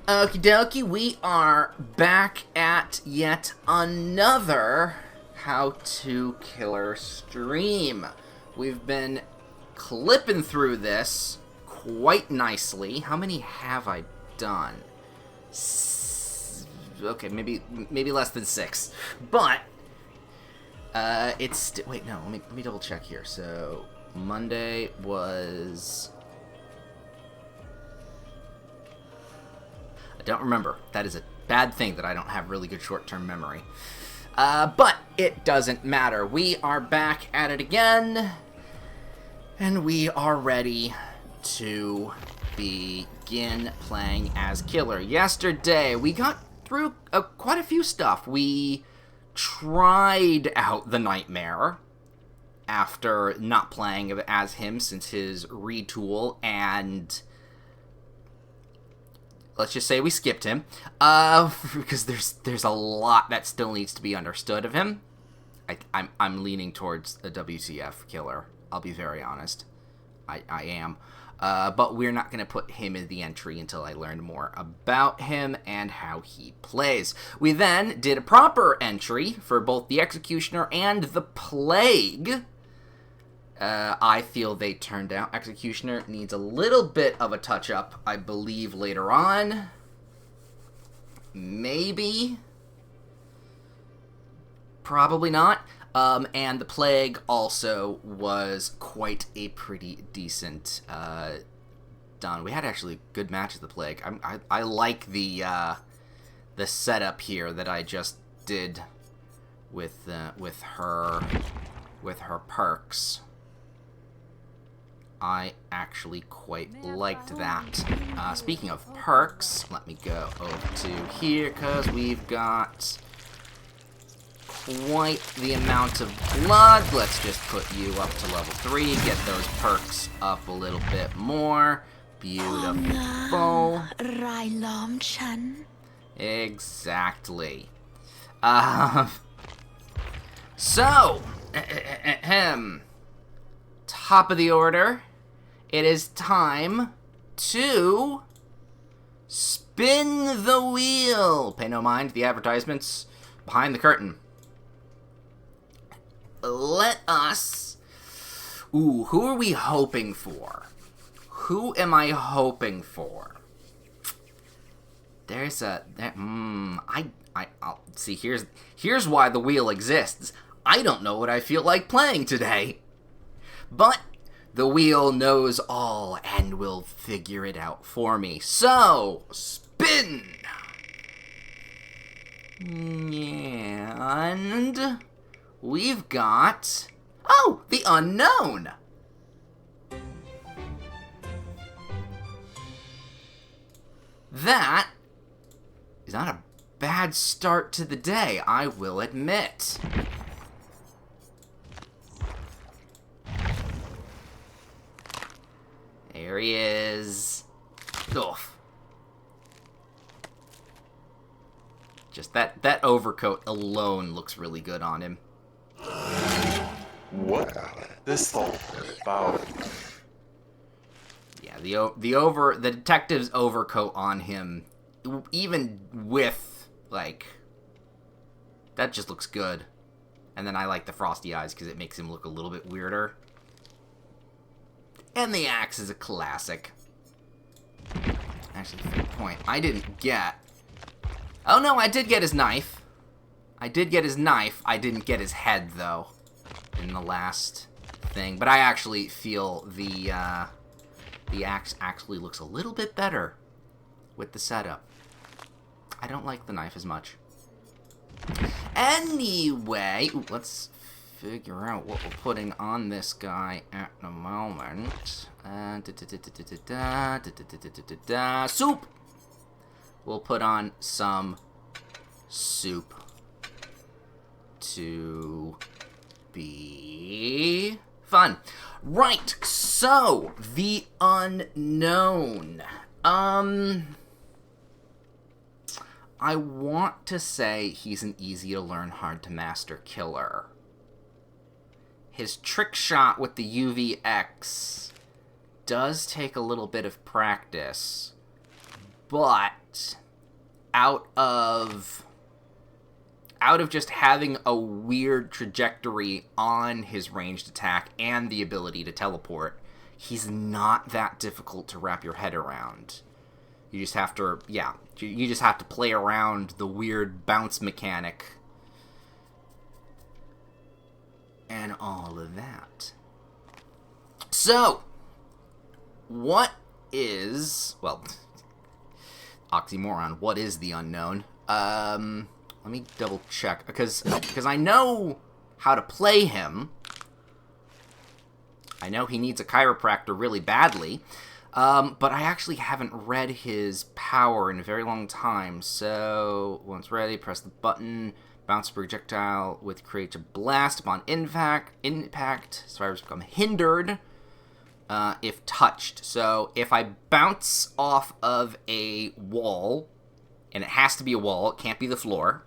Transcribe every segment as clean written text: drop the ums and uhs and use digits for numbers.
Okie dokie, we are back at yet another How to Killer stream. We've been clipping through this quite nicely. How many have I done? Okay, maybe less than 6. But it's wait, no, let me double check here. So Monday was, I don't remember. That is a bad thing that I don't have really good short-term memory. But it doesn't matter. We are back at it again, and we are ready to begin playing as Killer. Yesterday, we got through quite a few stuff. We tried out the Nightmare after not playing as him since his retool, and let's just say we skipped him, because there's a lot that still needs to be understood of him. I'm leaning towards a WCF Killer. I'll be very honest. I am. But we're not going to put him in the entry until I learn more about him and how he plays. We then did a proper entry for both the Executioner and the Plague. I feel they turned out. Executioner needs a little bit of a touch-up, I believe, later on. Maybe. Probably not. And the Plague also was quite a pretty decent done. We had actually good matches of the Plague. I like the setup here that I just did with her perks. I actually quite liked that. Speaking of perks, let me go over to here, because we've got quite the amount of blood. Let's just put you up to level 3, get those perks up a little bit more. Beautiful. Exactly. So, top of the order, it is time to spin the wheel. Pay no mind to the advertisements behind the curtain. Let us... Ooh, who are we hoping for? Who am I hoping for? There's a... I'll see, here's why the wheel exists. I don't know what I feel like playing today. But the wheel knows all and will figure it out for me. So, spin! And we've got... Oh, the unknown! That is not a bad start to the day, I will admit. There he is. Oof. Just that overcoat alone looks really good on him. What this all about? Yeah, the detective's overcoat on him, even with, like, that just looks good. And then I like the frosty eyes because it makes him look a little bit weirder. And the axe is a classic. Actually, fair point. I didn't get... Oh no, I did get his knife. I did get his knife. I didn't get his head, though, in the last thing. But I actually feel the axe actually looks a little bit better with the setup. I don't like the knife as much. Anyway, let's figure out what we're putting on this guy at the moment. Soup! We'll put on some soup to be fun. Right, so, the unknown. I want to say he's an easy to learn, hard to master killer. His trick shot with the UVX does take a little bit of practice, but Blight, out of just having a weird trajectory on his ranged attack and the ability to teleport, he's not that difficult to wrap your head around. You just have to, you just have to play around the weird bounce mechanic and all of that. So, what is, well, oxymoron, what is the unknown? Let me double check, because I know how to play him. I know he needs a chiropractor really badly, but I actually haven't read his power in a very long time. So, once ready, press the button, bounce a projectile with create a blast upon impact. Survivors become hindered if touched. So, if I bounce off of a wall, and it has to be a wall, it can't be the floor.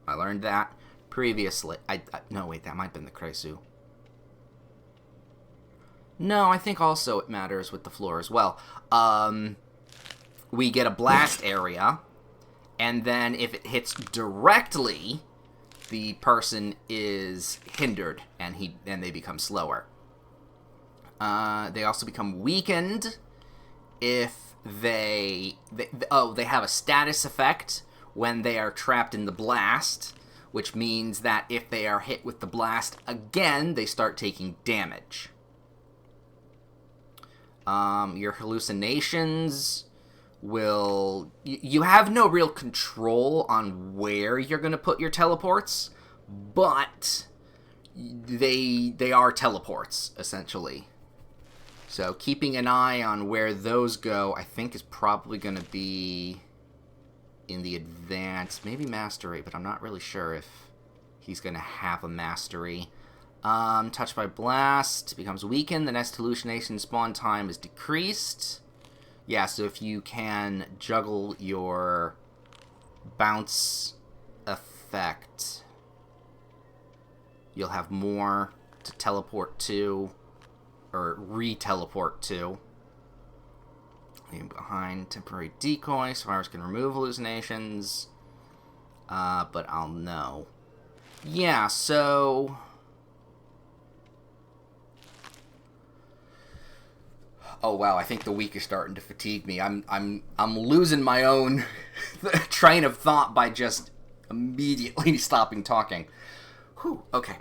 I learned that previously. No, wait, that might have been the Kresu. No, I think also it matters with the floor as well. We get a blast area, and then if it hits directly, the person is hindered, and they become slower. They also become weakened if they have a status effect when they are trapped in the blast, which means that if they are hit with the blast again, they start taking damage. Your hallucinations will... You have no real control on where you're going to put your teleports, but they are teleports, essentially. So keeping an eye on where those go, I think, is probably going to be in the advanced, maybe mastery, but I'm not really sure if he's going to have a mastery. Touched by blast, becomes weakened. The next hallucination spawn time is decreased. Yeah, so if you can juggle your bounce effect, you'll have more to teleport to, or re-teleport to. Leaving behind temporary decoy. Survivors can remove hallucinations. But I'll know. Yeah, so... Oh wow, I think the week is starting to fatigue me. I'm losing my own train of thought by just immediately stopping talking. Whew, okay.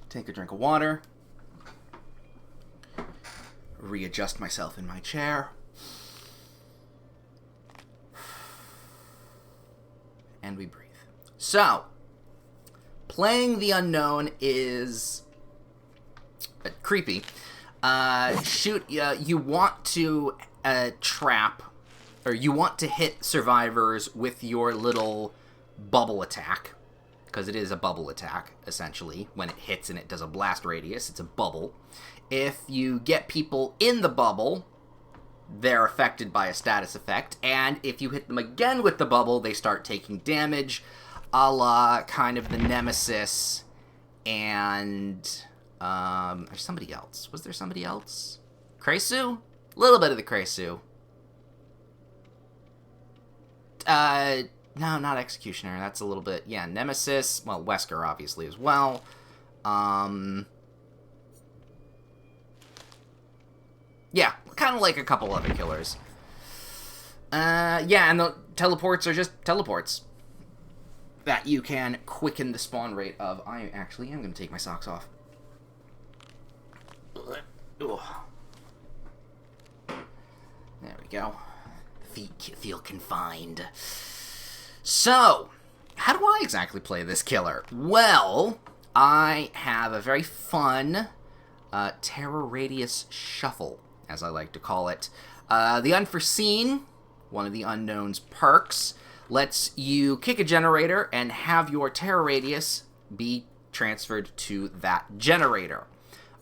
Take a drink of water. Readjust myself in my chair. And we breathe. So, playing the unknown is creepy. You want to trap, or you want to hit survivors with your little bubble attack, because it is a bubble attack, essentially. When it hits and it does a blast radius, it's a bubble. If you get people in the bubble, they're affected by a status effect, and if you hit them again with the bubble, they start taking damage, a la kind of the Nemesis, and there's somebody else. Was there somebody else? Kresu? A little bit of the Kresu. No, not Executioner. That's a little bit... Yeah, Nemesis. Well, Wesker, obviously, as well. Yeah, kind of like a couple other killers. Yeah, and the teleports are just teleports that you can quicken the spawn rate of. I actually am going to take my socks off. Ugh. There we go. Feet feel confined. So, how do I exactly play this killer? Well, I have a very fun Terror Radius Shuffle, as I like to call it. The Unforeseen, one of the Unknown's perks, lets you kick a generator and have your Terror Radius be transferred to that generator.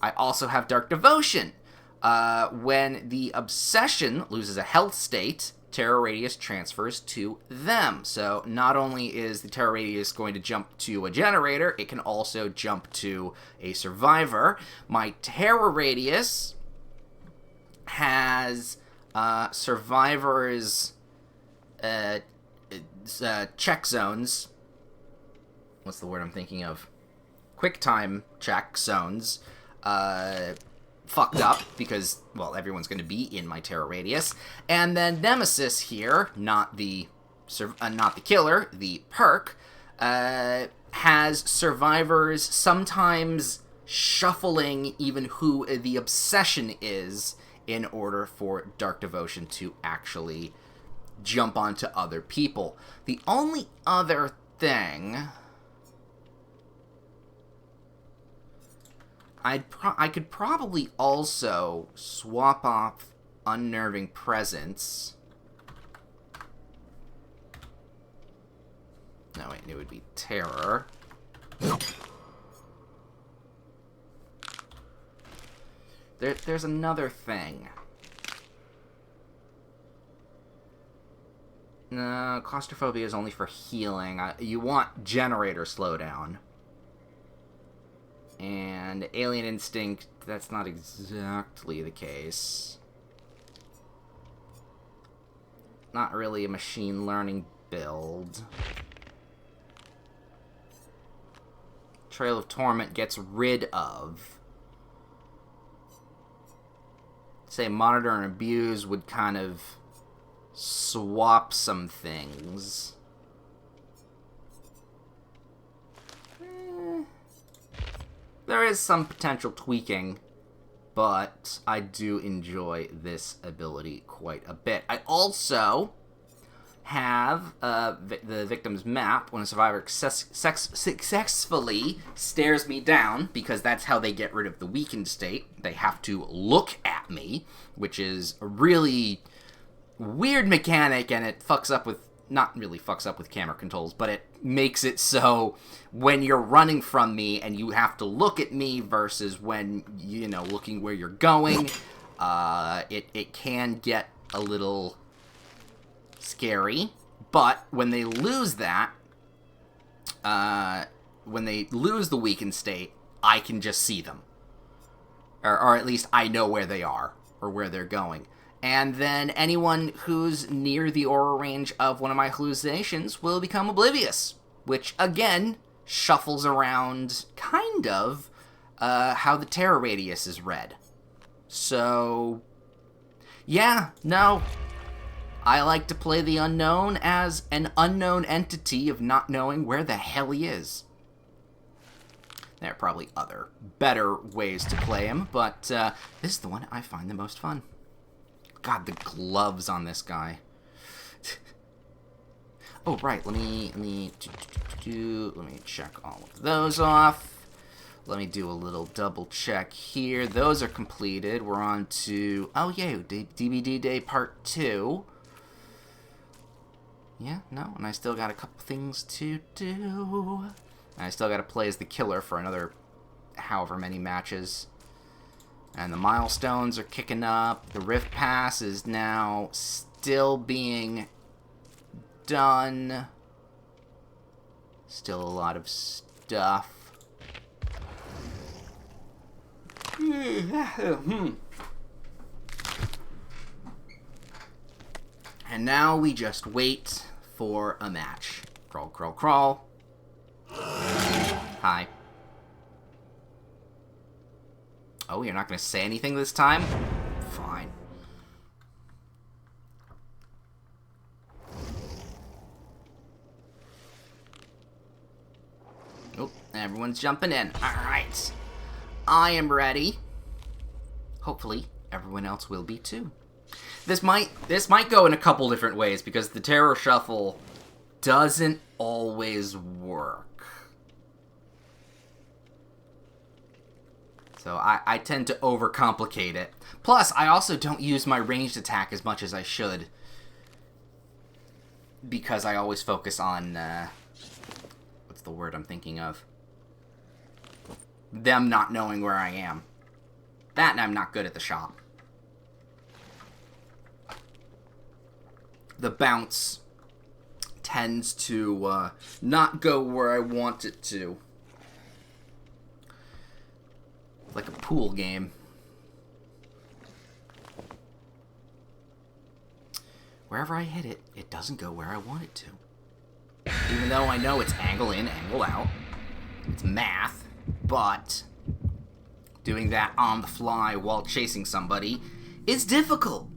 I also have Dark Devotion. When the Obsession loses a health state, Terror Radius transfers to them. So not only is the Terror Radius going to jump to a generator, it can also jump to a survivor. My Terror Radius has survivors check zones. What's the word I'm thinking of? Quick time check zones fucked up because, well, everyone's going to be in my terror radius. And then Nemesis here, not the killer, the perk, has survivors sometimes shuffling even who the obsession is in order for Dark Devotion to actually jump onto other people. The only other thing I could probably also swap off Unnerving Presence. No, wait, it would be Terror. There's another thing. No, Claustrophobia is only for healing. You want Generator Slowdown. And Alien Instinct, that's not exactly the case. Not really a machine learning build. Trail of Torment gets rid of. Say Monitor and Abuse would kind of swap some things. There is some potential tweaking, but I do enjoy this ability quite a bit. I also have the victim's map when a survivor successfully stares me down, because that's how they get rid of the weakened state. They have to look at me, which is a really weird mechanic, and it fucks up with, not really fucks up with camera controls, but it makes it so when you're running from me and you have to look at me versus when, you know, looking where you're going, it can get a little scary. But when they lose that, when they lose the weakened state, I can just see them. Or at least I know where they are, or where they're going. And then anyone who's near the aura range of one of my hallucinations will become oblivious, which, again, shuffles around kind of how the terror radius is read. So, yeah, no. I like to play the unknown as an unknown entity of not knowing where the hell he is. There are probably other, better ways to play him, but this is the one I find the most fun. God, the gloves on this guy. Oh, right, let me check all of those off. Let me do a little double check here. Those are completed. We're on to, oh yeah, DVD Day Part 2. Yeah, no, and I still got a couple things to do. And I still got to play as the killer for another however many matches. And the milestones are kicking up. The Rift Pass is now still being done. Still a lot of stuff. And now we just wait for a match. Crawl, crawl, crawl. Hi. Oh, you're not going to say anything this time? Fine. Oh, everyone's jumping in. Alright. I am ready. Hopefully, everyone else will be too. This might go in a couple different ways, because the Terror Shuffle doesn't always work. So I tend to overcomplicate it. Plus, I also don't use my ranged attack as much as I should, because I always focus on, what's the word I'm thinking of? Them not knowing where I am. That, and I'm not good at the shop. The bounce tends to not go where I want it to. Like a pool game. wherever I hit it, it doesn't go where I want it to. Even though I know it's angle in, angle out. It's math, but doing that on the fly while chasing somebody is difficult.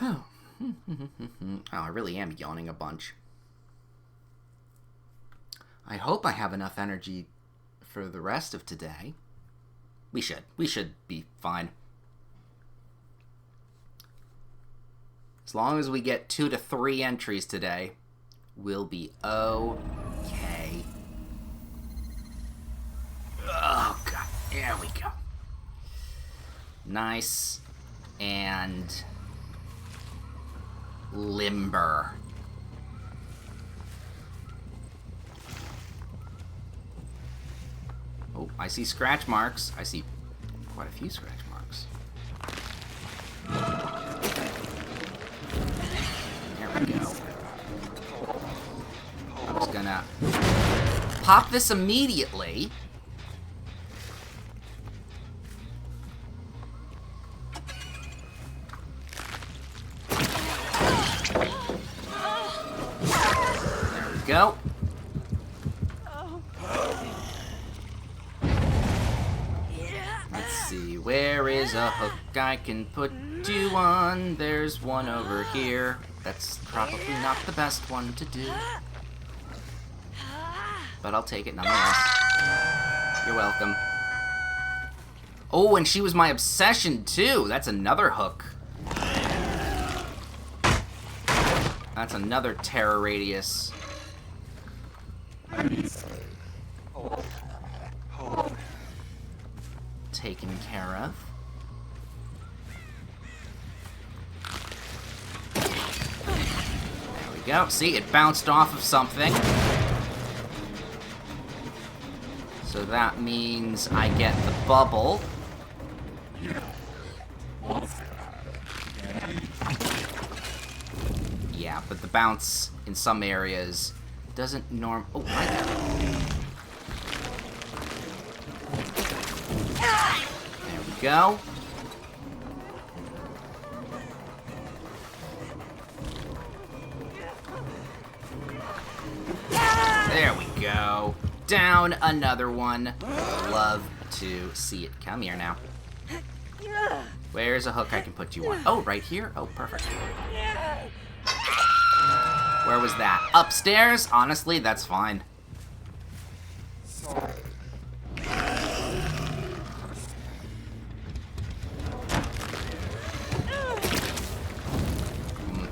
Oh, I really am yawning a bunch. I hope I have enough energy for the rest of today. We should be fine. As long as we get 2 to 3 entries today, we'll be okay. Oh, God. There we go. Nice and limber. Oh, I see scratch marks. I see quite a few scratch marks. There we go. I was gonna pop this immediately. There we go. Where is a hook I can put you on? There's one over here. That's probably not the best one to do. But I'll take it nonetheless. You're welcome. Oh, and she was my obsession too. That's another hook. That's another terror radius. Taken care of. There we go. See, it bounced off of something. So that means I get the bubble. Yeah, but the bounce in some areas doesn't Oh, right there we go. There we go. Down another one. Love to see it. Come here now. Where's a hook I can put you on? Oh, right here? Oh, perfect. Where was that? Upstairs? Honestly, that's fine.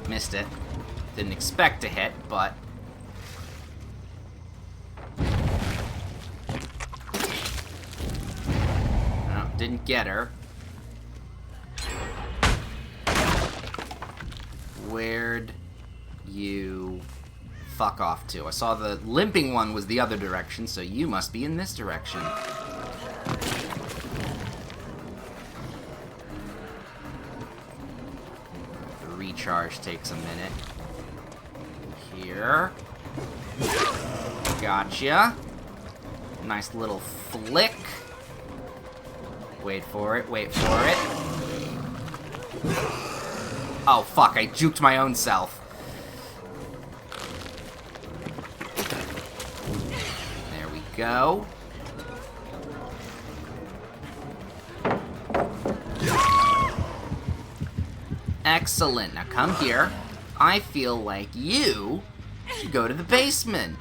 Missed it. Didn't expect to hit, but... No, didn't get her. Where'd you fuck off to? I saw the limping one was the other direction, so you must be in this direction. The recharge takes a minute. Here. Gotcha. Nice little flick. Wait for it, wait for it. Oh, fuck, I juked my own self. There we go. Excellent. Now come here. I feel like you should go to the basement.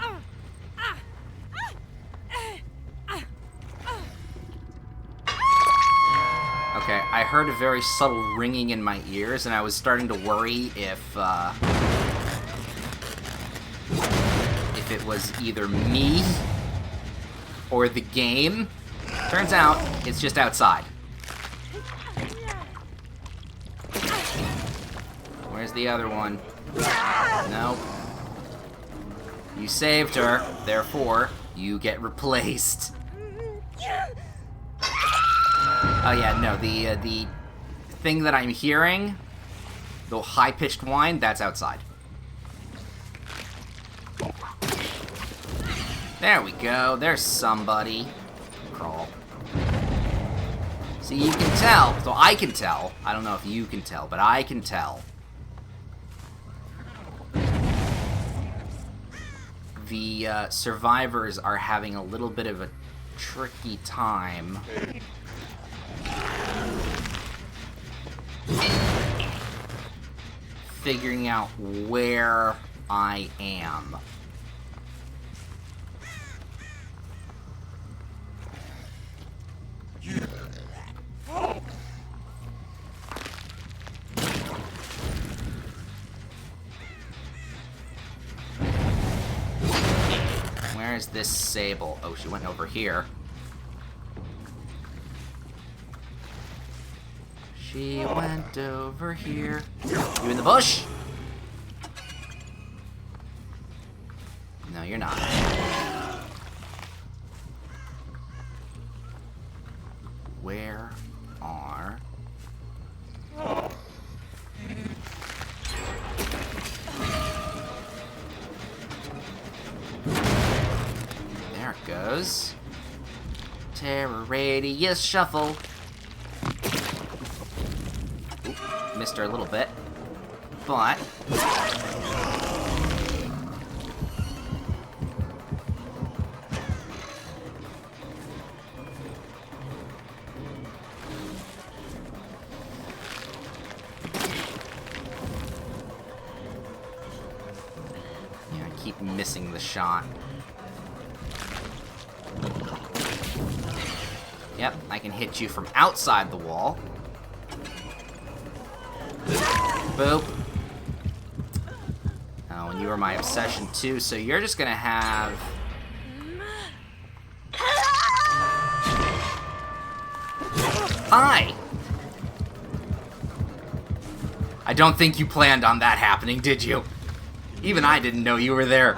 Okay, I heard a very subtle ringing in my ears, and I was starting to worry if it was either me or the game. Turns out, it's just outside. Where's the other one? Nope. You saved her, therefore, you get replaced. Oh yeah, no, the thing that I'm hearing, the high-pitched whine, that's outside. There we go. There's somebody. Crawl. See, you can tell. So I can tell. I don't know if you can tell, but I can tell. The survivors are having a little bit of a tricky time figuring out where I am. Where's this Sable? Oh, she went over here. She went over here. You in the bush? No, you're not. Where are... There it goes. Terror radius shuffle. Oop, missed her a little bit. But... yeah, I keep missing the shot. Yep, I can hit you from outside the wall. Boop. Oh, and you were my obsession too, so you're just gonna have... Hi! I don't think you planned on that happening, did you? Even I didn't know you were there.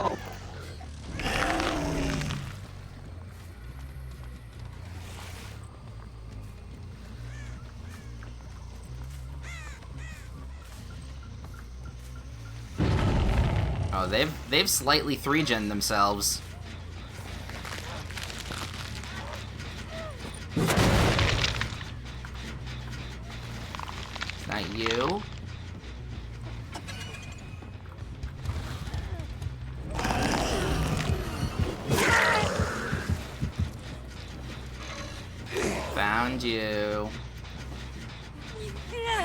Oh, they've slightly 3-gen themselves. Is that you? Found you.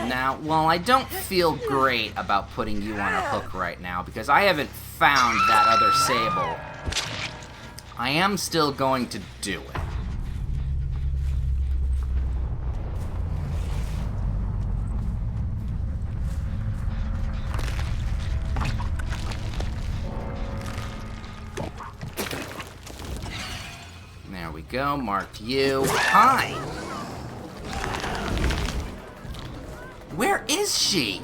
Now, while I don't feel great about putting you on a hook right now, because I haven't found that other Sable, I am still going to do it. There we go, marked you. Hi! Where is she?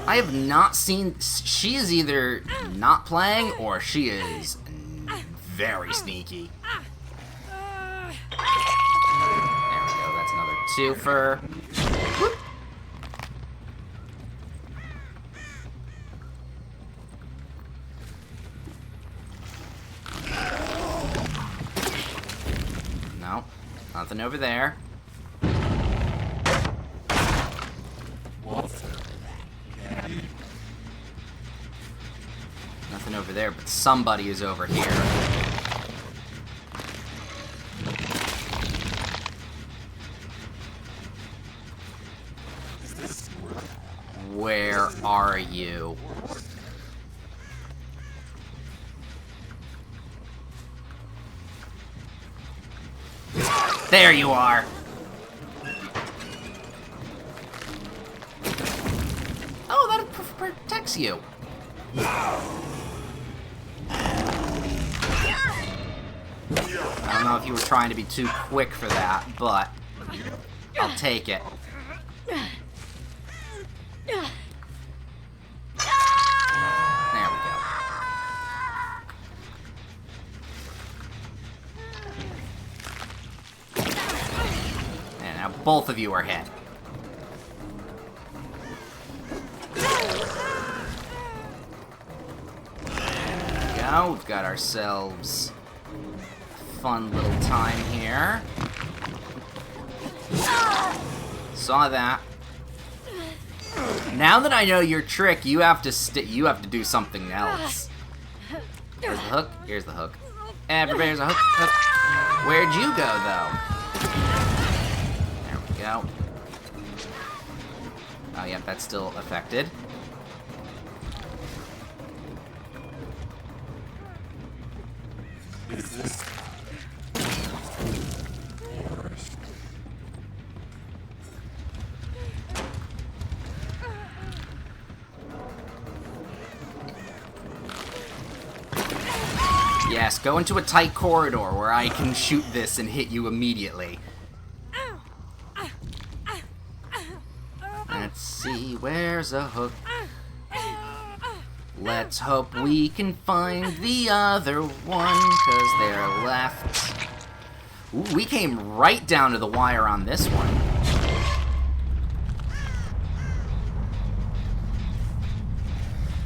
I have not seen... She is either not playing or she is very sneaky. There we go, that's another twofer. Whoop. No, nothing over there. Nothing over there, but somebody is over here. Where are you? There you are! Oh, that protects you. I don't know if you were trying to be too quick for that, but I'll take it. There we go. And now Both of you are hit. There we go. We've got ourselves a fun little time here. Saw that. Now that I know your trick, you have to do something else. Here's the hook. Here's the hook. Everybody's a hook. Where'd you go, though? There we go. Oh, yeah, that's still affected. Is this? Yes, go into a tight corridor where I can shoot this and hit you immediately. Let's see, where's a hook? Let's hope we can find the other one, because they're left. Ooh, we came right down to the wire on this one.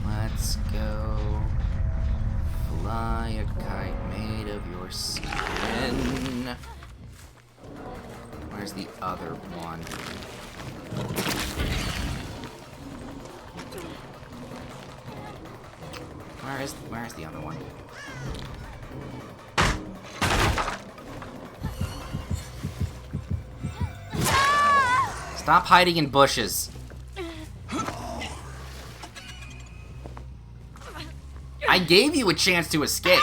Let's go fly a kite made of your skin. Where's the other one? Where's the other one? Stop hiding in bushes. I gave you a chance to escape.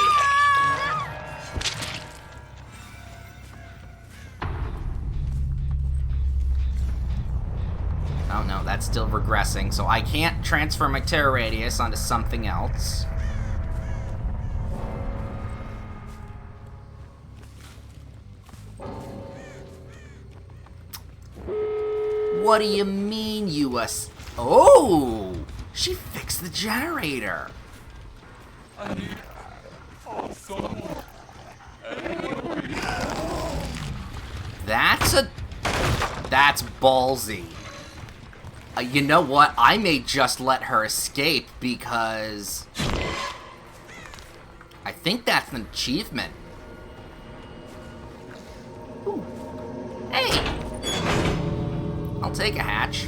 Oh no, that's still regressing, so I can't transfer my terror radius onto something else. What do you mean, Oh! She fixed the generator! That's ballsy. You know what? I may just let her escape because I think that's an achievement. Ooh. Hey! I'll take a hatch.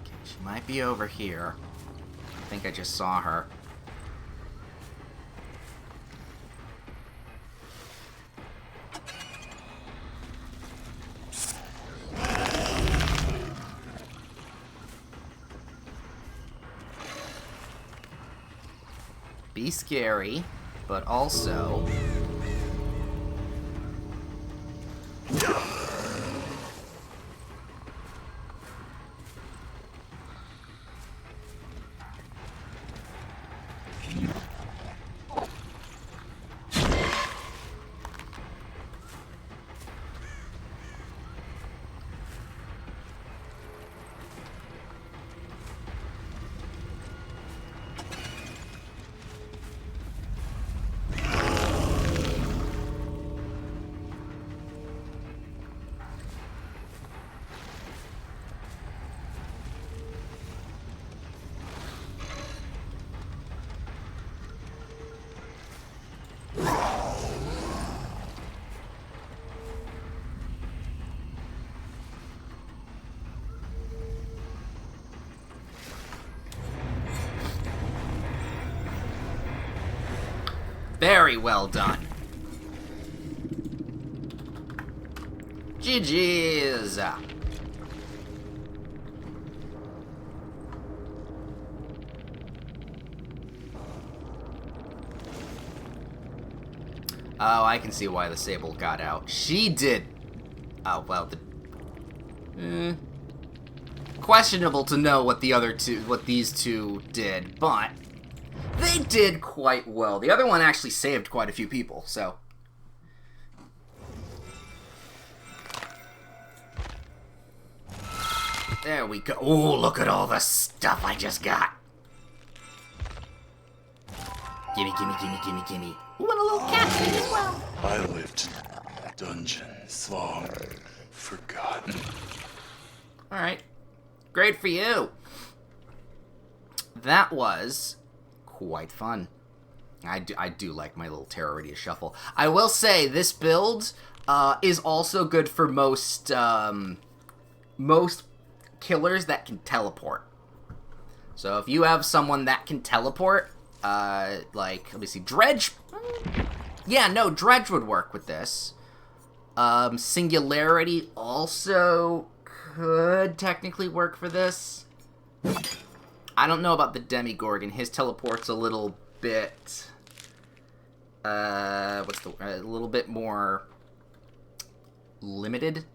Okay, she might be over here. I think I just saw her. Be scary, but also very well done. GG's. Oh, I can see why the Sable got out. She did. Oh, well, questionable to know what these two did, but they did quite well. The other one actually saved quite a few people, so. There we go. Oh, look at all the stuff I just got. Gimme, gimme, gimme, gimme, gimme. Ooh, and a little cat thing as well. I lived in dungeons long forgotten. Alright. Great for you. That was quite fun. I do like my little Terra Radius shuffle. I will say, this build is also good for most killers that can teleport. So if you have someone that can teleport, like, let me see, Dredge? Yeah, no, Dredge would work with this. Singularity also could technically work for this. I don't know about the Demigorgon. His teleport's a little bit... a little bit more limited?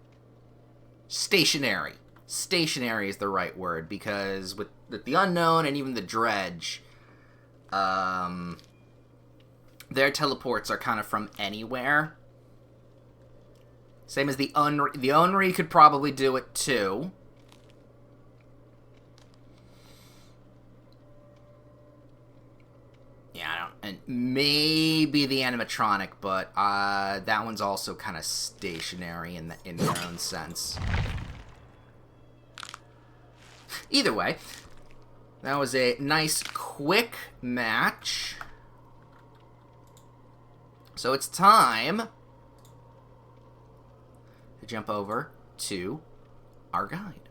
Stationary. Stationary is the right word, because with the Unknown and even the Dredge, their teleports are kind of from anywhere. Same as the Unri. The Unri could probably do it too. Yeah, and maybe the animatronic, but that one's also kind of stationary in their own sense. Either way, that was a nice, quick match. So it's time to jump over to our guide.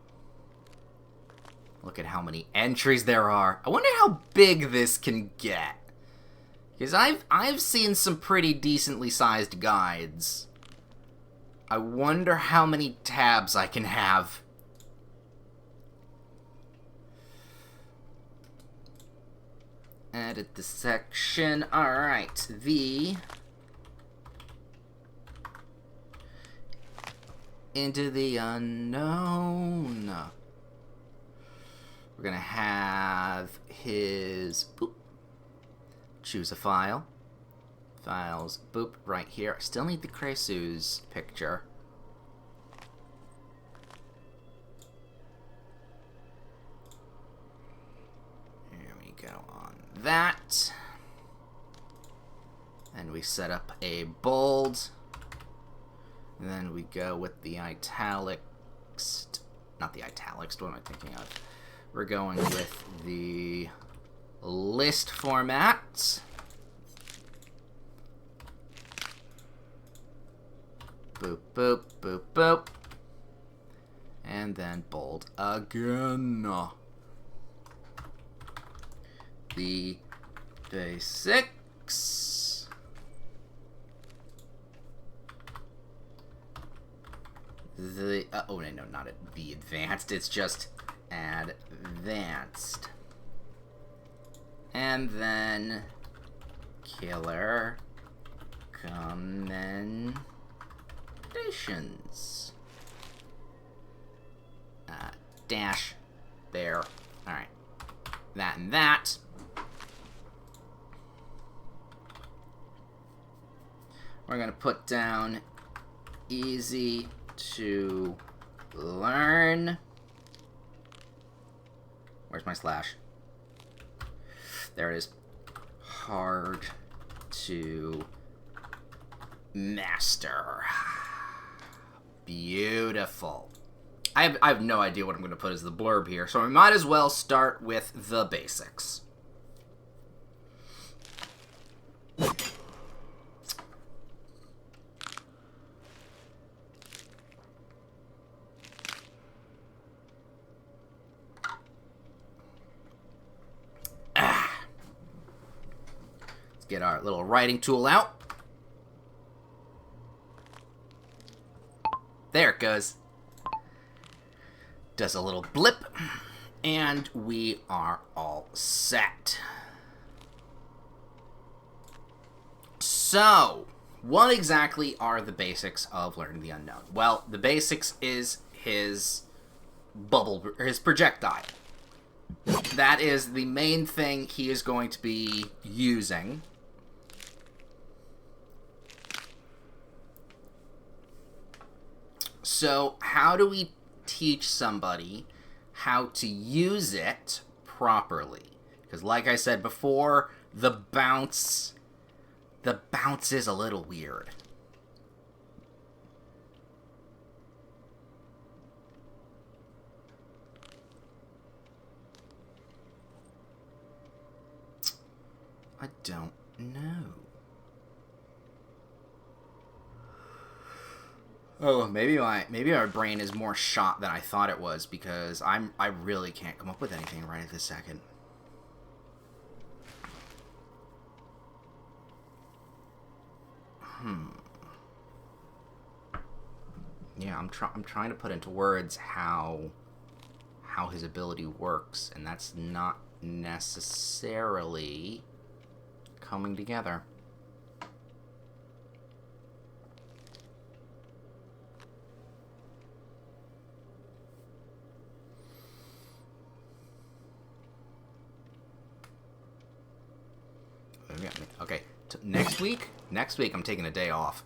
Look at how many entries there are. I wonder how big this can get. Because I've seen some pretty decently sized guides. I wonder how many tabs I can have. Edit the section. Alright, Into the Unknown. We're gonna have his... Boop. Choose a file. Files. Boop. Right here. I still need the Kresu's picture. Here we go on that. And we set up a bold. And then we go with the italics. Not the italics. What am I thinking of? We're going with the list format. Boop, boop, boop, boop. And then bold again. The basics. The, oh, no, not it. The advanced. It's just advanced. And then killer commendations. Dash there. Alright. That and that. We're going to put down easy to learn. Where's my slash? There it is. Hard to master. Beautiful. I have no idea what I'm going to put as the blurb here, so I might as well start with the basics. Get our little writing tool out. There it goes. Does a little blip. And we are all set. So, what exactly are the basics of Learning the Unknown? Well, the basics is his bubble, or his projectile. That is the main thing he is going to be using. So, how do we teach somebody how to use it properly? Because like I said before, the bounce The bounce is a little weird. I don't know. Oh, maybe my brain is more shot than I thought it was, because I really can't come up with anything right at this second. Yeah, I'm trying to put into words how his ability works, and that's not necessarily coming together. Okay, next week I'm taking a day off.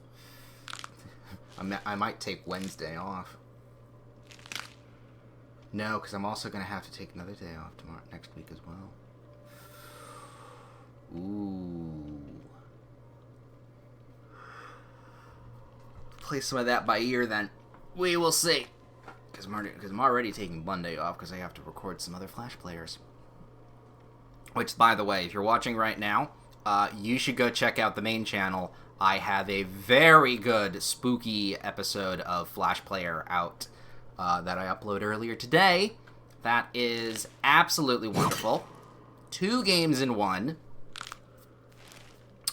I might take Wednesday off. No, because I'm also going to have to take another day off next week as well. Ooh. Play some of that by ear then. We will see. Because I'm already taking Monday off because I have to record some other Flash players. Which, by the way, if you're watching right now, you should go check out the main channel. I have a very good spooky episode of Flash Player out that I uploaded earlier today. That is absolutely wonderful. 2 games in 1.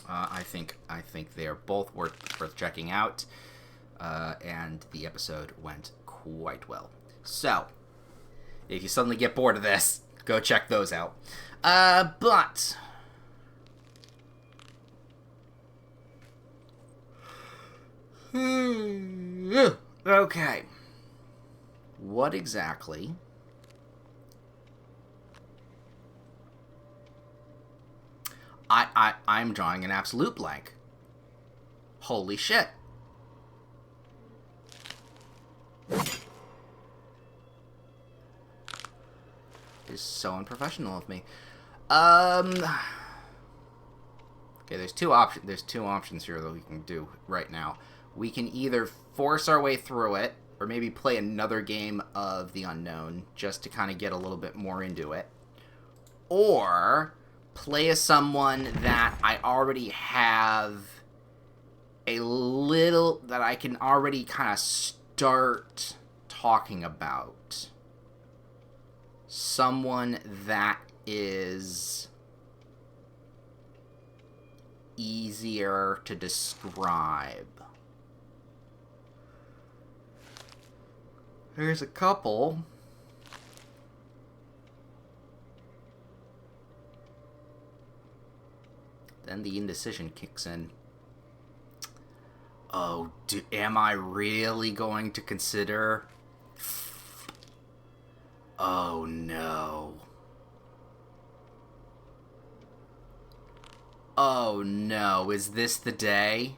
I think they're both worth checking out, and the episode went quite well. So, if you suddenly get bored of this, go check those out. But okay, what exactly? I'm drawing an absolute blank. Holy shit. It's so unprofessional of me. Okay, there's two options here that we can do right now. We can either force our way through it, or maybe play another game of The Unknown, just to kind of get a little bit more into it. Or play as someone that I already have a little, that I can already kind of start talking about. Someone that is easier to describe. There's a couple. Then the indecision kicks in. Oh, am I really going to consider? Oh no. Oh no, is this the day?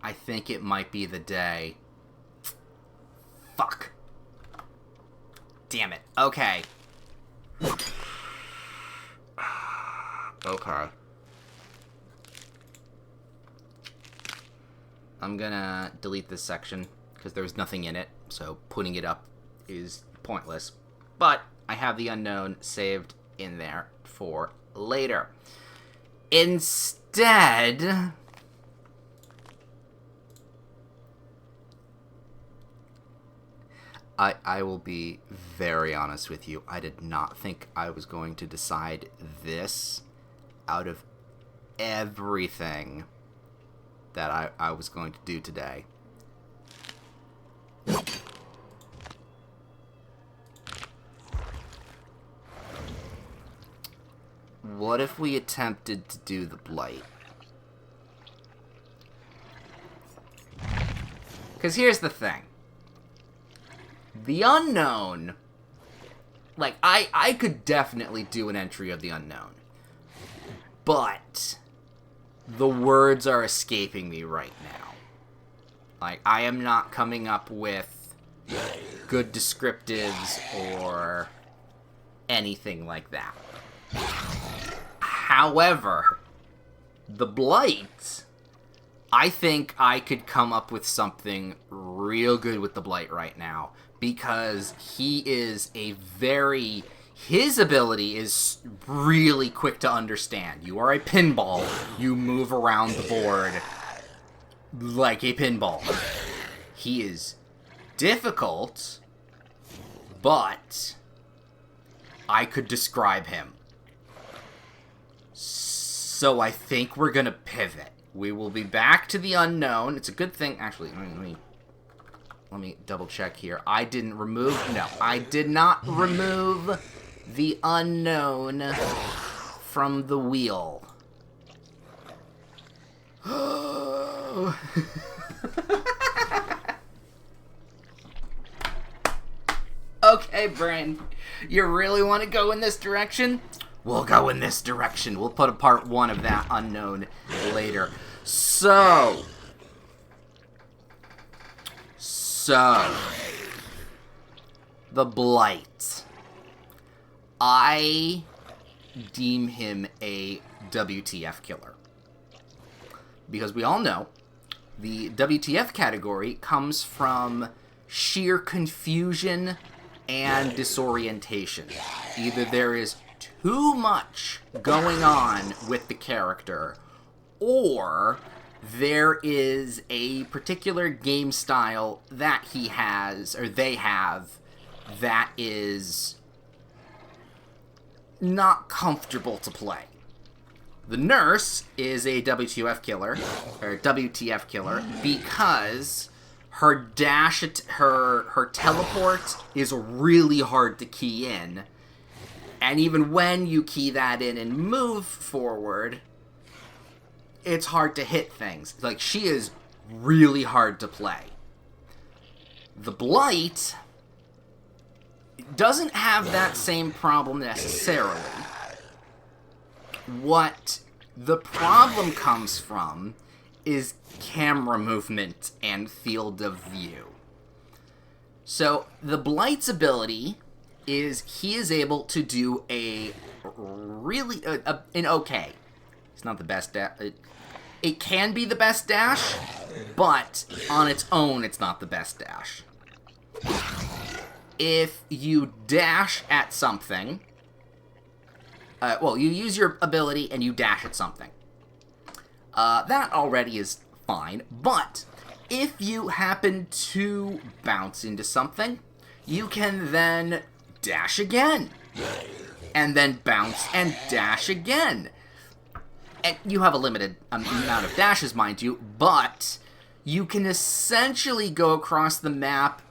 I think it might be the day. Fuck. Damn it. Okay. Okay. I'm gonna delete this section because there's nothing in it, so putting it up is pointless. But I have The Unknown saved in there for later. Instead, I will be very honest with you. I did not think I was going to decide this out of everything that I was going to do today. What if we attempted to do the Blight? Because here's the thing. The Unknown, like, I could definitely do an entry of The Unknown. But the words are escaping me right now. Like, I am not coming up with good descriptives or anything like that. However, The Blight, I think I could come up with something real good with the Blight right now, because he is his ability is really quick to understand. You are a pinball. You move around the board like a pinball. He is difficult, but I could describe him. So I think we're gonna pivot. We will be back to the unknown. It's a good thing. Actually, let me double check here. I did not remove the unknown from the wheel. Okay, brain. You really want to go in this direction? We'll go in this direction. We'll put a part 1 of that unknown later. So, the Blight. I deem him a WTF killer. Because we all know the WTF category comes from sheer confusion and disorientation. Either there is too much going on with the character, or there is a particular game style that he has, or they have, that is not comfortable to play. The nurse is a WTF killer, because her her teleport is really hard to key in. And even when you key that in and move forward, it's hard to hit things. Like, she is really hard to play. The Blight doesn't have that same problem necessarily. What the problem comes from is camera movement and field of view. So, the Blight's ability is he is able to do an okay. It's not the best dash. It can be the best dash, but on its own, it's not the best dash. If you dash at something, you use your ability and you dash at something. That already is fine, but if you happen to bounce into something, you can then dash again, and then bounce and dash again. And you have a limited amount of dashes, mind you, but you can essentially go across the map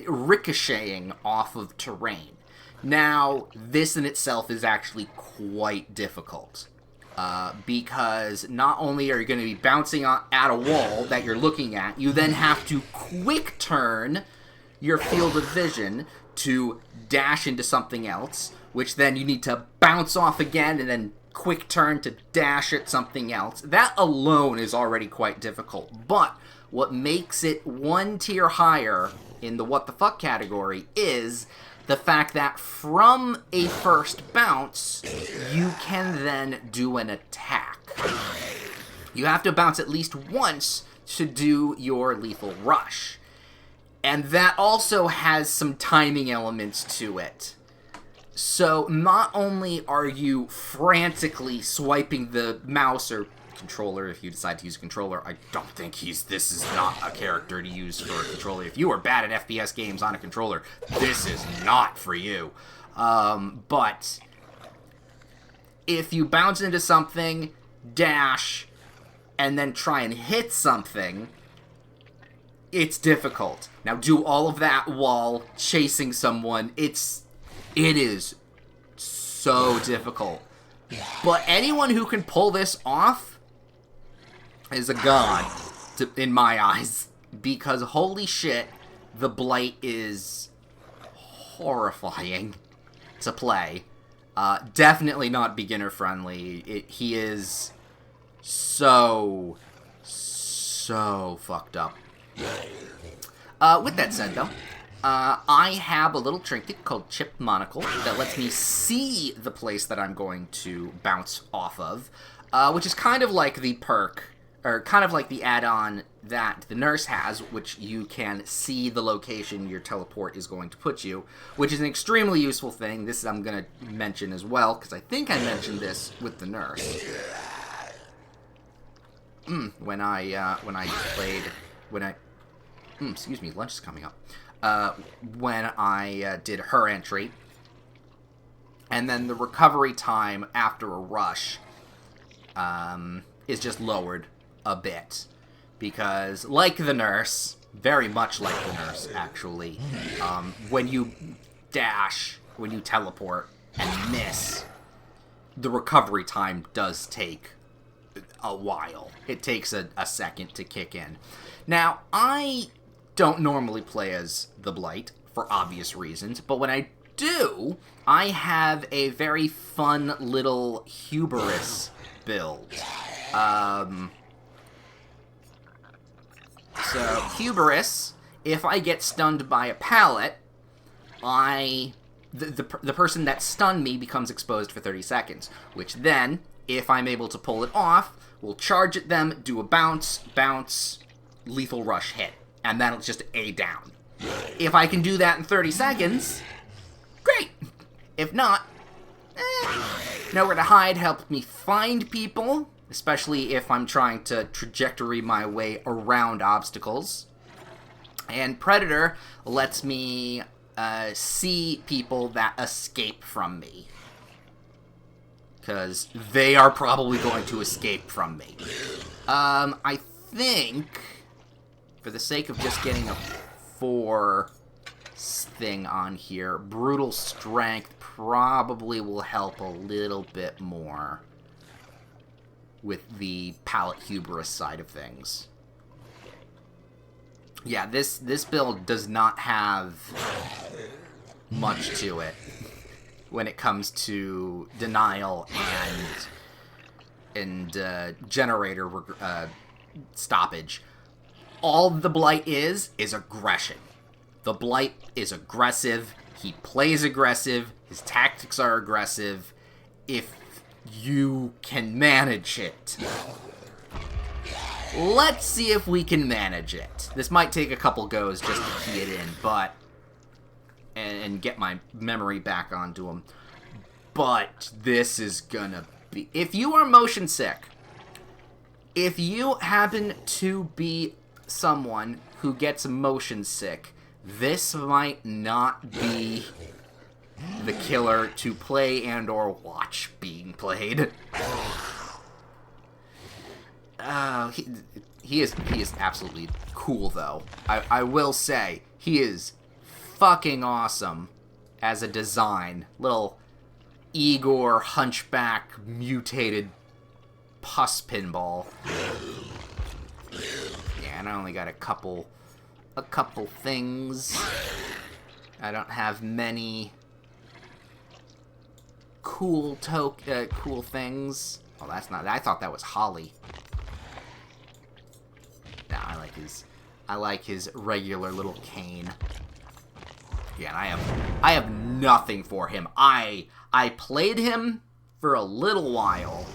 ricocheting off of terrain. Now, this in itself is actually quite difficult, because not only are you going to be bouncing at a wall that you're looking at, you then have to quick turn your field of vision to dash into something else, which then you need to bounce off again and then quick turn to dash at something else. That alone is already quite difficult, but what makes it one tier higher in the what the fuck category is the fact that from a first bounce, you can then do an attack. You have to bounce at least once to do your lethal rush. And that also has some timing elements to it. So not only are you frantically swiping the mouse or controller, if you decide to use a controller, I don't think this is not a character to use for a controller. If you are bad at FPS games on a controller, this is not for you. But if you bounce into something, dash, and then try and hit something, it's difficult. Now, do all of that while chasing someone. It is so difficult. But anyone who can pull this off is a god, in my eyes. Because, holy shit, the Blight is horrifying to play. Definitely not beginner-friendly. He is so fucked up. With that said, though, I have a little trinket called Chip Monocle that lets me see the place that I'm going to bounce off of. which is kind of like the perk, or kind of like the add-on that the nurse has, which you can see the location your teleport is going to put you, which is an extremely useful thing. This I'm going to mention as well, because I think I mentioned this with the nurse. Excuse me, lunch is coming up. When I did her entry, and then the recovery time after a rush is just lowered a bit. Because, like the nurse, very much like the nurse, actually, when you dash, when you teleport and miss, the recovery time does take a while. It takes a second to kick in. Now, I don't normally play as the Blight, for obvious reasons, but when I do, I have a very fun little hubris build. So, hubris, if I get stunned by a pallet, the person that stunned me becomes exposed for 30 seconds, which then, if I'm able to pull it off, will charge at them, do a bounce, lethal rush hit, and then it's just a down. If I can do that in 30 seconds, great! If not, nowhere to hide helps me find people, especially if I'm trying to trajectory my way around obstacles. And Predator lets me see people that escape from me, because they are probably going to escape from me. I think, for the sake of just getting a 4 thing on here, Brutal Strength probably will help a little bit more with the Pallet Hubris side of things. Yeah, this build does not have much to it when it comes to denial and generator stoppage. All the Blight is aggression. The Blight is aggressive. He plays aggressive. His tactics are aggressive. If you can manage it. Let's see if we can manage it. This might take a couple goes just to key it in, but... And get my memory back onto him. But this is gonna be... If you are motion sick, if you happen to be someone who gets motion sick, this might not be the killer to play and or watch being played. He is absolutely cool, though. I will say, he is fucking awesome as a design. Little Igor hunchback mutated pus pinball. Yeah, and I only got a couple things. I don't have many cool things. Oh, that's not. I thought that was Holly. No, I like his regular little cane. Yeah, and I have nothing for him. I played him for a little while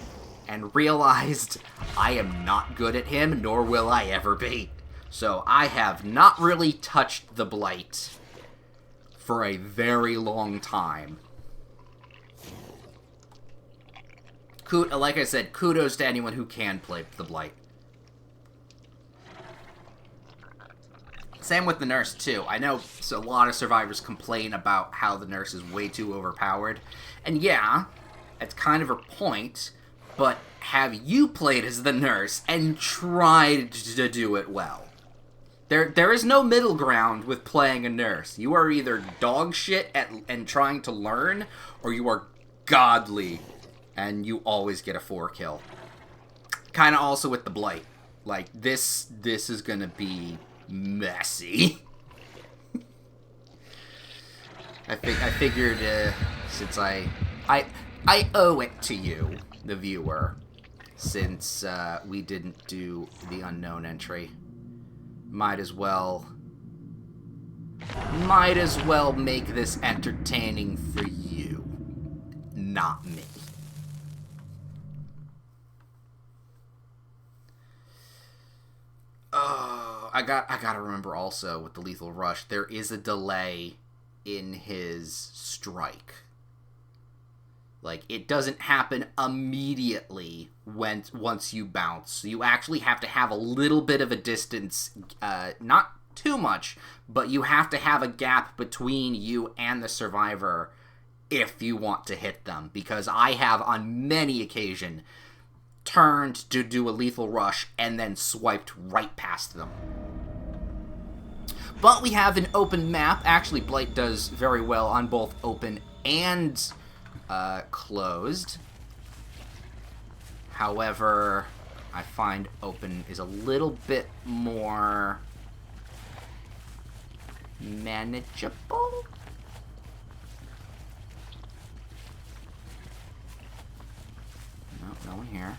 and realized I am not good at him, nor will I ever be. So I have not really touched the Blight for a very long time. Like I said, kudos to anyone who can play the Blight. Same with the nurse, too. I know a lot of survivors complain about how the nurse is way too overpowered. And yeah, that's kind of her point, but have you played as the nurse and tried to do it well? There is no middle ground with playing a nurse. You are either dog shit and trying to learn, or you are godly and you always get a 4 kill. Kind of also with the Blight. Like, this is gonna be messy. I figured, since I owe it to you, the viewer, since we didn't do the unknown entry. Might as well make this entertaining for you, not me. I gotta remember also with the Lethal Rush, there is a delay in his strike. Like, it doesn't happen immediately once you bounce. So you actually have to have a little bit of a distance, not too much, but you have to have a gap between you and the survivor if you want to hit them. Because I have, on many occasions, turned to do a Lethal Rush and then swiped right past them. But we have an open map. Actually, Blight does very well on both open and closed. However, I find open is a little bit more manageable. No one here.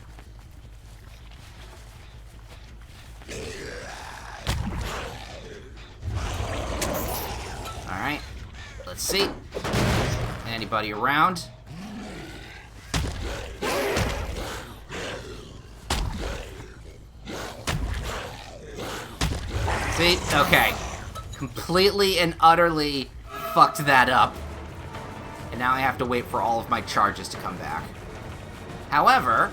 Alright, let's see. Anybody around? See? Okay. Completely and utterly fucked that up. And now I have to wait for all of my charges to come back. However...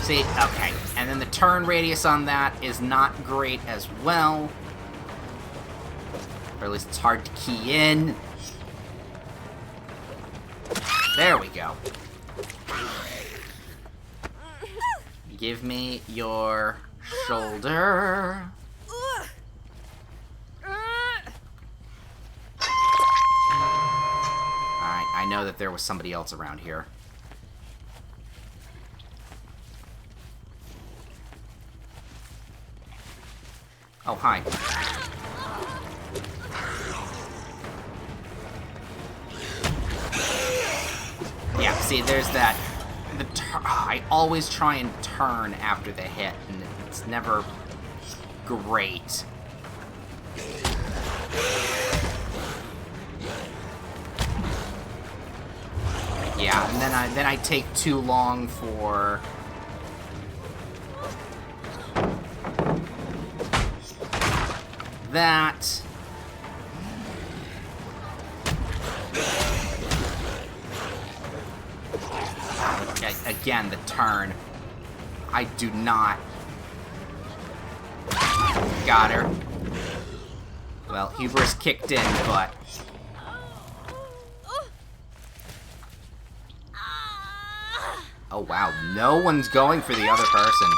See? Okay. And then the turn radius on that is not great as well. Or at least it's hard to key in. There we go. Give me your shoulder. Alright, I know that there was somebody else around here. Oh, hi. Yeah, see, there's that. I always try and turn after the hit, and it's never great. Yeah, and then I take too long for... that. Okay, again, the turn. I do not. Got her. Well, hubris kicked in, but... Oh, wow. No one's going for the other person.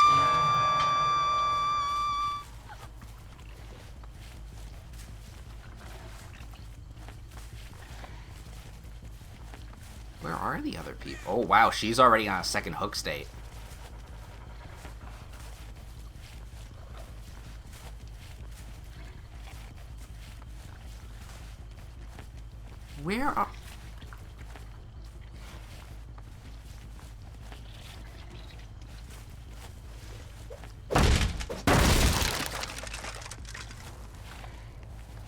Where are the other people? Oh, wow. She's already on a second hook state. Where are...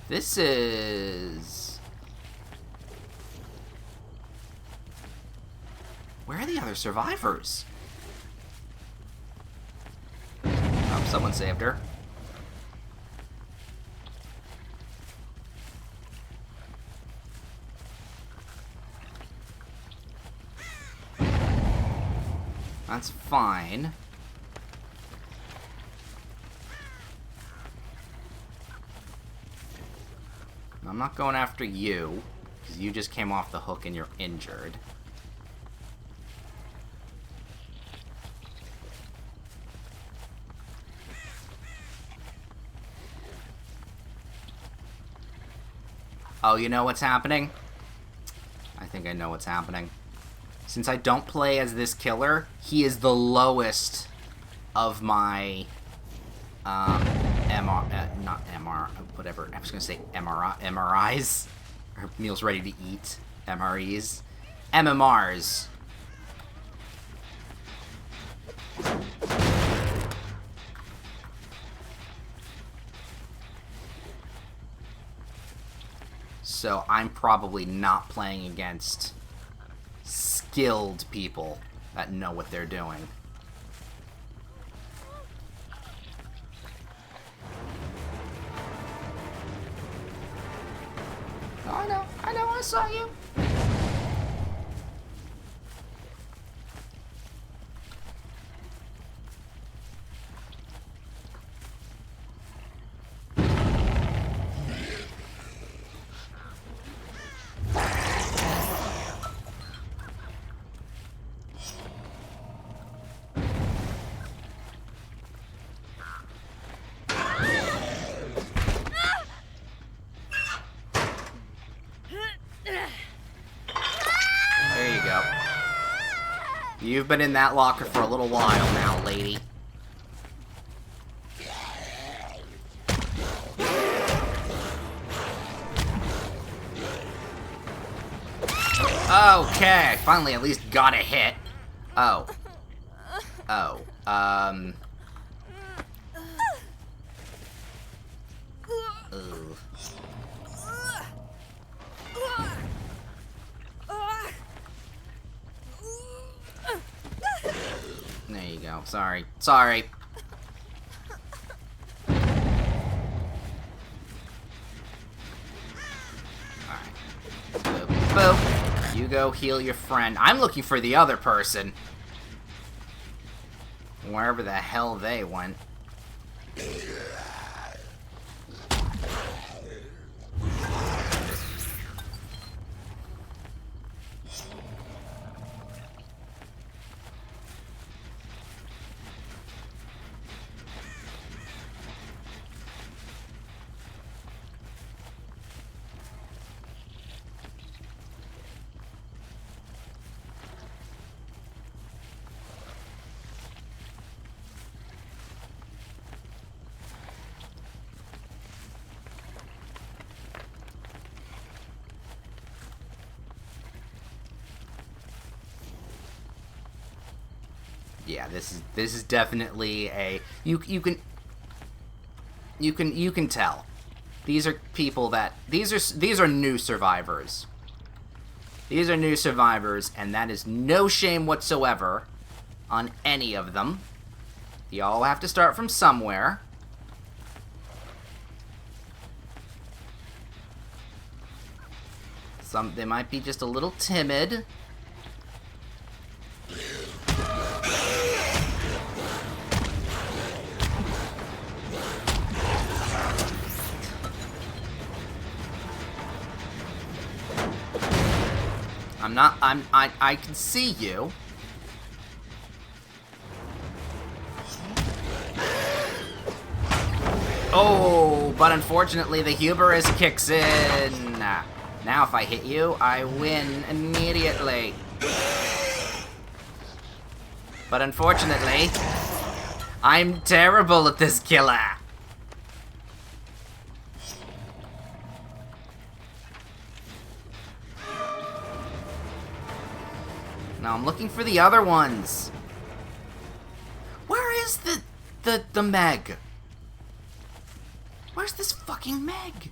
This is... Where are the other survivors? Oh, someone saved her. That's fine. I'm not going after you, because you just came off the hook and you're injured. Oh, you know what's happening? I think I know what's happening. Since I don't play as this killer, he is the lowest of my, not MR, whatever, I was going to say MRIs, or meals ready to eat, MREs, MMRs. so I'm probably not playing against skilled people that know what they're doing. Oh, I know, I saw you. You've been in that locker for a little while now, lady. Okay, finally at least got a hit. Oh. Oh. Ugh. There you go. Sorry. Sorry. Alright. Boop. Boop. You go heal your friend. I'm looking for the other person. Wherever the hell they went. Yeah, this is definitely a you can tell. These are people that these are new survivors. These are new survivors, and that is no shame whatsoever on any of them. You all have to start from somewhere. They might be just a little timid. I can see you. Oh, but unfortunately the hubris kicks in. Now if I hit you, I win immediately. But unfortunately, I'm terrible at this killer. Now I'm looking for the other ones. Where is the Meg? Where's this fucking Meg?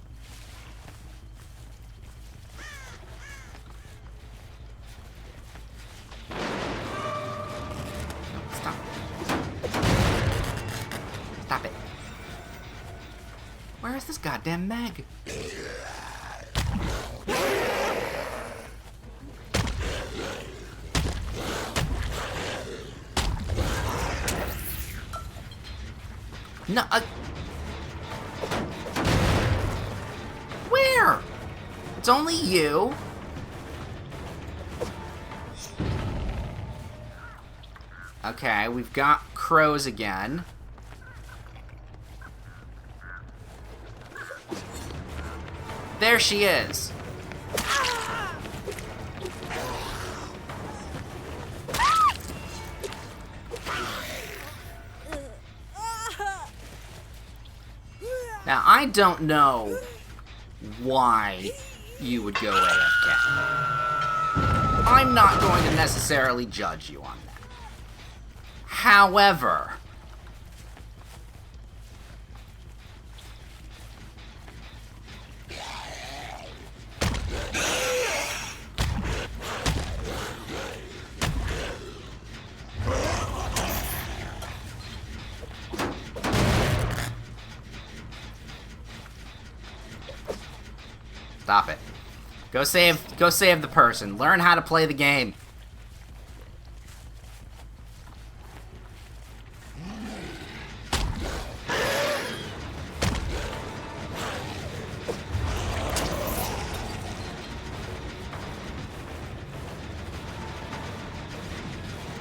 No, stop. Stop it. Where is this goddamn Meg? No, where? It's only you. Okay, we've got crows again. There she is. Now, I don't know why you would go AFK. I'm not going to necessarily judge you on that. However, Stop it. Go save the person. Learn how to play the game.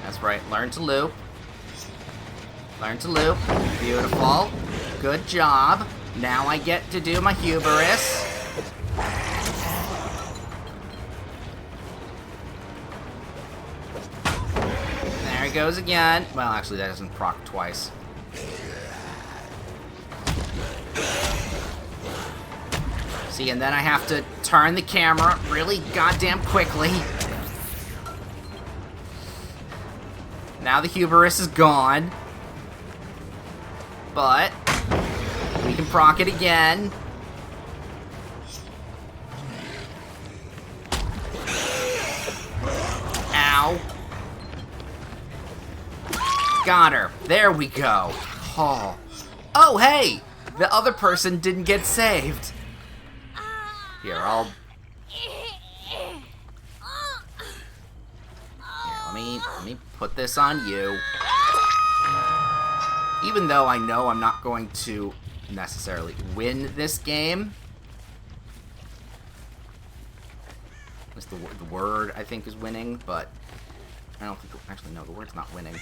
That's right. Learn to loop. Learn to loop. Beautiful. Good job. Now I get to do my hubris. There he goes again. Well, actually, that doesn't proc twice. See, and then I have to turn the camera really goddamn quickly. Now the hubris is gone. But we can proc it again. Ow. Got her. There we go. Oh. Oh, hey! The other person didn't get saved. Here, I'll... Here, let me put this on you. Even though I know I'm not going to necessarily win this game. That's the word, I think, is winning, but I don't think... Actually, no, the word's not winning.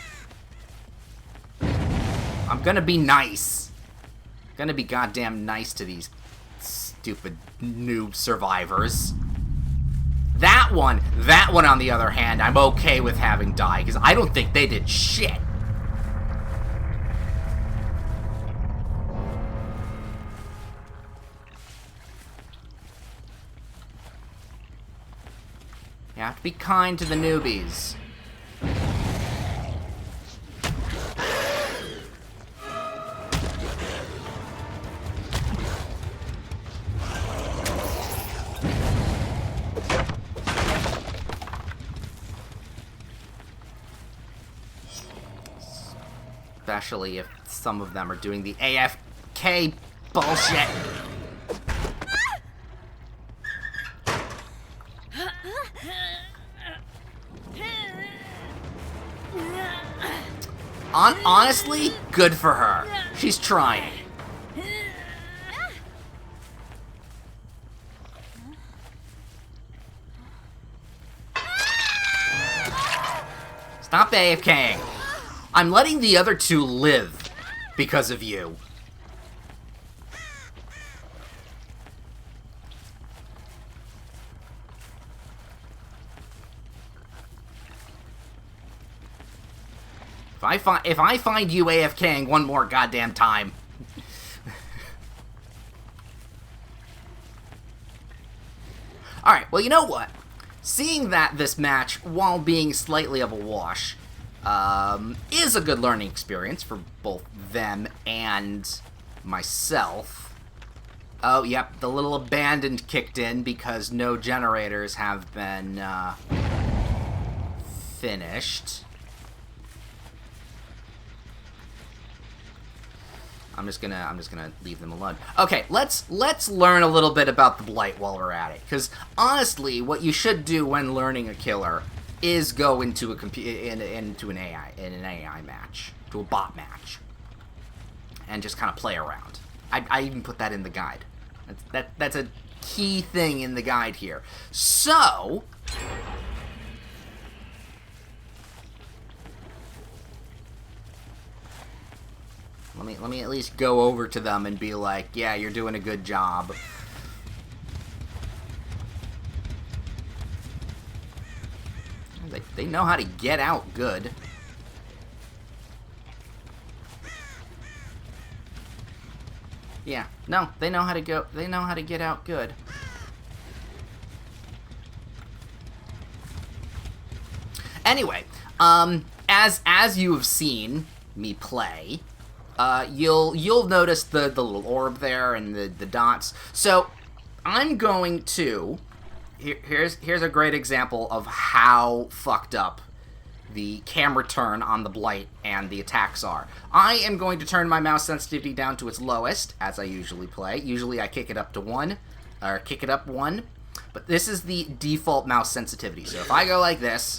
I'm gonna be nice. Gonna be goddamn nice to these stupid noob survivors. That one, on the other hand, I'm okay with having die, because I don't think they did shit. You have to be kind to the newbies. Especially if some of them are doing the AFK bullshit. Honestly, good for her. She's trying. Stop AFKing. I'm letting the other two live because of you. If I find you AFKing one more goddamn time. Alright, well, you know what? Seeing that this match, while being slightly of a wash, is a good learning experience for both them and myself. Oh, yep, the little abandoned kicked in because no generators have been finished. I'm just gonna leave them alone. Okay, let's learn a little bit about the Blight while we're at it, because honestly, what you should do when learning a killer is go into an AI match, to a bot match, and just kind of play around. I even put that in the guide. That's a key thing in the guide here. So. Let me at least go over to them and be like, yeah, you're doing a good job. They know how to get out good. Yeah, no, they know how to go. They know how to get out good. Anyway, as you have seen me play. You'll notice the little orb there and the dots. So I'm going to here's a great example of how fucked up the camera turn on the Blight and the attacks are. I am going to turn my mouse sensitivity down to its lowest, as I usually play. Usually I kick it up to 1. or kick it up 1. But this is the default mouse sensitivity. So if I go like this,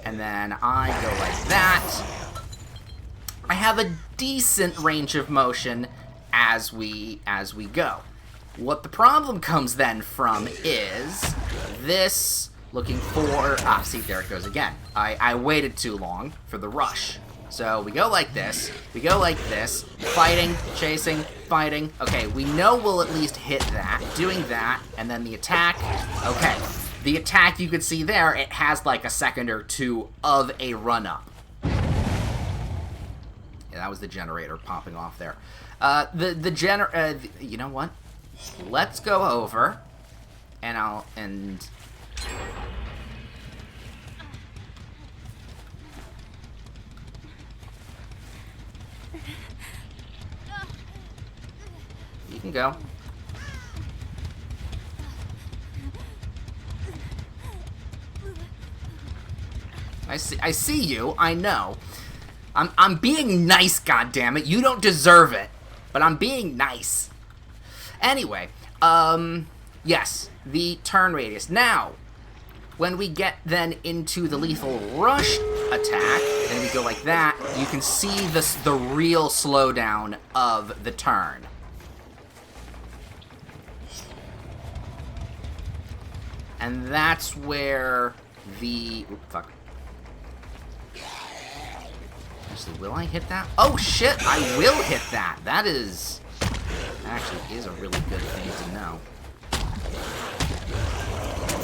and then I go like that, I have a decent range of motion as we go. What the problem comes then from is this looking for... see, there it goes again. I waited too long for the rush. So we go like this, fighting, chasing, fighting. Okay, we know we'll at least hit that, doing that, and then the attack. Okay, the attack you can see there, it has like a second or two of a run-up. Yeah, that was the generator popping off there. You know what? Let's go over, and you can go. I see you. I know. I'm being nice, goddammit. You don't deserve it, but I'm being nice. Anyway, yes, the turn radius. Now, when we get then into the lethal rush attack, and we go like that, you can see the real slowdown of the turn. And that's where the... Oop, fuck. Actually, will I hit that? Oh, shit! I will hit that! That actually is a really good thing to know.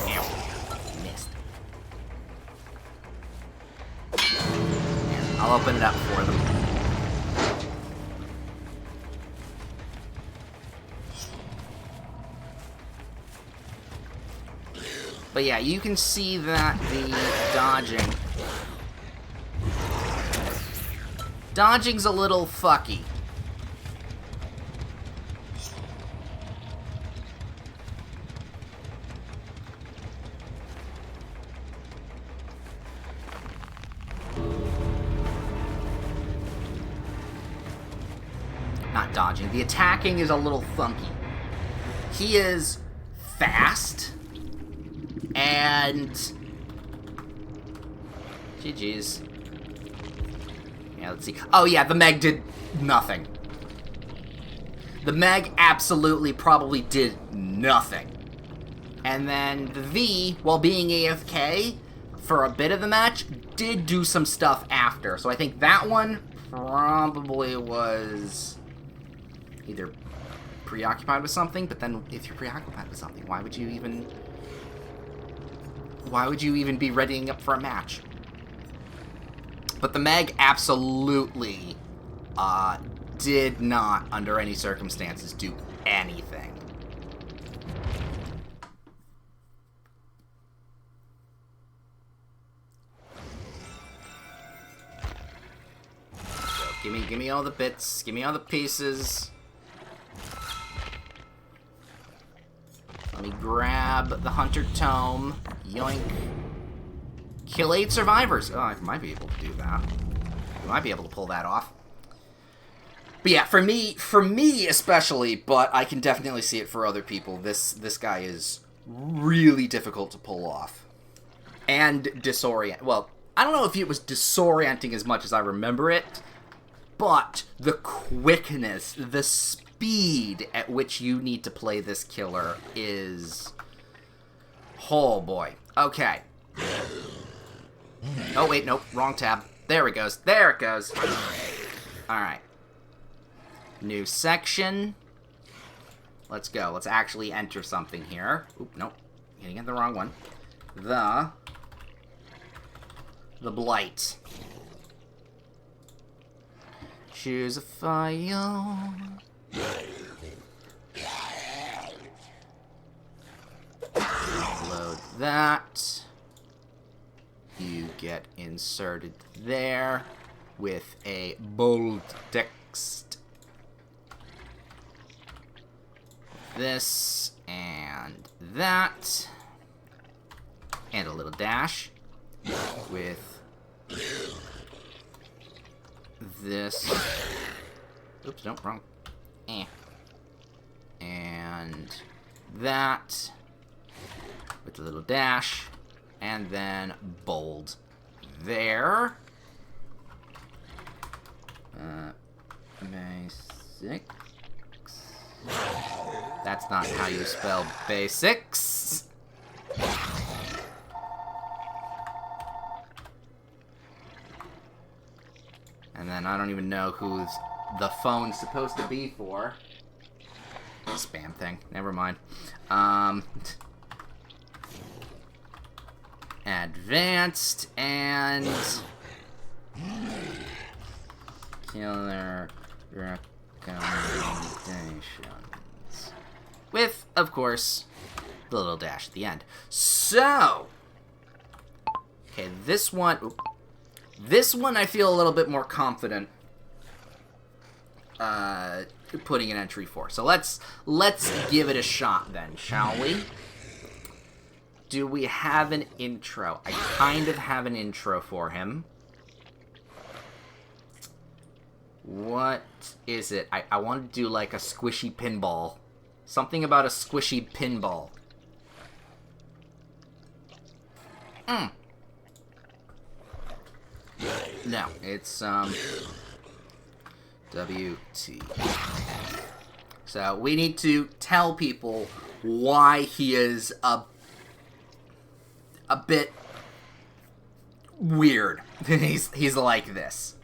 Ow. Missed. I'll open it up for them. But yeah, you can see that the dodging's a little fucky. Not dodging. The attacking is a little funky. He is fast. And GG's. Yeah, let's see. Oh yeah, the Meg did nothing. The Meg absolutely probably did nothing. And then the V, while being AFK for a bit of the match, did do some stuff after. So I think that one probably was either preoccupied with something, but then if you're preoccupied with something, why would you even be readying up for a match? But the Meg absolutely did not, under any circumstances, do anything. So, give me all the bits, give me all the pieces. Let me grab the Hunter Tome. Yoink. Kill 8 survivors. Oh, I might be able to do that. I might be able to pull that off. But yeah, for me especially, but I can definitely see it for other people, this guy is really difficult to pull off. And disorient. Well, I don't know if it was disorienting as much as I remember it, but the quickness, the speed at which you need to play this killer is... Oh boy. Okay. Oh wait, nope, wrong tab. There it goes. There it goes. Alright. New section. Let's go. Let's actually enter something here. Oop, nope. Getting in the wrong one. The Blight. Choose a file. Load that. You get inserted there with a bold text. This and that. And a little dash with this. Oops, no, wrong. And that with a little dash, and then bold there. Basics. That's not how you spell basics. And then I don't even know who's the phone's supposed to be for. Spam thing. Never mind. Advanced and killer recommendations. With, of course, the little dash at the end. So, okay, this one I feel a little bit more confident putting an entry for. So let's give it a shot then, shall we? Do we have an intro? I kind of have an intro for him. What is it? I want to do like a squishy pinball. Something about a squishy pinball. No, it's WT. So we need to tell people why he is a bit weird. he's like this.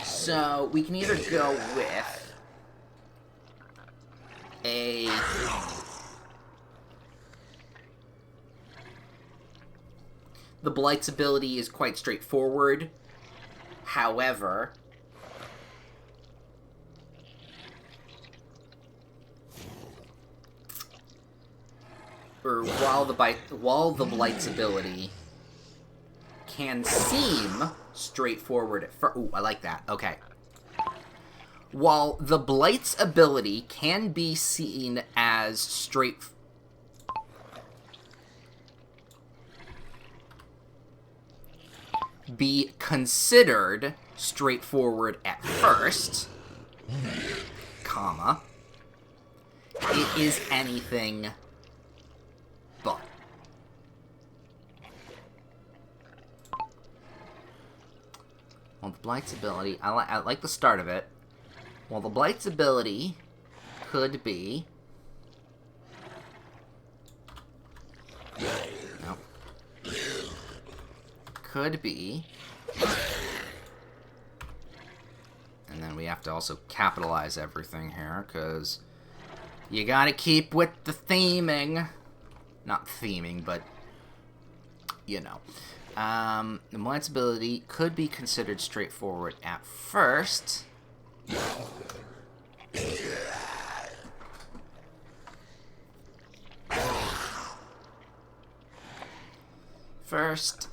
So we can either go with a the Blight's ability is quite straightforward. However, while the Blight's ability can seem straightforward at first. Ooh, I like that. Okay. While the Blight's ability can be seen as be considered straightforward at first, comma, it is anything but. Well, the Blight's ability, I like the start of it. Well, the Blight's ability could be... No. Could be... And then we have to also capitalize everything here, because you gotta keep with the theming. Not theming, but... You know. The Blight's ability could be considered straightforward at first. First,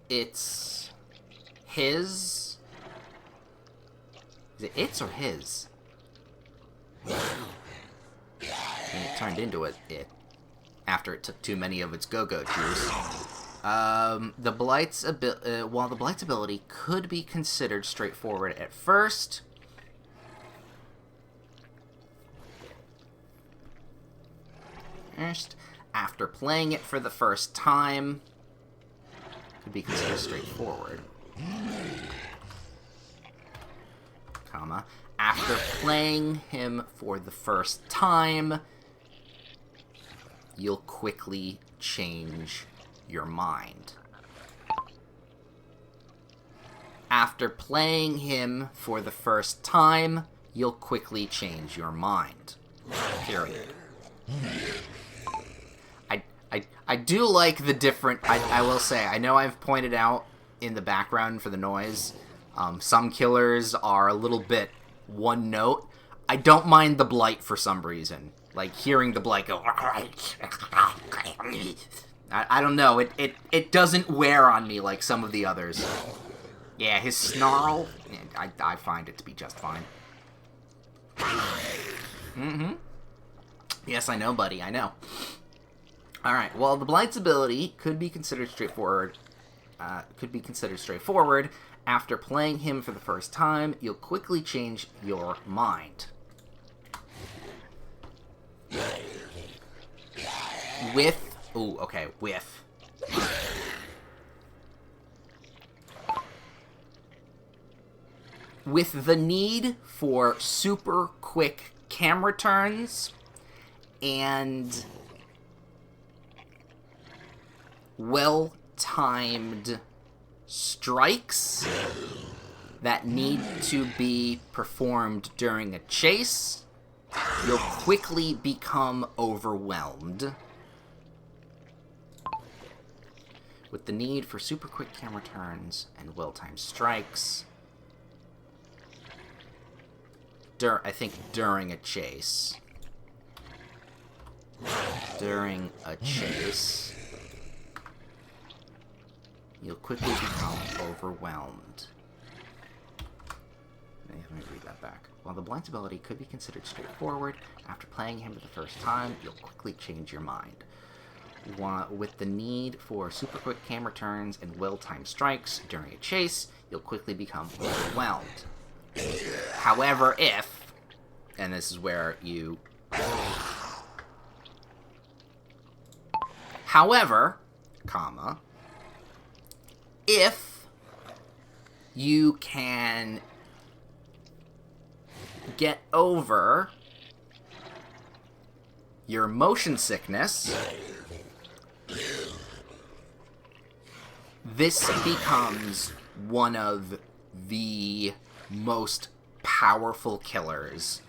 it's his. Is it its or his? And it turned into it after it took too many of its go-go juice. The Blight's while the Blight's ability could be considered straightforward at first, after playing it for the first time, could be considered straightforward, comma, after playing him for the first time, you'll quickly change your mind. After playing him for the first time, you'll quickly change your mind. Period. I do like the different... I will say, I know I've pointed out in the background for the noise, some killers are a little bit one note. I don't mind the Blight for some reason. Like, hearing the Blight go... I don't know, it doesn't wear on me like some of the others. Yeah, his snarl, I find it to be just fine. Mm-hmm. Yes, I know, buddy, I know. Alright, well, the Blight's ability could be considered straightforward. After playing him for the first time, you'll quickly change your mind. With... Ooh, okay, with... With the need for super quick camera turns and well-timed strikes that need to be performed during a chase, you'll quickly become overwhelmed. With the need for super quick camera turns and well-timed strikes, I think during a chase. During a chase, you'll quickly become overwhelmed. Let me read that back. While the Blight's ability could be considered straightforward, after playing him for the first time, you'll quickly change your mind. With the need for super quick camera turns and well-timed strikes during a chase, you'll quickly become overwhelmed. However, if, and this is where you... However, comma, if you can get over your motion sickness, this becomes one of the most powerful killers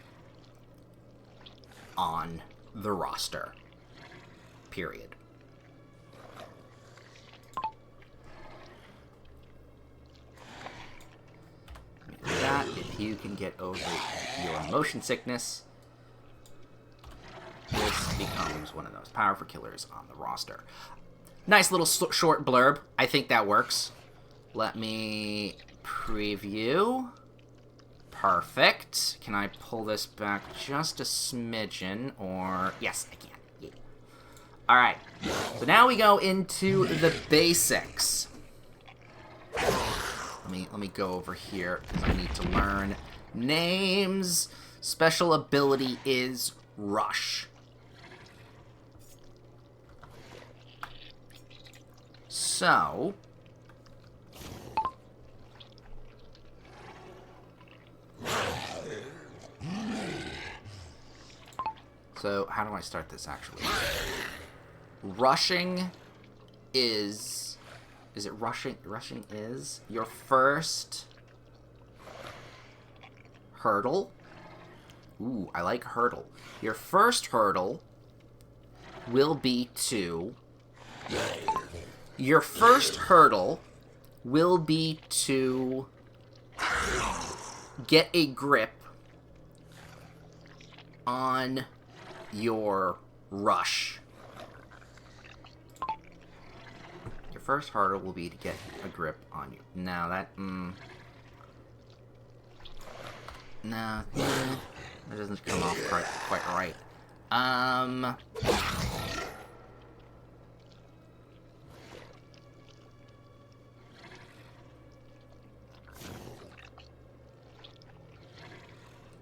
on the roster. Period. That, if you can get over your motion sickness, this becomes one of the most powerful killers on the roster. Nice little short blurb. I think that works. Let me preview. Perfect. Can I pull this back just a smidgen? Or... Yes, I can. Yeah. Alright. So now we go into the basics. Let me go over here, because I need to learn names. Special ability is Rush. So... So, how do I start this, actually? Rushing is... Is it rushing? Rushing is your first hurdle. Ooh, I like hurdle. Your first hurdle will be to... Your first hurdle will be to get a grip on your rush. Your first hurdle will be to get a grip on you. Now that, no, that doesn't come off quite right.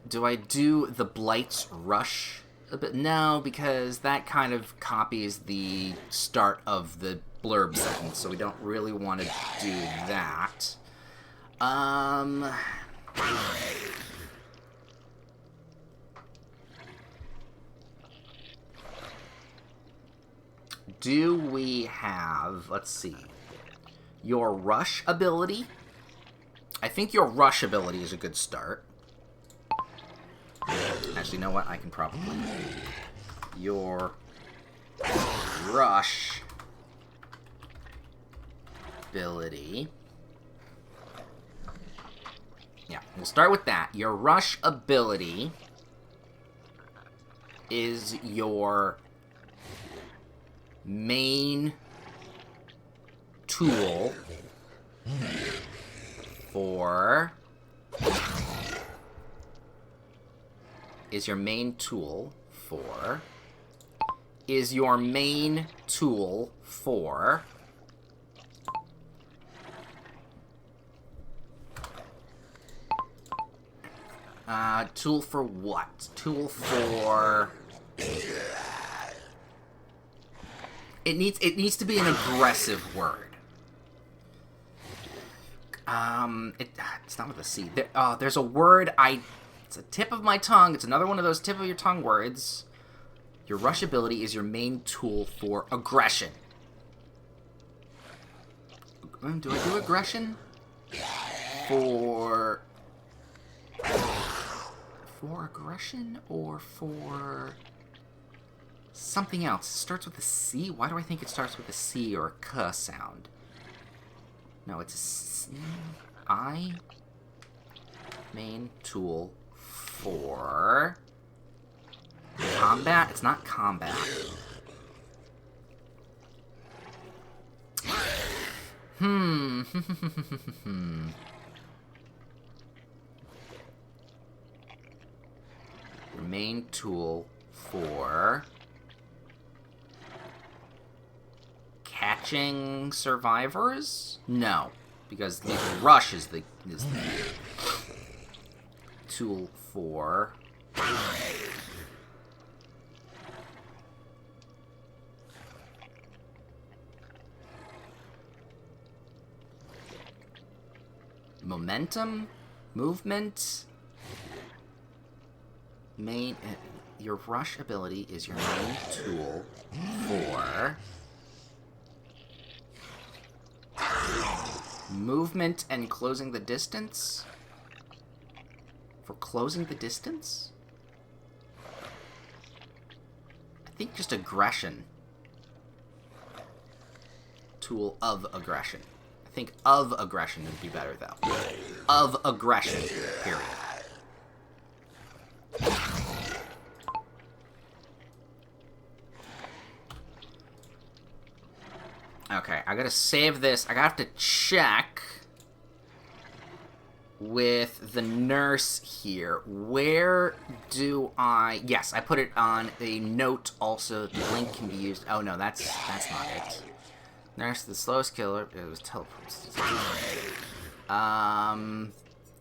Do I do the Blight's Rush a bit? No, because that kind of copies the start of the blurb sentence, so we don't really want to do that. Do we have, let's see, your Rush ability? I think your Rush ability is a good start. Actually, you know what? I can probably... Your Rush ability. Yeah, we'll start with that. Your Rush ability is your main tool for... is your main tool for is your main tool for... tool for what? Tool for... It needs to be an aggressive word. It's not with a C. There's a word it's a tip of my tongue. It's another one of those tip of your tongue words. Your rush ability is your main tool for aggression. Do I do aggression? For aggression or for something else? It starts with a C? Why do I think it starts with a C or a K sound? No, it's a C. Main tool for combat? It's not combat. Your main tool for catching survivors? No, because lethal rush is the tool for momentum, movement. Your rush ability is your main tool for movement and closing the distance. For closing the distance? I think just aggression. Tool of aggression. I think of aggression would be better, though. Of aggression, period. Okay, I gotta save this. I have to check with the nurse here. Where do I... Yes, I put it on a note also. The link can be used... Oh, no, that's not it. Nurse, the slowest killer. It was teleports.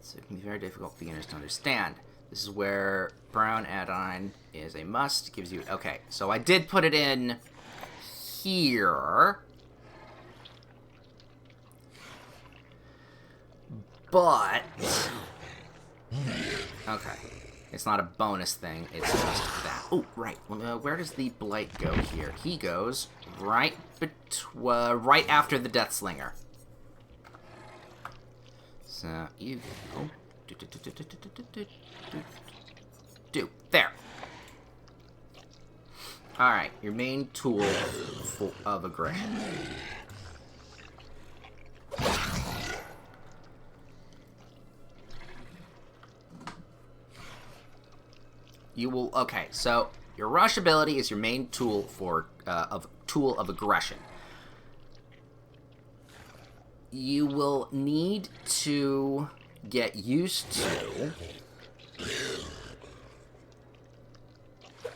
So it can be very difficult for beginners to understand. This is where brown add-on is a must. Gives you... Okay, so I did put it in here. But... Okay. It's not a bonus thing. It's just that. Oh, right. Well, where does the Blight go here? He goes right after the Death Slinger. So, you go... There. Alright, your main tool of aggression. You will... Okay, so your rush ability is your main tool for tool of aggression. You will need to get used to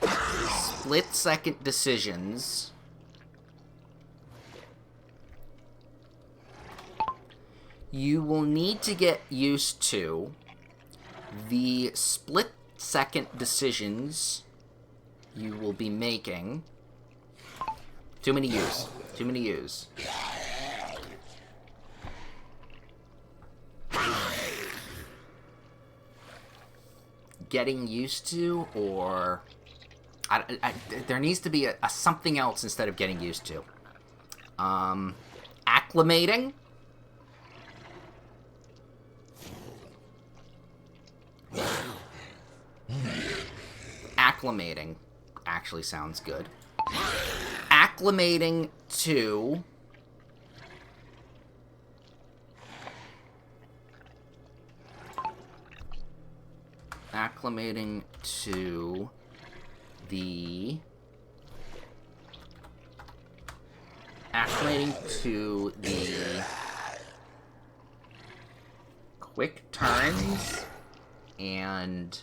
split-second decisions. You will need to get used to the split-second decisions you will be making. Too many U's. Too many U's. Getting used to, or... there needs to be a something else instead of getting used to. Acclimating. Acclimating actually sounds good. Acclimating to... Acclimating to the... Acclimating to the quick turns and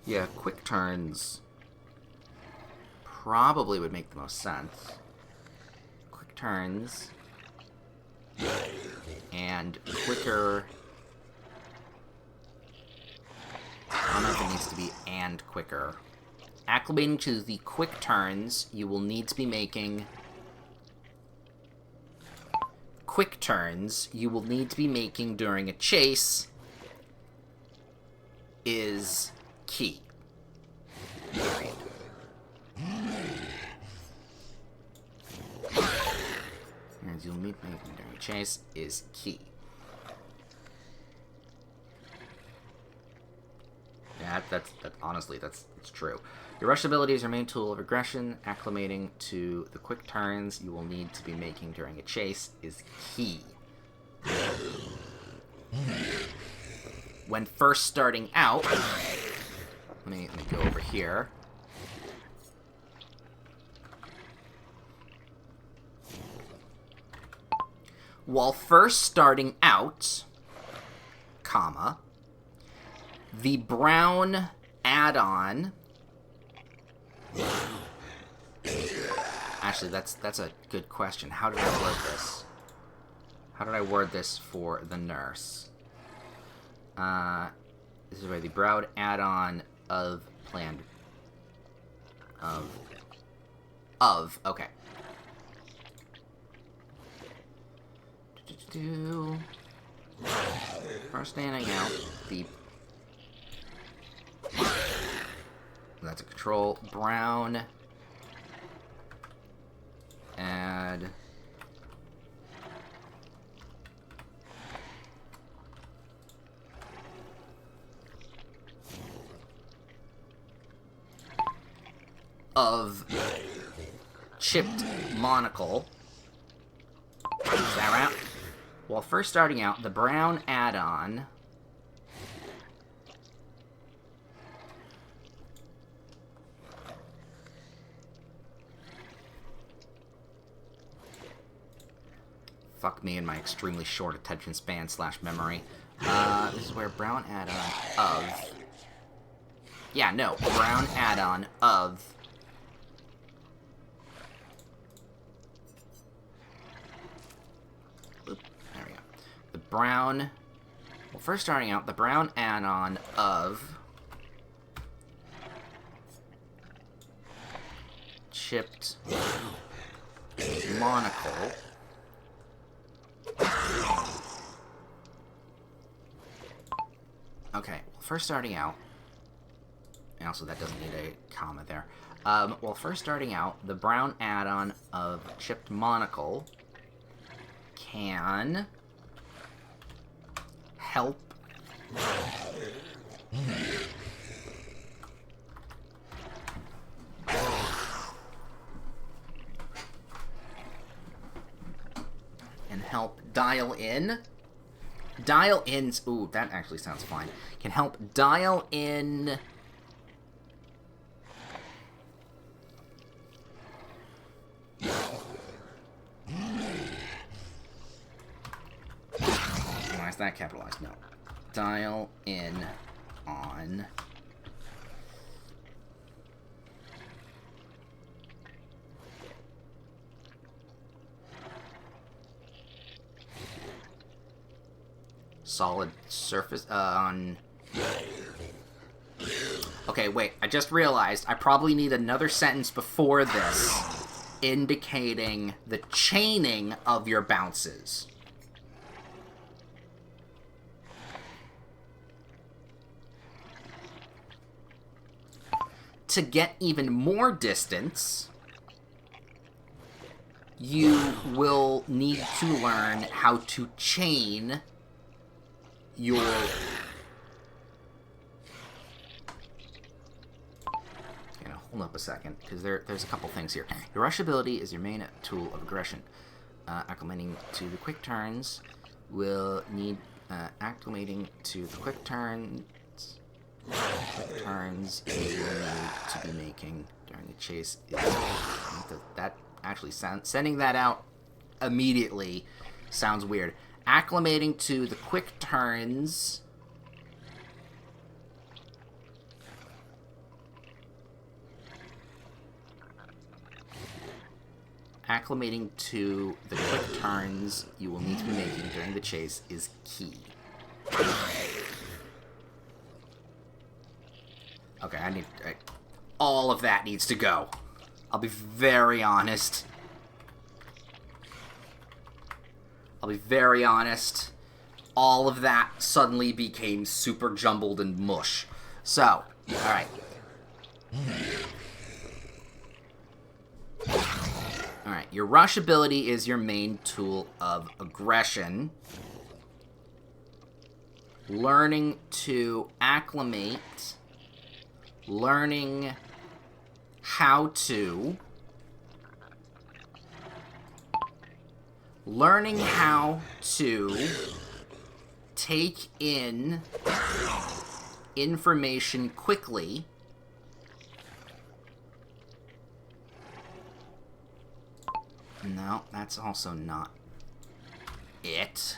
Yeah, quick turns probably would make the most sense. Quick turns and quicker. I don't know if it needs to be and quicker. Acclimating to the quick turns, you will need to be making... Quick turns you will need to be making during a chase is key. Turns you'll need to be making during a chase is key. Yeah, honestly, it's true. Your rush ability is your main tool of aggression. Acclimating to the quick turns you will need to be making during a chase is key. When first starting out, let me go over here. While first starting out, comma, the brown add-on... Actually, that's a good question. How did I word this? How did I word this for the nurse? This is where the brown add-on of planned... okay. First standing out, the... That's a control. Brown. Add. Of chipped monocle. Is that right? Well, first starting out, the brown add-on... Fuck me and my extremely short attention span / memory. This is where brown add-on of... Yeah, no. Brown add-on of... Oop, there we go. The brown... Well, first starting out, the brown add-on of... Chipped monocle... Okay, well, first starting out, and also that doesn't need a comma there. Well, first starting out, the brown add-on of chipped monocle can help dial in. Dial in... Ooh, that actually sounds fine. Can help dial in... Why is that capitalized? No. Dial in on... solid surface on... Okay, wait. I just realized I probably need another sentence before this indicating the chaining of your bounces. To get even more distance, you will need to learn how to chain your... Hold up a second, because there's a couple things here. Your rush ability is your main tool of aggression. Acclimating to the quick turns will need... acclimating to the quick turns... Quick turns you will need to be making during the chase. That actually sending that out immediately sounds weird. Acclimating to the quick turns Acclimating to the quick turns you will need to be making during the chase is key. Okay, all of that needs to go. I'll be very honest. All of that suddenly became super jumbled and mush. So, alright. Alright, your rush ability is your main tool of aggression. Learning to acclimate. Learning how to. Learning how to take in information quickly. No, that's also not it.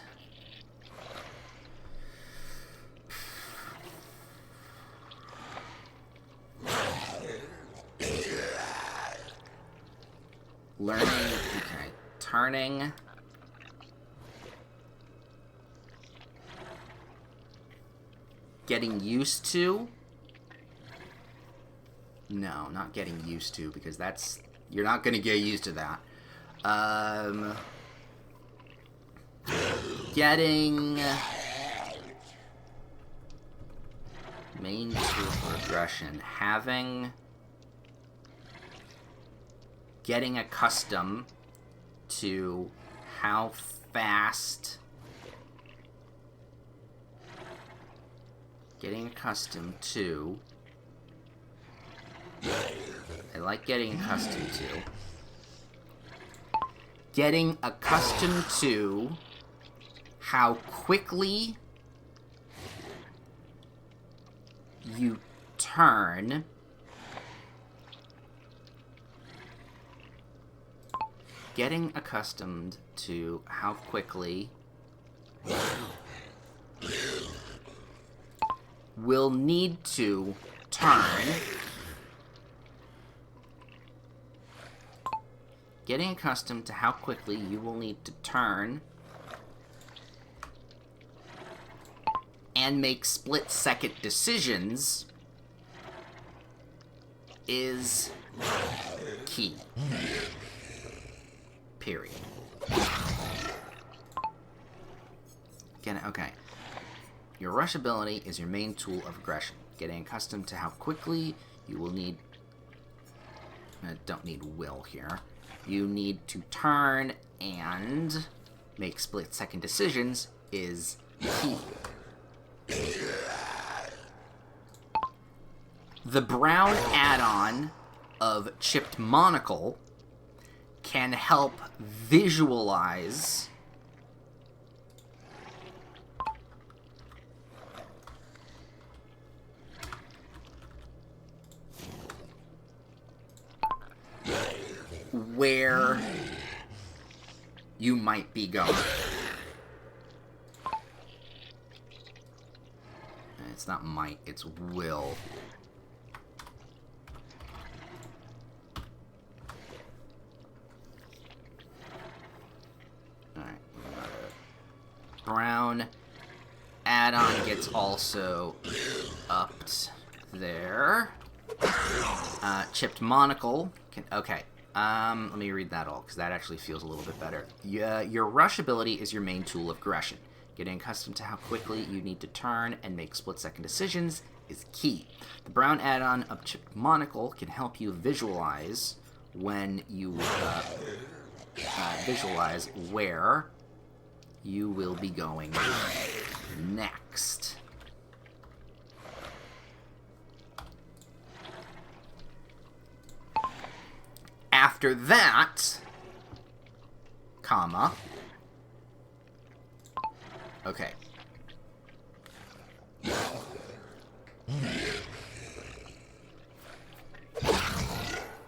Learning, okay, turning. Getting used to. No, not getting used to, because that's, you're not going to get used to that. Getting main tool for aggression. Getting accustomed to how fast. Getting accustomed to. I like getting accustomed to. Getting accustomed to how quickly you turn. Getting accustomed to how quickly will need to turn. Getting accustomed to how quickly you will need to turn and make split-second decisions is key. Period. Again, okay. Your rush ability is your main tool of aggression. Getting accustomed to how quickly you will need... I don't need will here. You need to turn and make split-second decisions is key. The brown add-on of Chipped Monocle can help visualize where you might be going. It's not might, it's will. Alright, brown add-on gets also upped there. Chipped Monocle can, okay. Let me read that all, because that actually feels a little bit better. Your rush ability is your main tool of aggression. Getting accustomed to how quickly you need to turn and make split-second decisions is key. The brown add-on of Chipped Monocle can help you visualize when you visualize where you will be going next. After that, comma, okay.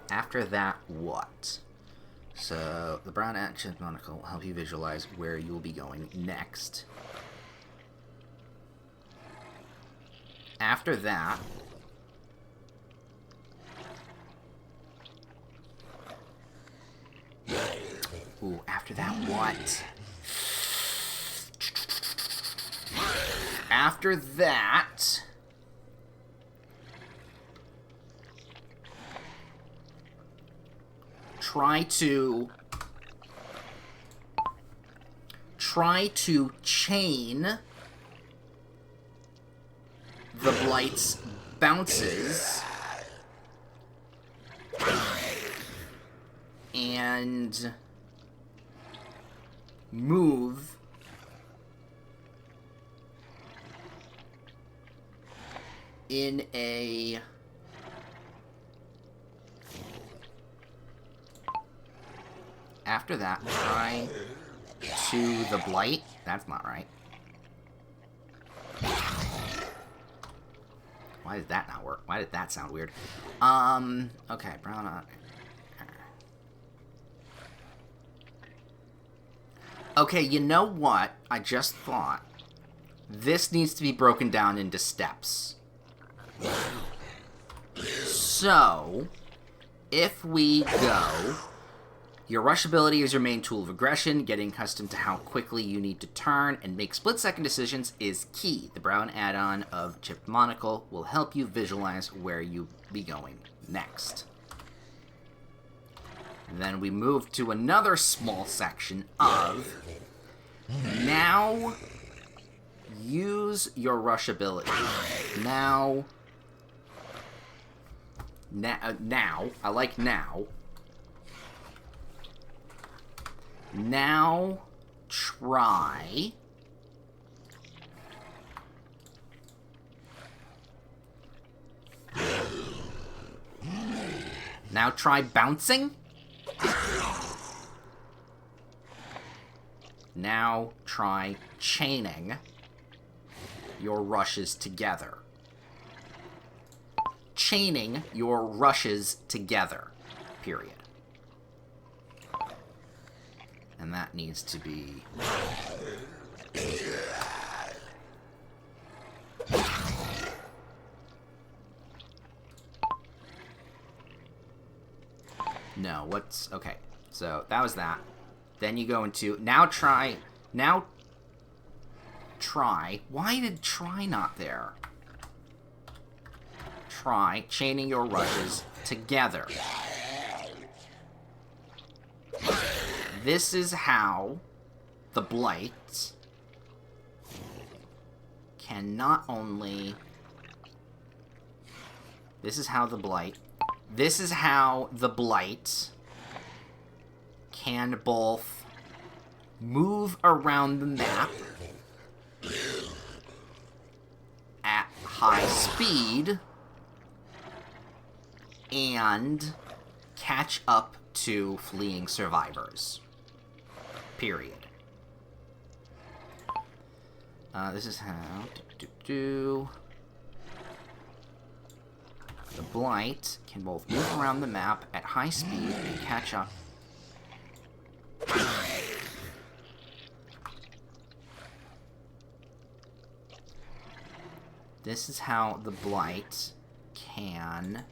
After that, what? So, the brown action monocle will help you visualize where you will be going next. After that, Ooh, after that, what? After that... Try to chain the Blight's bounces and move in a after that try to the Blight. That's not right. Why did that not work? Why did that sound weird? Okay, brown eye. Okay, you know what? I just thought. This needs to be broken down into steps. So, if we go... Your rush ability is your main tool of aggression. Getting accustomed to how quickly you need to turn and make split-second decisions is key. The brown add-on of Chipped Monocle will help you visualize where you'll be going next. Then we move to another small section of... Now, use your rush ability. Now, I like now. Now, try... Now try bouncing. Now try chaining your rushes together. Chaining your rushes together. Period. And that needs to be... No, what's... Okay, so that was that. Then you go into... Now try... Now... Try... Why did try not there? Try chaining your rushes together. This is how the Blight can not only... This is how the Blight can both move around the map at high speed and catch up to fleeing survivors. Period. This is how the Blight can both move around the map at high speed and catch up. This is how the Blight can...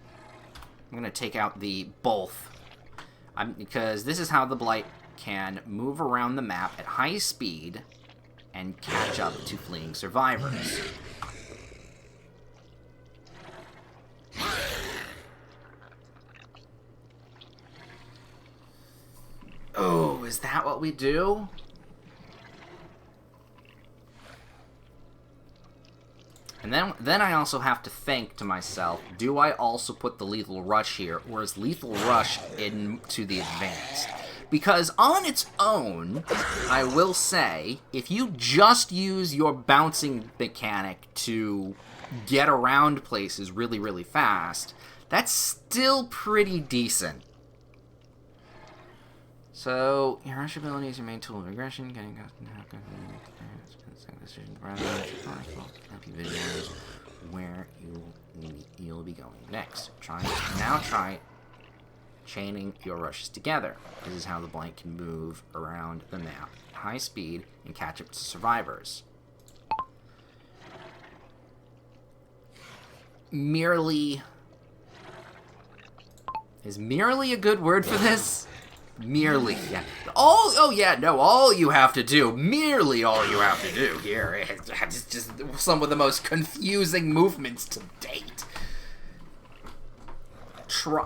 I'm going to take out the both. Because this is how the Blight can move around the map at high speed and catch up to fleeing survivors. Oh, is that what we do? And then I also have to think to myself, do I also put the Lethal Rush here, or is Lethal Rush into the Advanced? Because on its own, I will say, if you just use your bouncing mechanic to get around places really, really fast, that's still pretty decent. So, your rush ability is your main tool of aggression. Getting decisions help you visualize where you'll be going next. Try chaining your rushes together. This is how the Blight can move around the map at high speed and catch up to survivors. Merely... Is merely a good word for this? Merely, yeah. Oh yeah, no, all you have to do, merely all you have to do here is just some of the most confusing movements to date.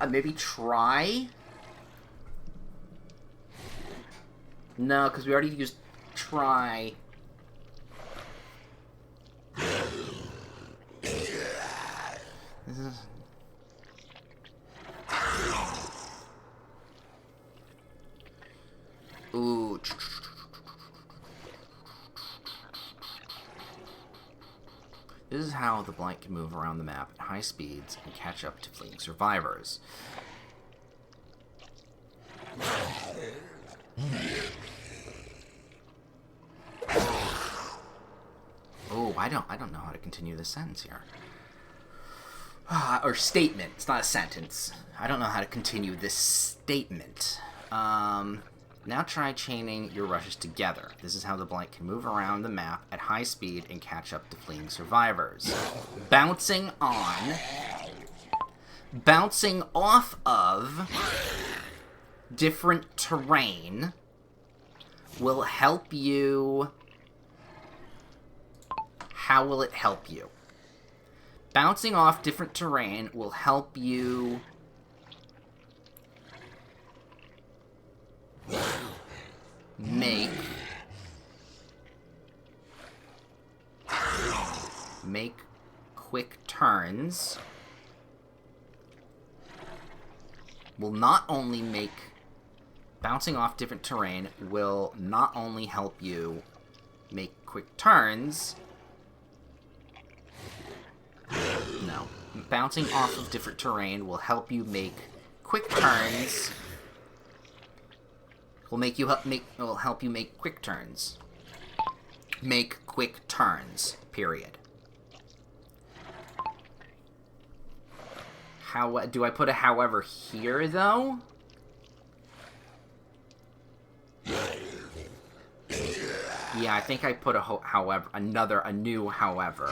Maybe try? No, because we already used try. This is... Ooh. This is how the Blight can move around the map at high speeds and catch up to fleeing survivors. Oh, I don't know how to continue this sentence here. Or statement. It's not a sentence. I don't know how to continue this statement. Now try chaining your rushes together. This is how the Blight can move around the map at high speed and catch up to fleeing survivors. Bouncing off of different terrain will help you... How will it help you? Bouncing off different terrain will help you... make quick turns. Will not only make... Bouncing off different terrain will not only help you make quick turns... No. Bouncing off of different terrain will help you make quick turns... Will help you make quick turns. Make quick turns. Period. How do I put a however here though? Yeah, I think I put a however, a new however.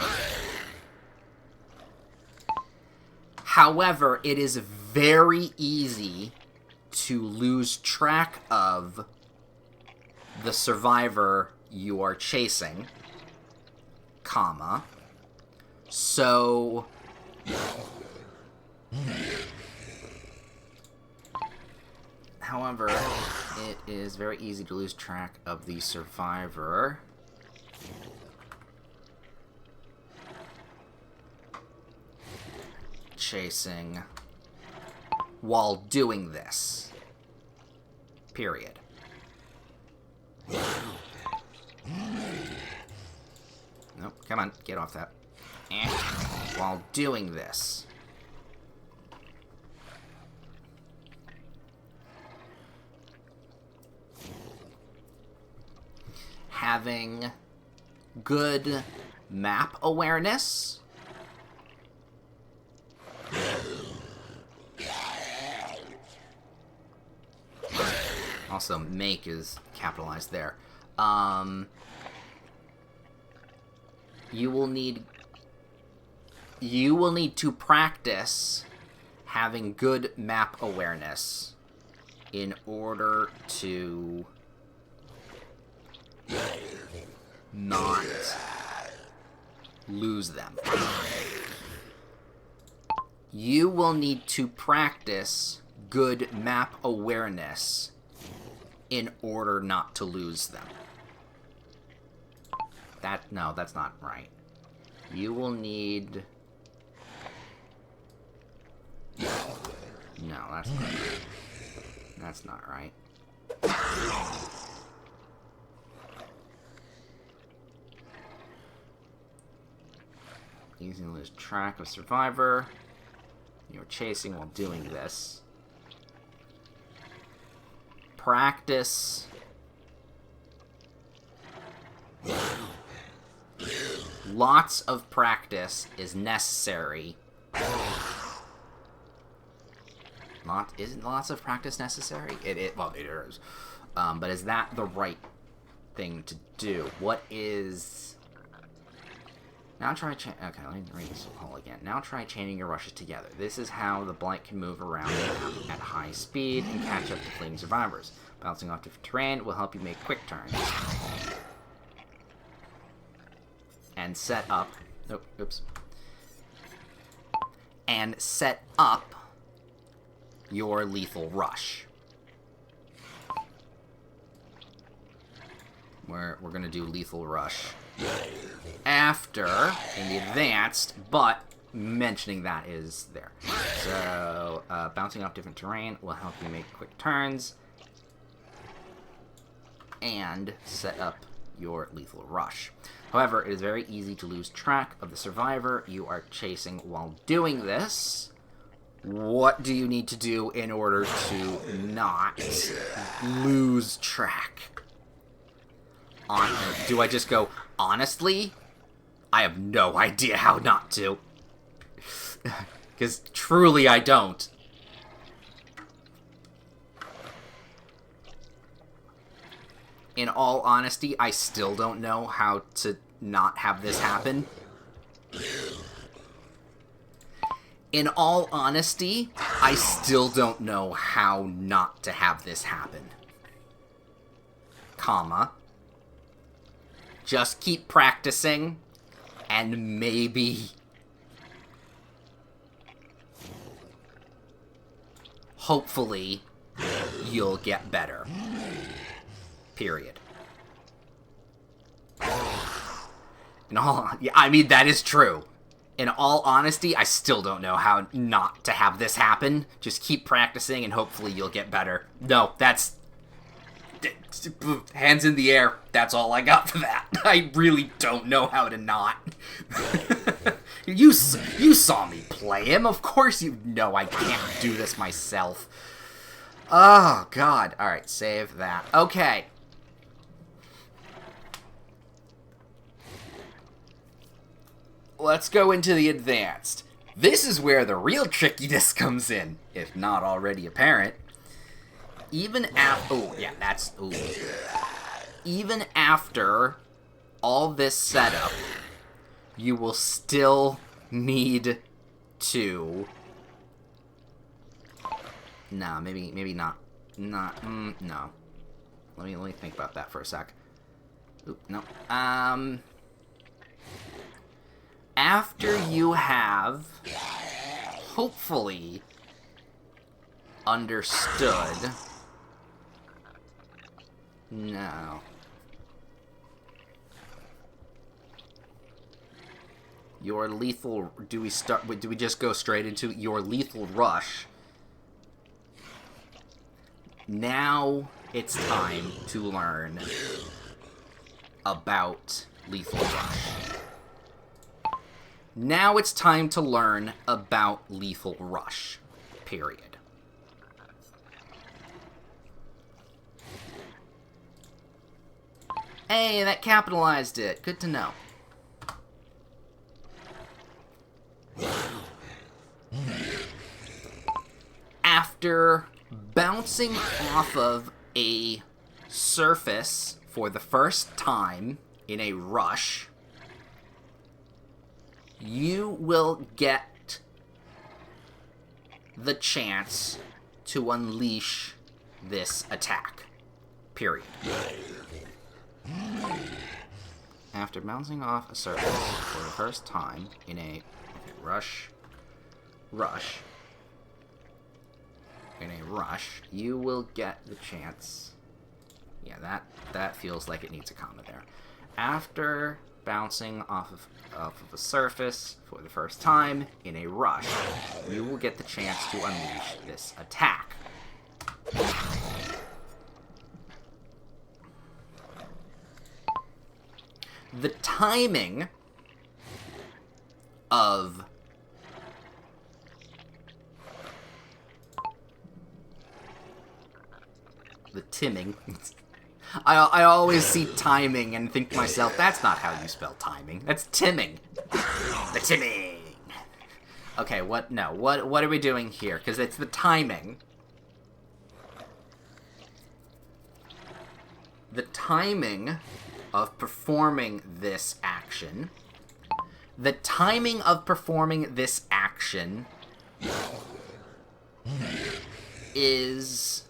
However, it is very easy to lose track of the survivor you are chasing, comma, so... However, it is very easy to lose track of the survivor. Chasing while doing this. Period. Nope, come on, get off that. While doing this. Having good map awareness. Also, make is capitalized there. You will need to practice having good map awareness in order to not lose them. You will need to practice good map awareness in order not to lose them. No, that's not right. You will need... No, that's not right. That's not right. Easy to lose track of survivor. You're chasing while doing this. Practice. Lots of practice is necessary. Isn't lots of practice necessary? Well, it is. But is that the right thing to do? What is... Now try okay, let me read this whole again. Now try chaining your rushes together. This is how the Blight can move around at high speed and catch up to fleeing survivors. Bouncing off different terrain will help you make quick turns. And set up... Oh, oops. And set up your lethal rush. We're going to do lethal rush after in the advanced, but mentioning that is there. So, bouncing off different terrain will help you make quick turns and set up your lethal rush. However, it is very easy to lose track of the survivor you are chasing while doing this. What do you need to do in order to not lose track? Do I just go, honestly? I have no idea how not to. Because truly I don't. In all honesty, I still don't know how to not have this happen. In all honesty, I still don't know how not to have this happen. Comma. Just keep practicing, and maybe... hopefully, you'll get better. Period. Yeah, I mean, that is true. In all honesty, I still don't know how not to have this happen. Just keep practicing and hopefully you'll get better. No, that's... hands in the air. That's all I got for that. I really don't know how to not. You saw me play him. Of course you know I can't do this myself. Oh, God. Alright, save that. Okay. Let's go into the advanced. This is where the real trickiness comes in, if not already apparent. Even after... oh, yeah, that's... ooh. Even after all this setup, you will still need to... no, maybe not. No. Let me think about that for a sec. Oop, no. After you have, hopefully, understood... no. Your lethal... do we just go straight into your lethal rush? Now it's time to learn about lethal rush. Now it's time to learn about lethal rush. Period. Hey, that capitalized it. Good to know. After bouncing off of a surface for the first time in a rush, you will get the chance to unleash this attack. Period. After bouncing off a surface for the first time in a rush, you will get the chance. Yeah, that feels like it needs a comma there. After bouncing off of a surface for the first time in a rush, you will get the chance to unleash this attack. The timing of the timming. I always see timing and think to myself, that's not how you spell timing. That's timming. The timming. Okay, what are we doing here? Because it's the timing. The timing of performing this action. The timing of performing this action is...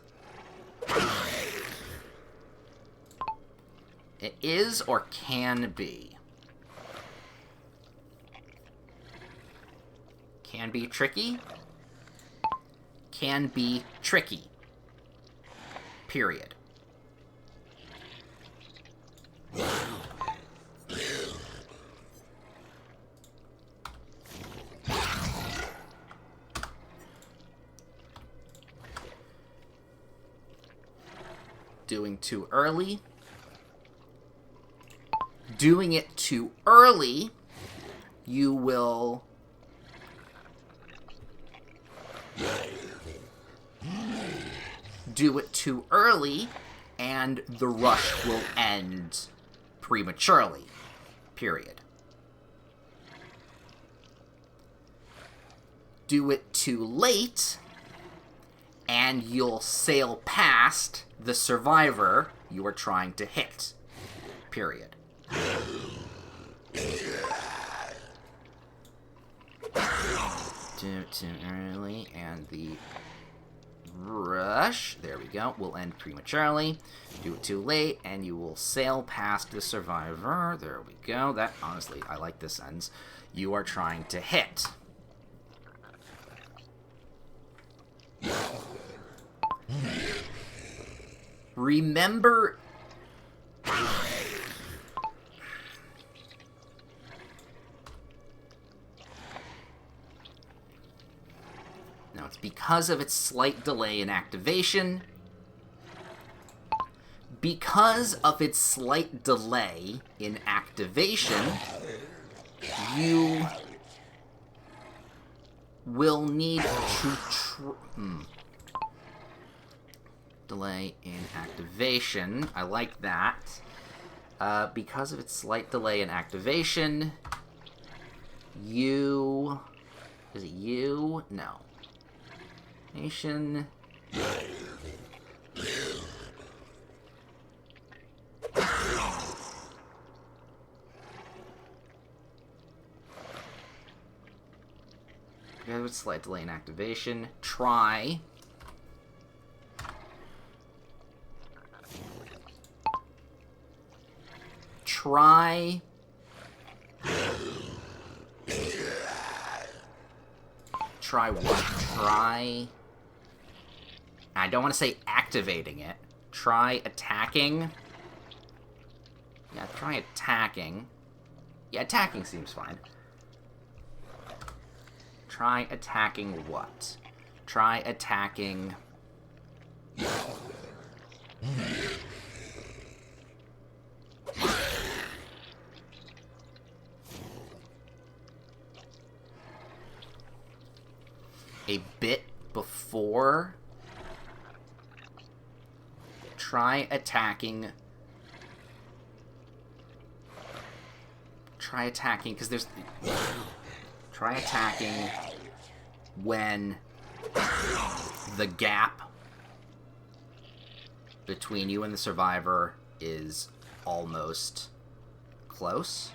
It is or can be. Can be tricky. Can be tricky. Period. Doing too early. Doing it too early, you will do it too early, and the rush will end prematurely. Period. Do it too late, and you'll sail past the survivor you are trying to hit. Period. Do it too early, and the rush, there we go, will end prematurely. Do it too late, and you will sail past the survivor. There we go. That, honestly, I like this sentence. You are trying to hit. Remember... Now, it's because of its slight delay in activation. Because of its slight delay in activation, you will need to... Delay in activation. I like that. Because of its slight delay in activation, you... Is it you? No. Nation... With slight delay in activation, try what? I don't want to say activating it. Try attacking. Yeah, try attacking. Yeah, attacking seems fine. Try attacking what? Try attacking... a bit before... Try attacking... Try attacking, because there's... Try attacking when the gap between you and the survivor is almost close.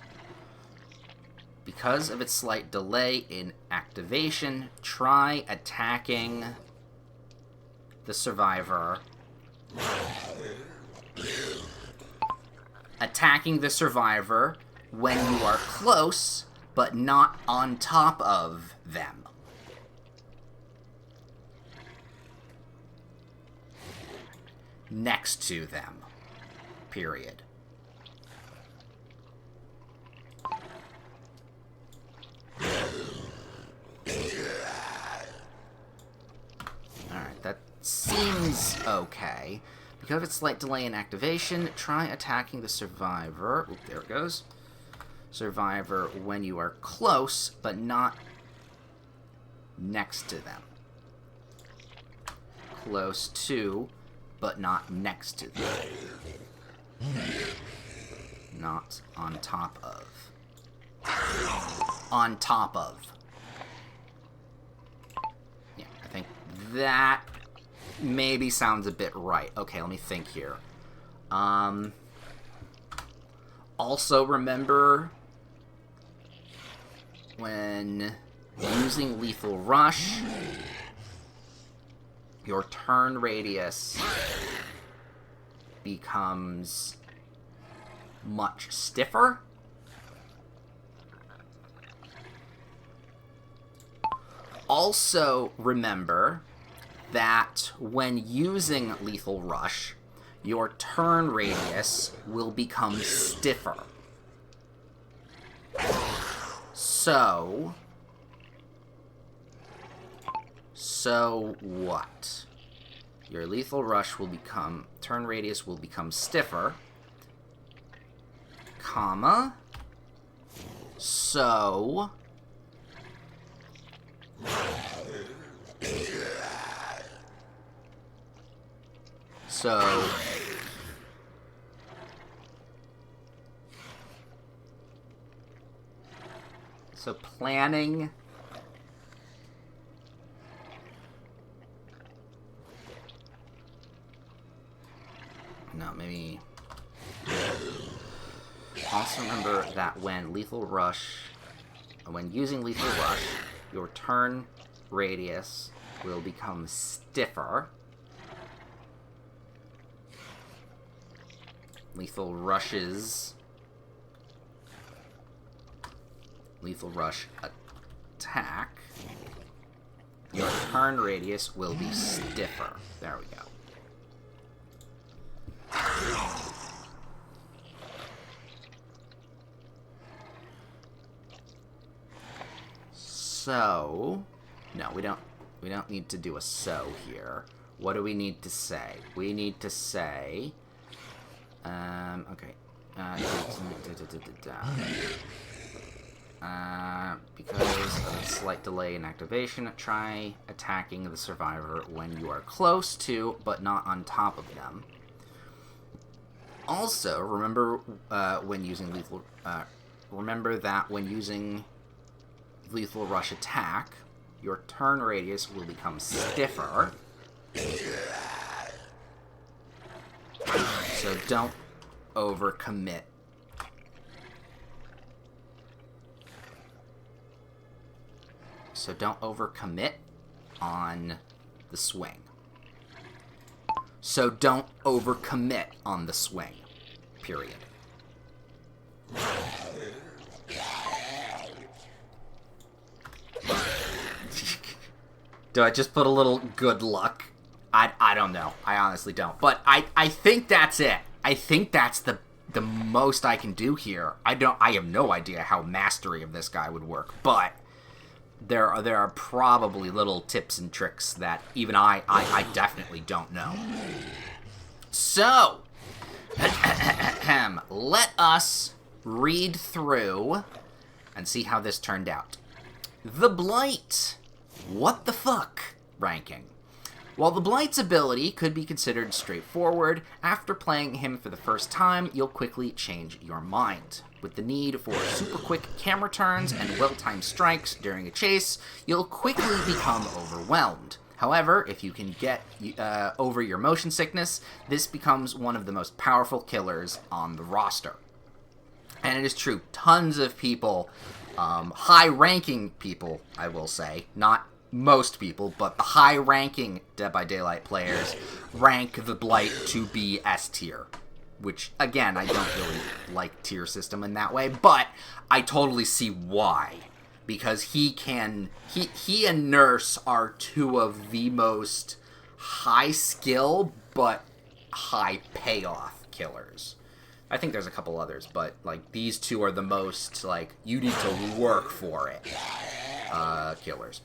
Because of its slight delay in activation, try attacking the survivor. Attacking the survivor when you are close, but not on top of them. Next to them. Period. Alright, that seems okay. Because of its slight delay in activation, try attacking the survivor. Oop, there it goes. Survivor when you are close, but not next to them. Close to, but not next to them. Not on top of. On top of. Yeah, I think that maybe sounds a bit right. Okay, let me think here. Also remember when using Lethal Rush, your turn radius becomes much stiffer. Also, remember that when using Lethal Rush, your turn radius will become stiffer. So what? Your Lethal Rush will become, turn radius will become stiffer, comma, so planning no, maybe also remember that when using Lethal Rush, your turn radius will become stiffer. Lethal Rush attack, your turn radius will be stiffer. There we go. So, no, we don't need to do a so here. What do we need to say? We need to say, okay, because of a slight delay in activation, try attacking the survivor when you are close to, but not on top of them. Also, remember when using lethal, remember that when using Lethal Rush attack, your turn radius will become stiffer. So don't overcommit. So don't overcommit on the swing. So don't overcommit on the swing. Period. Do I just put a little good luck? I don't know. I honestly don't. But I think that's it. I think that's the most I can do here. I have no idea how mastery of this guy would work, but there are probably little tips and tricks that even I definitely don't know. So, let us read through and see how this turned out. The Blight. What the fuck? Ranking. While the Blight's ability could be considered straightforward, after playing him for the first time, you'll quickly change your mind. With the need for super quick camera turns and well-timed strikes during a chase, you'll quickly become overwhelmed. However, if you can get over your motion sickness, this becomes one of the most powerful killers on the roster. And it is true, tons of people, high-ranking people, I will say, not most people, but the high-ranking Dead by Daylight players rank the Blight to be S tier. Which, again, I don't really like tier system in that way, but I totally see why. Because he and Nurse are two of the most high-skill, but high-payoff killers. I think there's a couple others, but, like, these two are the most, like, you need to work for it, killers.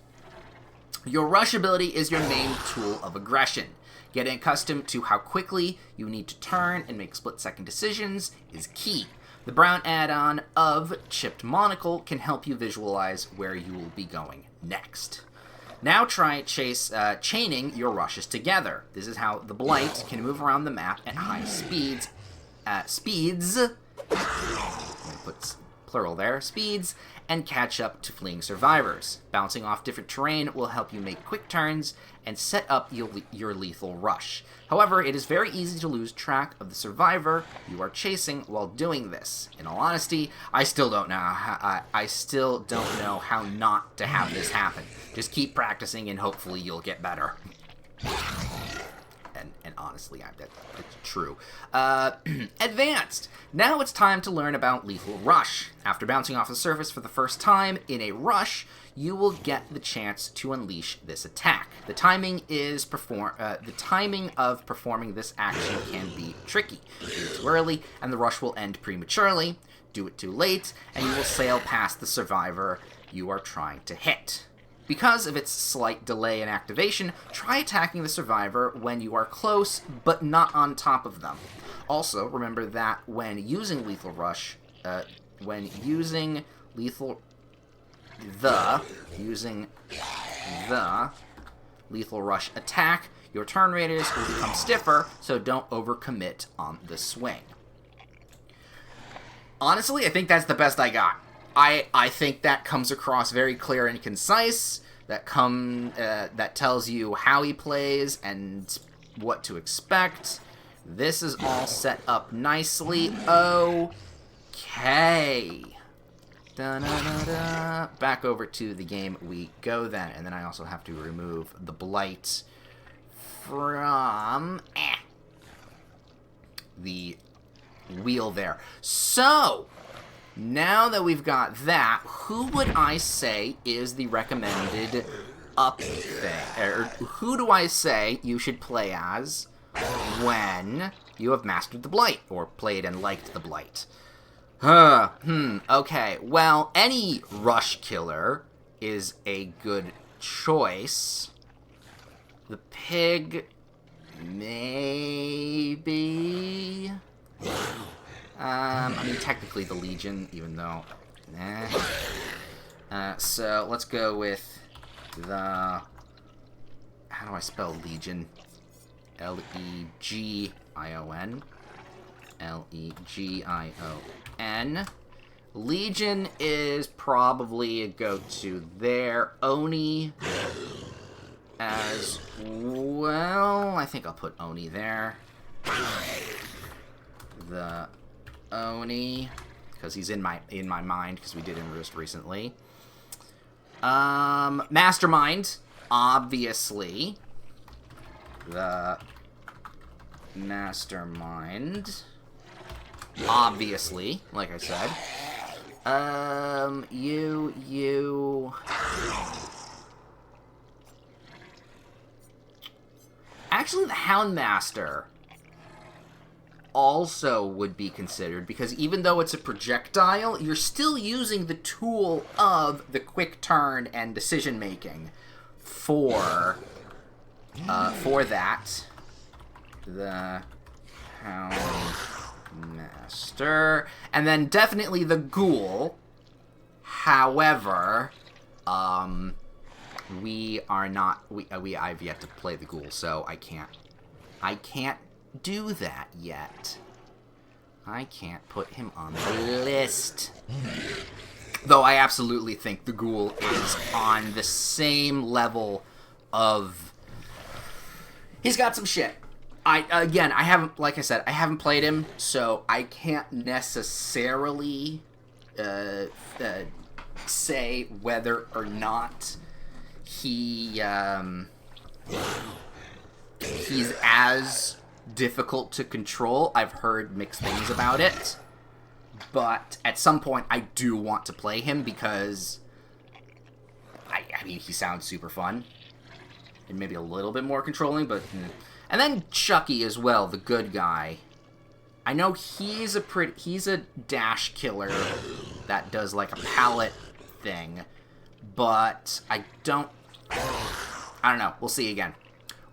Your rush ability is your main tool of aggression. Getting accustomed to how quickly you need to turn and make split-second decisions is key. The brown add-on of Chipped Monocle can help you visualize where you will be going next. Now try chaining your rushes together. This is how the Blight can move around the map at high speeds. Let me plural there, speeds, and catch up to fleeing survivors. Bouncing off different terrain will help you make quick turns and set up your lethal rush. However, it is very easy to lose track of the survivor you are chasing while doing this. In all honesty, I still don't know how not to have this happen. Just keep practicing and hopefully you'll get better. And honestly, that's true. Advanced. Now it's time to learn about Lethal Rush. After bouncing off the surface for the first time in a rush, you will get the chance to unleash this attack. The timing of performing this action can be tricky. Do it too early, and the rush will end prematurely. Do it too late, and you will sail past the survivor you are trying to hit. Because of its slight delay in activation, try attacking the survivor when you are close, but not on top of them. Also, remember that when using Lethal Rush, using the Lethal Rush attack, your turn radius will become stiffer, so don't overcommit on the swing. Honestly, I think that's the best I got. I think that comes across very clear and concise. That tells you how he plays and what to expect. This is all set up nicely. Okay. Da-da-da-da. Back over to the game we go then. And then I also have to remove the Blight from the wheel there. So, now that we've got that, who would I say is the recommended up thing? Or who do I say you should play as when you have mastered the Blight, or played and liked the Blight? Okay. Well, any rush killer is a good choice. The pig, maybe. I mean, technically the Legion, even though, so let's go with the. How do I spell Legion? Legion. Legion. Legion is probably a go-to there. Oni as well. I think I'll put Oni there. The Oni, because he's in my mind, because we did him just recently. Mastermind, obviously. The Mastermind, obviously, like I said. You. Actually, the Houndmaster also would be considered, because even though it's a projectile, you're still using the tool of the quick turn and decision making for that. The Houndmaster, and then definitely the Ghoul. However, I've yet to play the Ghoul, so I can't do that yet. I can't put him on the list. Though I absolutely think the Ghoul is on the same level of. He's got some shit. I haven't, like I said, I haven't played him, so I can't necessarily say whether or not he's as difficult to control. I've heard mixed things about it, but at some point I do want to play him, because I mean, he sounds super fun and maybe a little bit more controlling, but and then Chucky as well, the good guy. I know he's a dash killer that does like a pallet thing, but I don't know. We'll see again.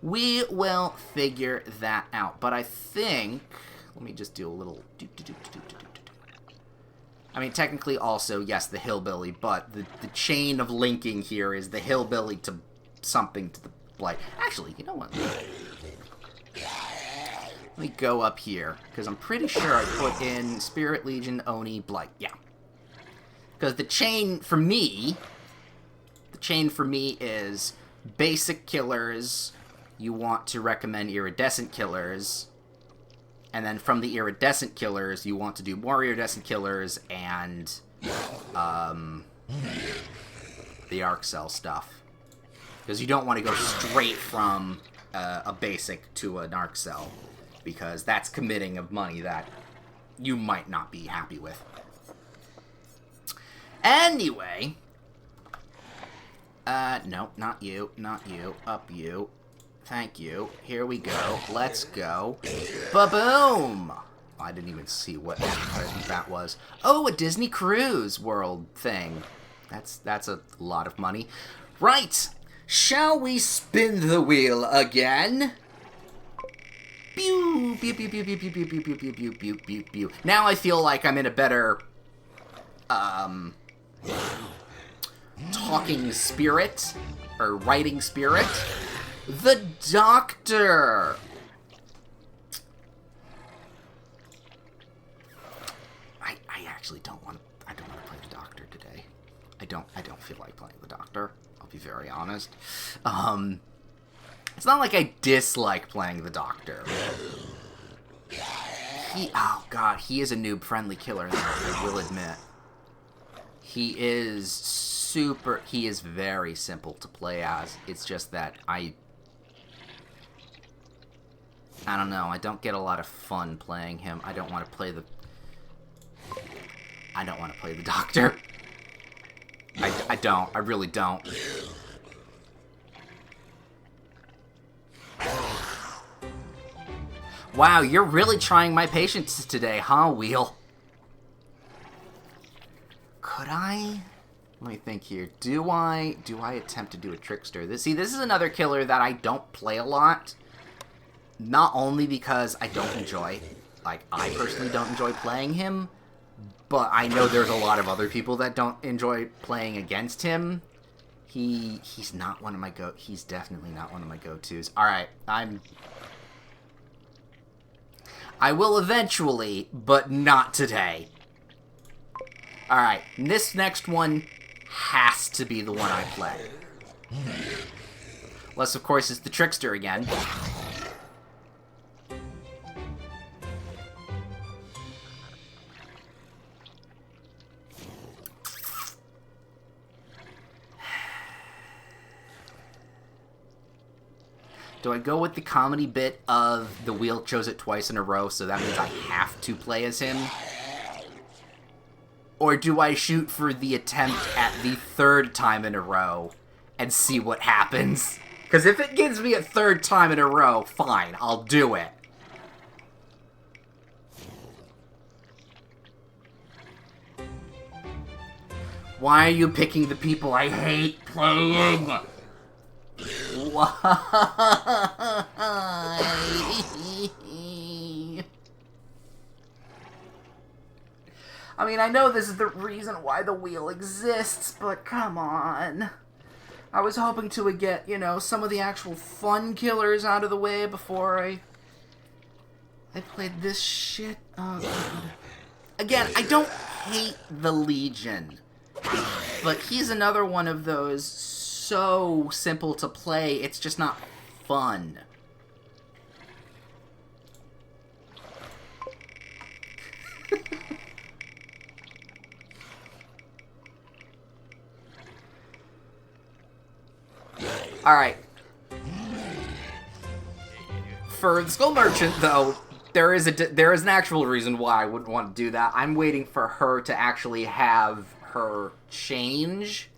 We will figure that out. But I think, let me just do a little. I mean, technically also, yes, the hillbilly, but the chain of linking here is the hillbilly to something to the Blight. Actually, you know what? Let me go up here, because I'm pretty sure I put in Spirit, Legion, Oni, Blight. Yeah. Because the chain for me is basic killers. You want to recommend iridescent killers. And then from the iridescent killers, you want to do more iridescent killers and the arc cell stuff. Because you don't want to go straight from a basic to an arc cell. Because that's committing of money that you might not be happy with. Anyway. No, not you. Not you. Up you. Thank you. Here we go. Let's go. Ba-boom! I didn't even see what that was. Oh, a Disney Cruise World thing. That's a lot of money. Right! Shall we spin the wheel again? Pew! Pew, pew, pew, pew, pew, pew, pew, pew, pew, pew, pew, pew, pew. Now I feel like I'm in a better, talking spirit, or writing spirit. The Doctor! I actually don't want to play the Doctor today. I don't feel like playing the Doctor. I'll be very honest. It's not like I dislike playing the Doctor. Oh god, he is a noob-friendly killer, I will admit. He is very simple to play as. It's just that I don't know, I don't get a lot of fun playing him. I don't want to play the Doctor. I don't. I really don't. Wow, you're really trying my patience today, huh, Wheel? Could I? Let me think here. Do I attempt to do a Trickster? This is another killer that I don't play a lot. Not only because I don't enjoy, I personally don't enjoy playing him, but I know there's a lot of other people that don't enjoy playing against him. He's not one of my he's definitely not one of my go-tos. Alright, I will eventually, but not today. Alright, this next one has to be the one I play. Unless, of course, it's the Trickster again. Do I go with the comedy bit of the Wheel chose it twice in a row, so that means I have to play as him? Or do I shoot for the attempt at the third time in a row and see what happens? Because if it gives me a third time in a row, fine, I'll do it. Why are you picking the people I hate playing? Why? I mean, I know this is the reason why the wheel exists, but come on. I was hoping to get, some of the actual fun killers out of the way before I played this shit. Oh, God. Again, I don't hate the Legion, but he's another one of those so simple to play, it's just not fun. Alright. For the Skull Merchant, though, there is an actual reason why I wouldn't want to do that. I'm waiting for her to actually have her change.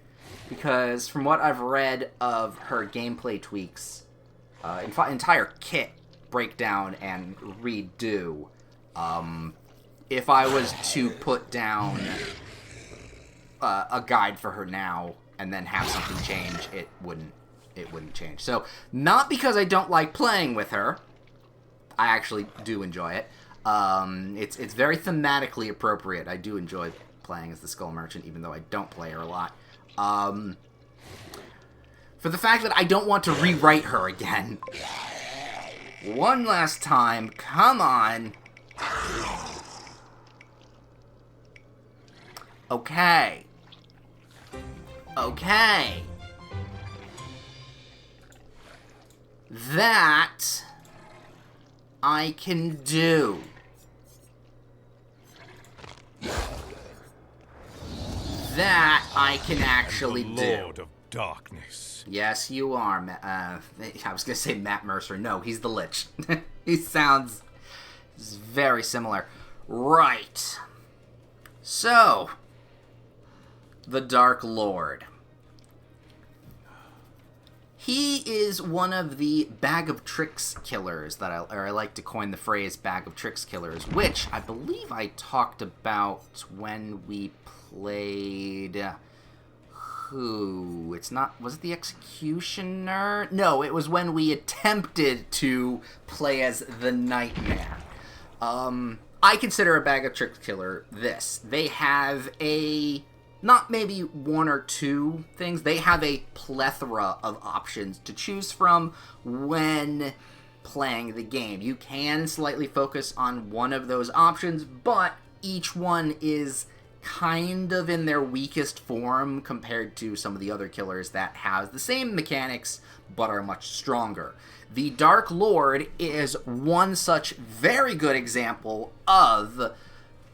Because from what I've read of her gameplay tweaks, entire kit breakdown and redo, if I was to put down a guide for her now and then have something change, it wouldn't change. So, not because I don't like playing with her. I actually do enjoy it. It's very thematically appropriate. I do enjoy playing as the Skull Merchant, even though I don't play her a lot. For the fact that I don't want to rewrite her again. One last time. Come on. Okay. Okay. That I can do. That I can actually the do. Lord of Darkness. Yes, you are. I was gonna say Matt Mercer. No, he's the Lich. He sounds very similar. Right. So, the Dark Lord. He is one of the bag of tricks killers that I like to coin the phrase bag of tricks killers, which I believe I talked about when we played. Who? It's not. Was it the Executioner? No, it was when we attempted to play as the Nightmare. I consider a bag of tricks killer this. They have not maybe one or two things. They have a plethora of options to choose from when playing the game. You can slightly focus on one of those options, but each one is kind of in their weakest form compared to some of the other killers that have the same mechanics but are much stronger. The Dark Lord is one such very good example of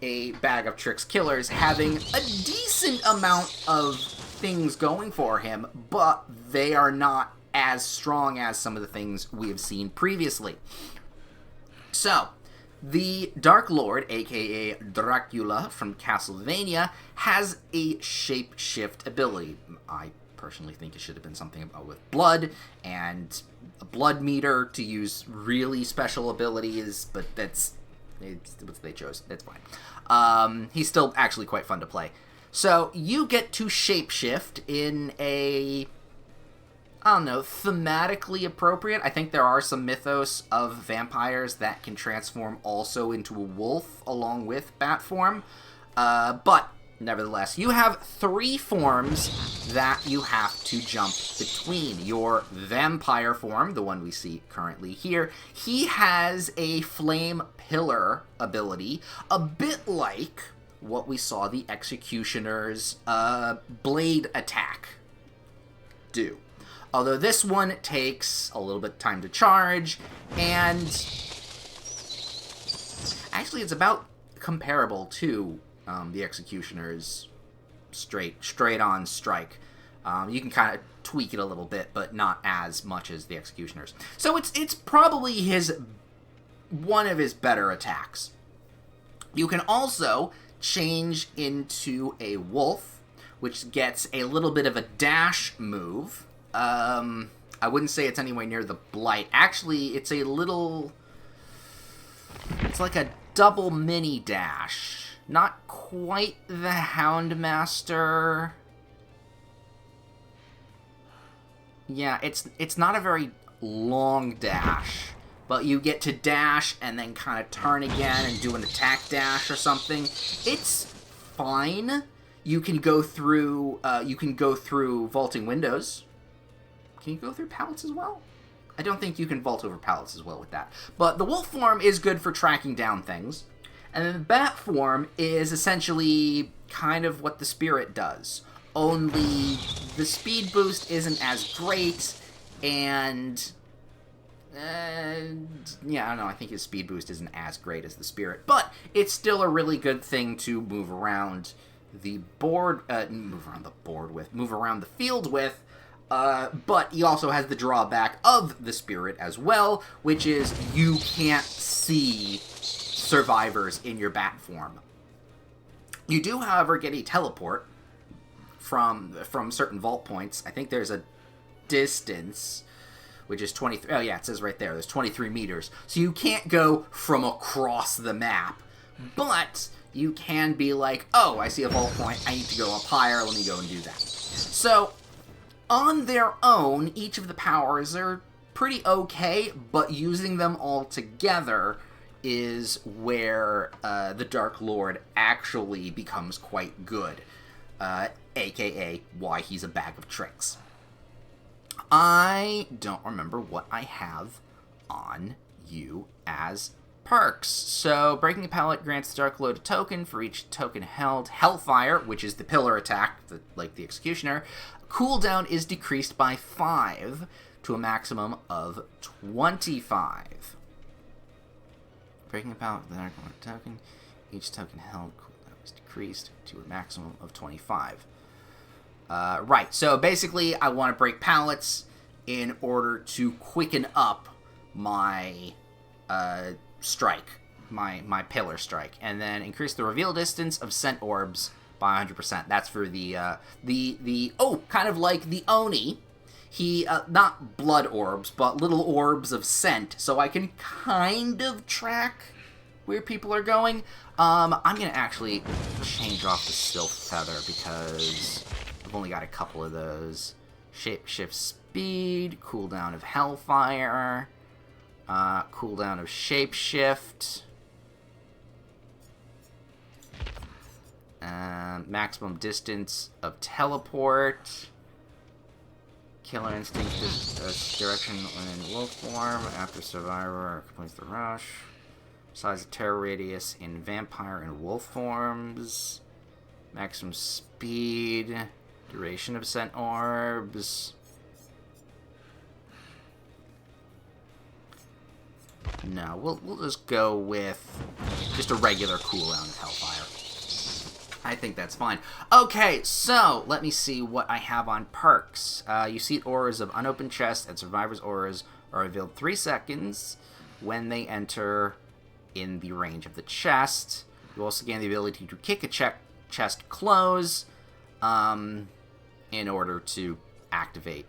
a bag of tricks killers having a decent amount of things going for him, but they are not as strong as some of the things we have seen previously. So, the Dark Lord, aka Dracula from Castlevania, has a shapeshift ability. I personally think it should have been something about with blood and a blood meter to use really special abilities, but it's what they chose. It's fine. He's still actually quite fun to play. So you get to shapeshift in a, I don't know, thematically appropriate. I think there are some mythos of vampires that can transform also into a wolf along with bat form. But nevertheless, you have 3 forms that you have to jump between. Your vampire form, the one we see currently here, he has a flame pillar ability, a bit like what we saw the Executioner's blade attack do. Although this one takes a little bit of time to charge, and actually it's about comparable to the Executioner's straight-on strike. You can kind of tweak it a little bit, but not as much as the Executioner's. So it's probably one of his better attacks. You can also change into a wolf, which gets a little bit of a dash move. I wouldn't say it's anywhere near the Blight. Actually, it's like a double mini dash. Not quite the Houndmaster. Yeah, it's not a very long dash, but you get to dash and then kind of turn again and do an attack dash or something. It's fine. You can go through vaulting windows. Can you go through pallets as well? I don't think you can vault over pallets as well with that. But the wolf form is good for tracking down things. And then the bat form is essentially kind of what the spirit does. Only the speed boost isn't as great, and I don't know, I think his speed boost isn't as great as the spirit, but it's still a really good thing to move around the board, move around the field with, but he also has the drawback of the spirit as well, which is you can't see survivors in your bat form. You do, however, get a teleport from certain vault points. I think there's a distance, which is 23. Oh yeah, it says right there. There's 23 meters. So you can't go from across the map, but you can be like, oh, I see a vault point. I need to go up higher. Let me go and do that. So on their own, each of the powers are pretty okay, but using them all together is where the Dark Lord actually becomes quite good, aka why he's a bag of tricks. I don't remember what I have on you as perks. So, Breaking a Pallet grants the Dark Lord a token for each token held. Hellfire, which is the pillar attack, like the Executioner, cooldown is decreased by 5 to a maximum of 25. Breaking a Pallet with the Dark Lord token, each token held cooldown is decreased to a maximum of 25. Right, so basically I want to break pallets in order to quicken up my strike, my pillar strike, and then increase the reveal distance of scent orbs by 100%. That's for the kind of like the Oni. He, not blood orbs, but little orbs of scent, so I can kind of track where people are going. I'm gonna actually change off the Sylph Feather because I've only got a couple of those. Shapeshift Speed, cooldown of Hellfire, cooldown of Shapeshift, maximum distance of Teleport, Killer Instinct direction when in wolf form, after Survivor completes the rush, size of terror radius in vampire and wolf forms, maximum speed, duration of scent orbs. No, we'll just go with just a regular cooldown of Hellfire. I think that's fine. Okay, so let me see what I have on perks. You see auras of unopened chests and survivors' auras are revealed 3 seconds when they enter in the range of the chest. You also gain the ability to kick a chest close in order to activate,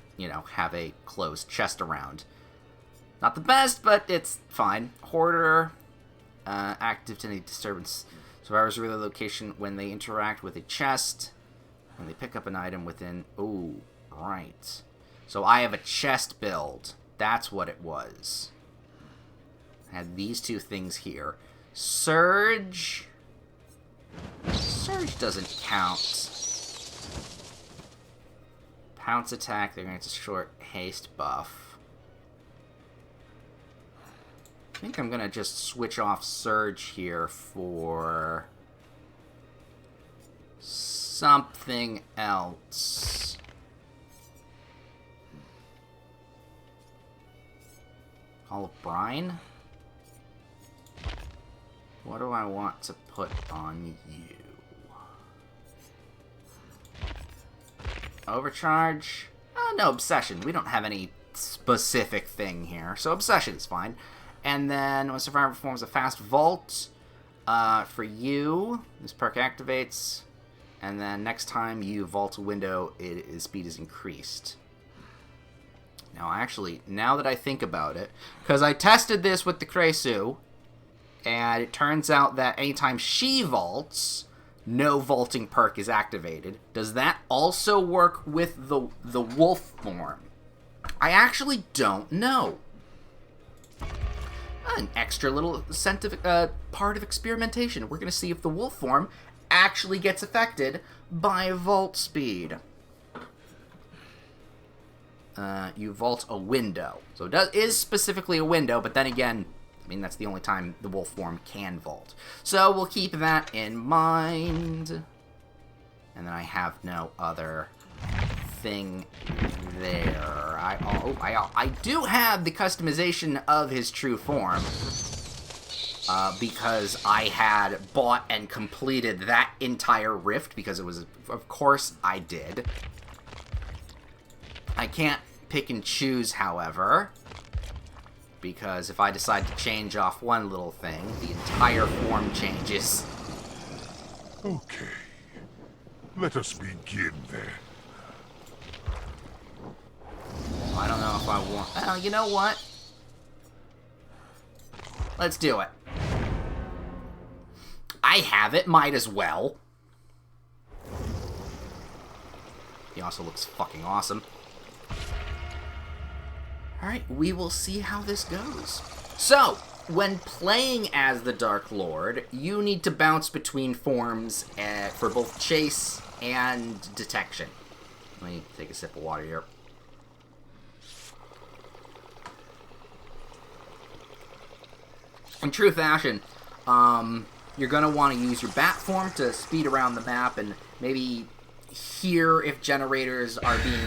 have a closed chest around. Not the best, but it's fine. Hoarder, active to any disturbance. Survivors reveal the location when they interact with a chest, when they pick up an item within... Ooh, right. So I have a chest build. That's what it was. I had these 2 things here. Surge... Surge doesn't count. Pounce attack, they're going to short haste buff. I think I'm going to just switch off Surge here for something else. Call of Brine? What do I want to put on you? Overcharge? No, Obsession. We don't have any specific thing here, so Obsession is fine. And then when Survivor performs a fast vault, for you, this perk activates, and then next time you vault a window, its speed is increased. Now, actually, now that I think about it, because I tested this with the Kresu, and it turns out that anytime she vaults, no vaulting perk is activated. Does that also work with the wolf form? I actually don't know. An extra little part of experimentation. We're going to see if the wolf form actually gets affected by vault speed. You vault a window. So it is specifically a window, but then again, I mean, that's the only time the wolf form can vault. So we'll keep that in mind. And then I have no other thing there. I do have the customization of his true form, because I had bought and completed that entire rift, because it was, of course I did. I can't pick and choose, however, because if I decide to change off one little thing, the entire form changes. Okay, let us begin then. I don't know if I want... Well, you know what? Let's do it. I have it, might as well. He also looks fucking awesome. Alright, we will see how this goes. So, when playing as the Dark Lord, you need to bounce between forms for both chase and detection. Let me take a sip of water here. In true fashion, you're going to want to use your bat form to speed around the map and maybe hear if generators are being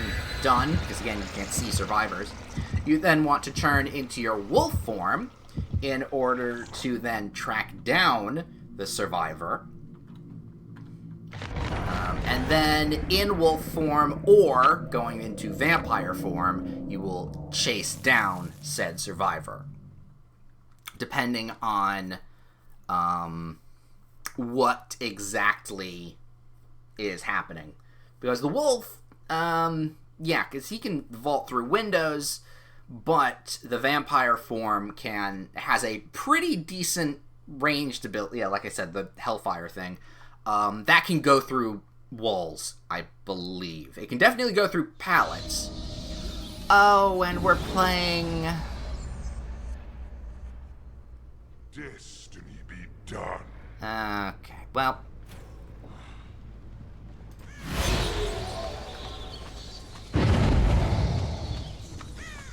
done, because again, you can't see survivors. You then want to turn into your wolf form in order to then track down the survivor. And then in wolf form or going into vampire form, you will chase down said survivor, depending on what exactly is happening. Because the wolf, yeah, because he can vault through windows, but the vampire form has a pretty decent range to build. Yeah, like I said, the Hellfire thing. That can go through walls, I believe. It can definitely go through pallets. Oh, and we're playing... Destiny be done. Okay, well...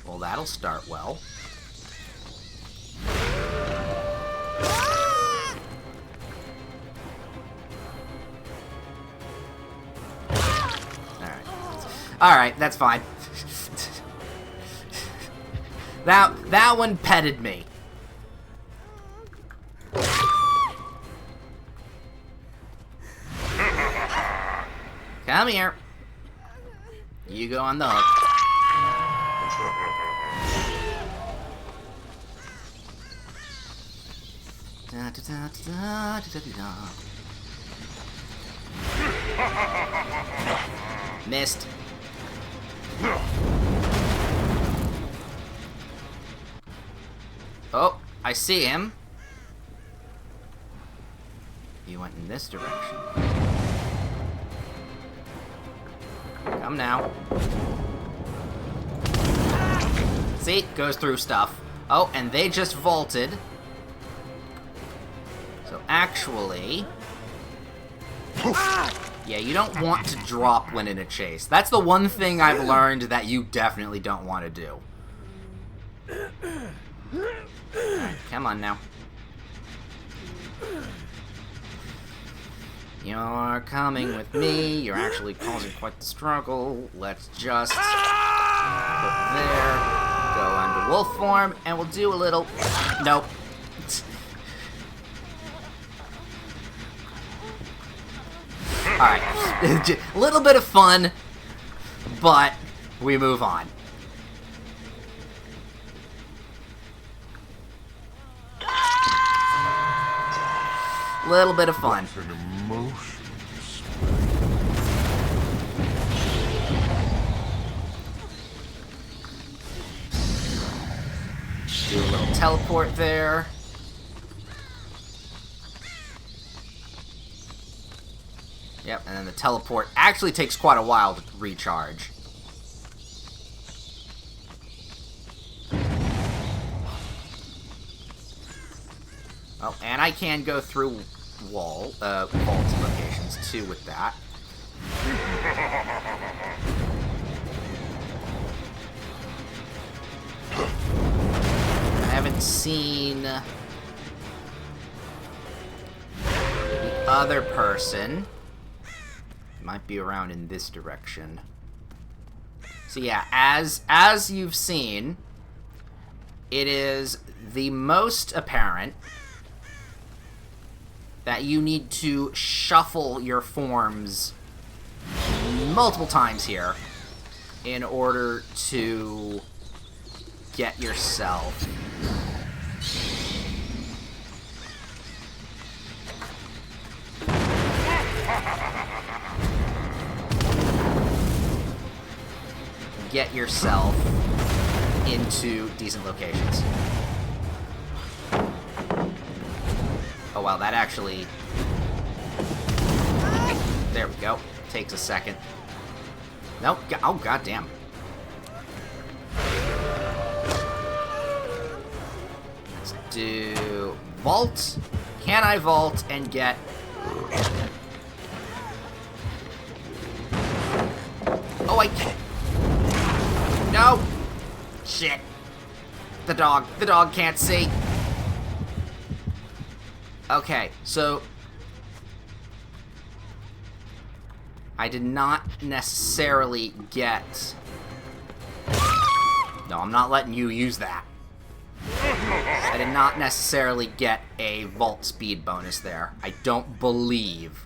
Well, that'll start well. Alright, that's fine. That one petted me. Come here. You go on the hook. Da, da, da, da, da, da, da. Missed. Oh, I see him. He went in this direction. Come now. See? Goes through stuff. Oh, and they just vaulted. So actually... Yeah, you don't want to drop when in a chase. That's the one thing I've learned that you definitely don't want to do. Alright, come on now. You're coming with me. You're actually causing quite the struggle. Let's just put there. Go under wolf form, and we'll do a little... Nope. Alright. A little bit of fun, but we move on. Little bit of fun. Do a little teleport there. Yep, and then the teleport actually takes quite a while to recharge. Oh, and I can go through vault locations too with that. I haven't seen the other person. Might be around in this direction. So yeah, as you've seen, it is the most apparent that you need to shuffle your forms multiple times here in order to get yourself into decent locations. Oh wow, that actually... There we go. Takes a second. Nope. Oh, goddamn. Let's do... Vault. Can I vault and get... Oh, I can't... No! Shit. The dog can't see. Okay, so I did not necessarily get... No, I'm not letting you use that. I did not necessarily get a vault speed bonus there. I don't believe.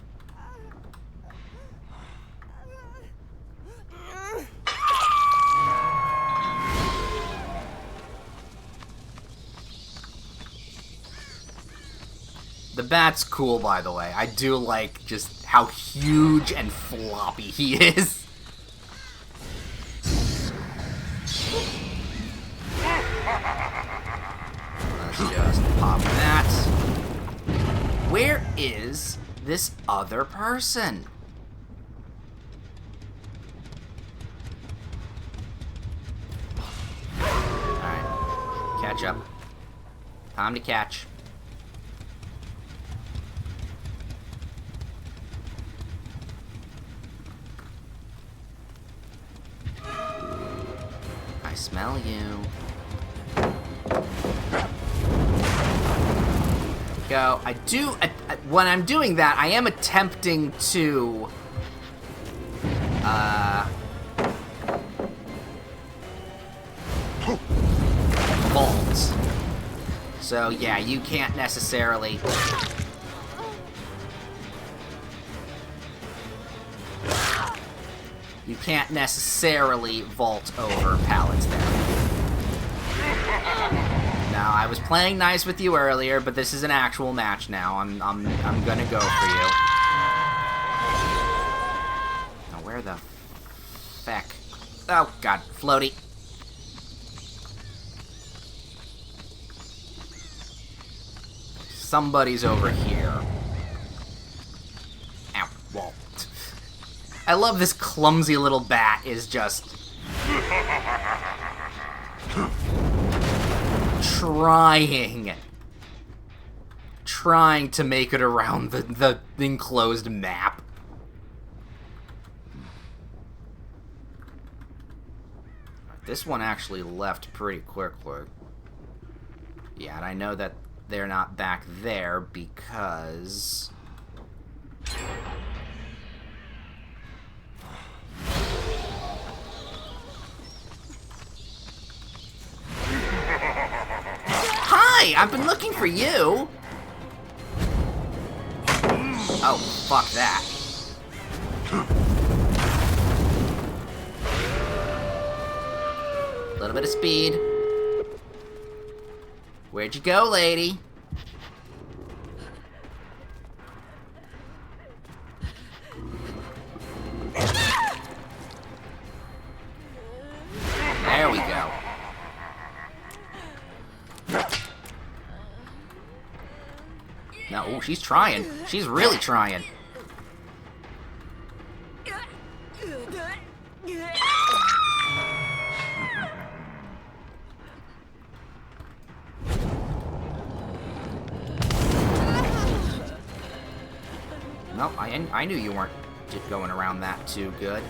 The bat's cool, by the way. I do like just how huge and floppy he is. Let's just pop that. Where is this other person? Alright. Catch up. Time to catch. I smell you. Go. I do. When I'm doing that, I am attempting to. Vault. So yeah, you can't necessarily. You can't necessarily vault over pallets there. Now, I was playing nice with you earlier, but this is an actual match now. I'm gonna go for you. Now, where the feck? Oh God, floaty. Somebody's over here. Ow, wall. I love this clumsy little bat is just trying to make it around the enclosed map. This one actually left pretty quickly. Yeah, and I know that they're not back there because... Hi! I've been looking for you! Oh, fuck that. A little bit of speed. Where'd you go, lady? There we go. No, ooh, she's trying. She's really trying. Nope, I knew you weren't going around that too good.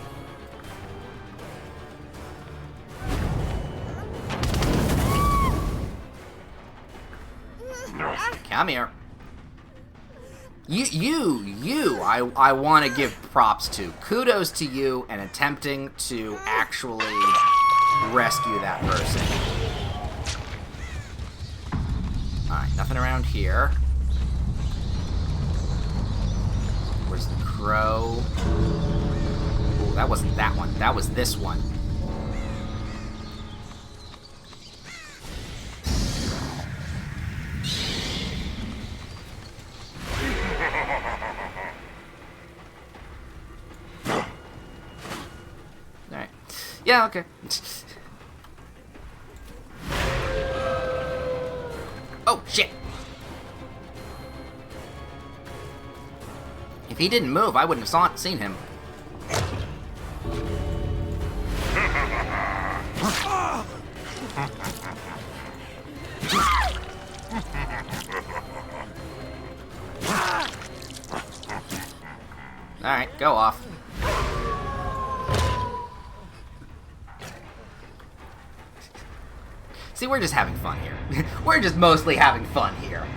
Come here. I want to give props to. Kudos to you and attempting to actually rescue that person. Alright, nothing around here. Where's the crow? Ooh, that wasn't that one. That was this one. Alright. Yeah, okay. Oh, shit! If he didn't move, I wouldn't have seen him. Alright, go off. See, we're just having fun here. We're just mostly having fun here.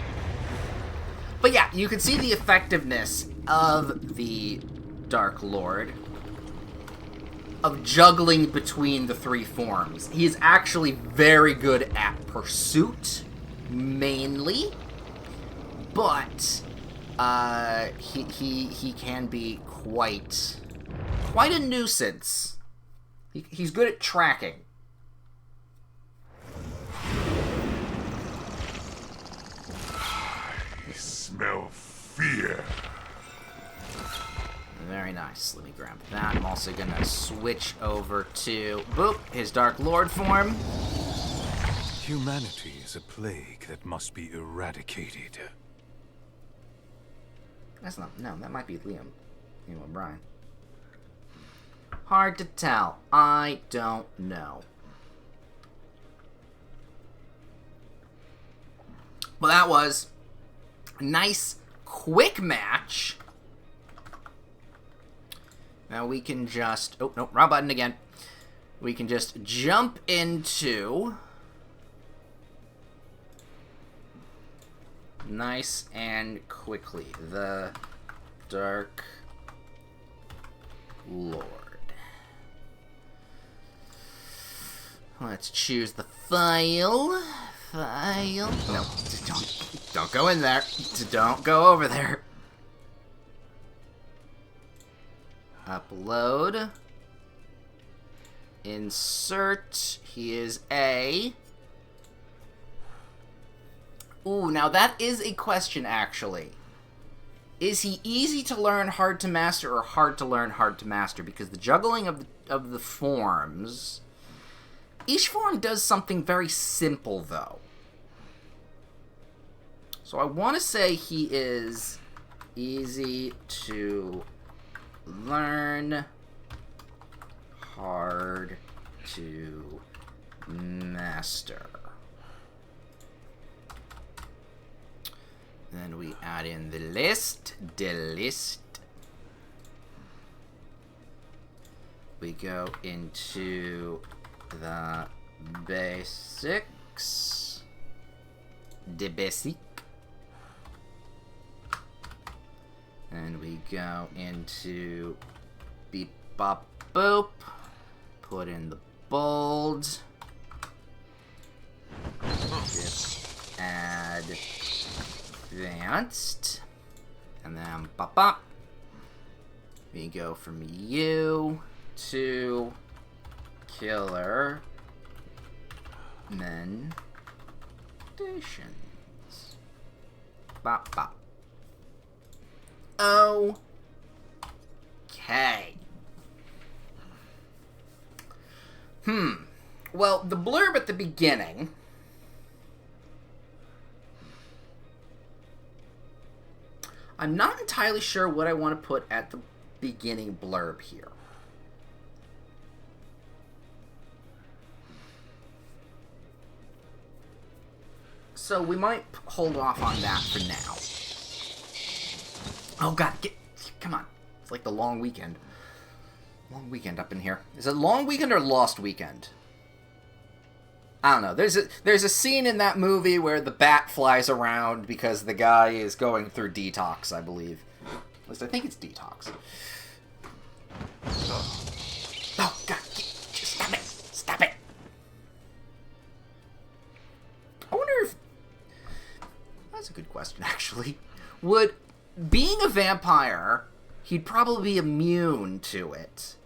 But yeah, you can see the effectiveness of the Dark Lord of juggling between the three forms. He is actually very good at pursuit, mainly, but he can be quite a nuisance. He's good at tracking. I smell fear. Very nice. Let me grab that. I'm also going to switch over to, boop, his Dark Lord form. Humanity is a plague that must be eradicated. That's not, no, that might be Liam O'Brien. Hard to tell. I don't know. Well, that was a nice, quick match. Now we can just... Oh, no, wrong button again. We can just jump into... Nice and quickly. The Dark Lord. Let's choose the file. No, don't go in there. Don't go over there. Upload. Insert. He is A. Ooh, now that is a question, actually. Is he easy to learn, hard to master, or hard to learn, hard to master? Because the juggling of the forms... Each form does something very simple, though. So I want to say he is easy to learn, hard to master. Then we add in the list. We go into the basics. The basic. And we go into beep bop boop. Put in the bold. Add advanced. And then bop bop. We go from you to killer. Mendations. Bop bop. Okay. Well, the blurb at the beginning... I'm not entirely sure what I want to put at the beginning blurb here. So we might hold off on that for now. Oh god, come on. It's like the long weekend. Long weekend up in here. Is it long weekend or lost weekend? I don't know. There's a scene in that movie where the bat flies around because the guy is going through detox, I believe. At least I think it's detox. Oh god, just stop it. Stop it. I wonder if... That's a good question, actually. Would... Being a vampire, he'd probably be immune to it.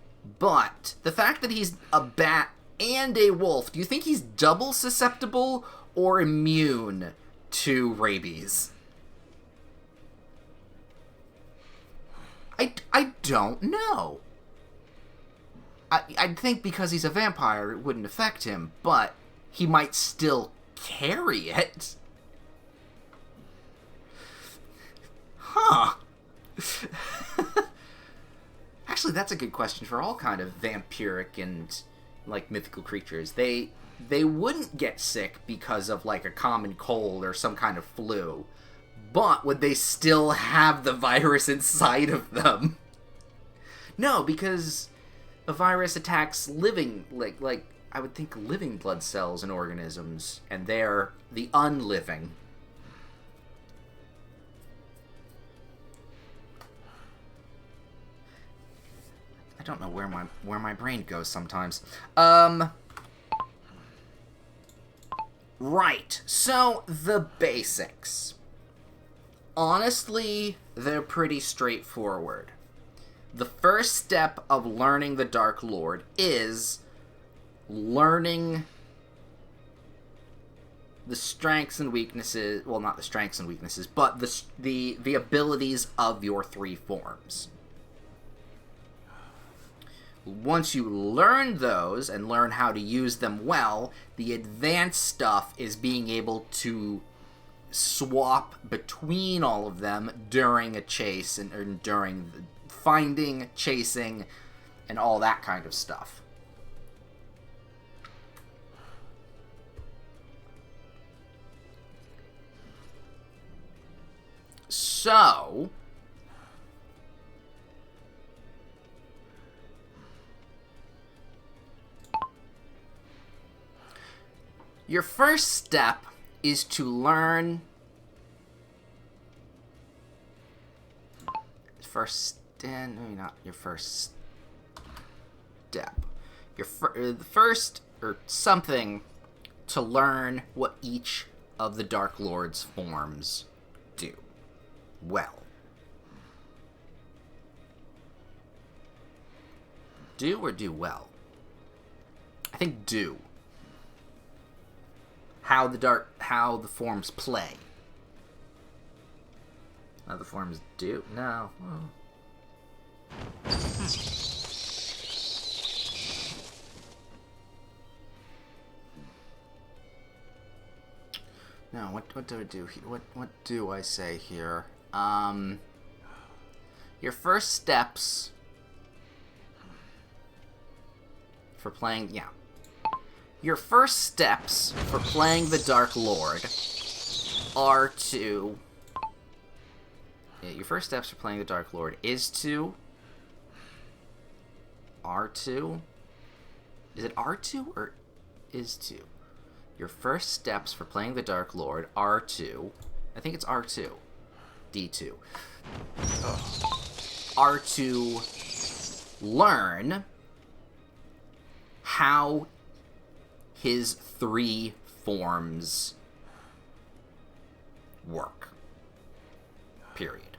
But the fact that he's a bat and a wolf, do you think he's double susceptible or immune to rabies? I don't know. I'd think because he's a vampire, it wouldn't affect him, but he might still carry it. Huh. Actually, that's a good question for all kind of vampiric and, like, mythical creatures. They wouldn't get sick because of, like, a common cold or some kind of flu. But would they still have the virus inside of them? No, because the virus attacks living, like I would think living blood cells and organisms, and they're the unliving. I don't know where my brain goes sometimes. Right. So the basics. Honestly, they're pretty straightforward. The first step of learning the Dark Lord is learning the strengths and weaknesses, well, not the strengths and weaknesses, but the abilities of your three forms. Once you learn those and learn how to use them well, the advanced stuff is being able to swap between all of them during a chase and during the finding, chasing, and all that kind of stuff. So, your first step is to learn... maybe not your first step. The first, or something, to learn what each of the Dark Lord's forms do. Well. Do or do well? I think do. How the forms play. How the forms do? No. Well. No, what do I do? What do I say here? Your first steps for playing, your first steps for playing the Dark Lord are to, your first steps for playing the Dark Lord are to, is it R2 or is to? Your first steps for playing the Dark Lord are to, I think it's R2, D2, are to learn how his three forms work. Period.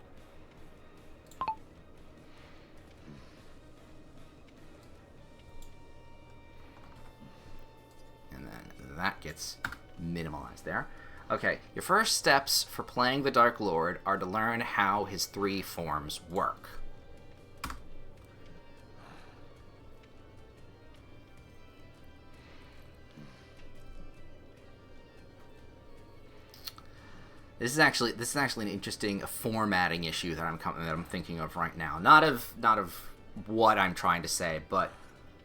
And then that gets minimalized there. Okay, your first steps for playing the Dark Lord are to learn how his three forms work. This is actually an interesting formatting issue that I'm thinking of right now. Not of what I'm trying to say, but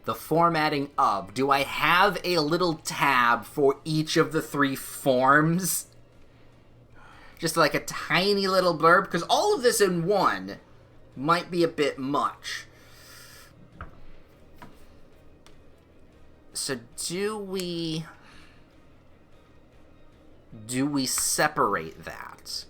the formatting of. Do I have a little tab for each of the three forms? Just like a tiny little blurb, because all of this in one might be a bit much. So do we separate that?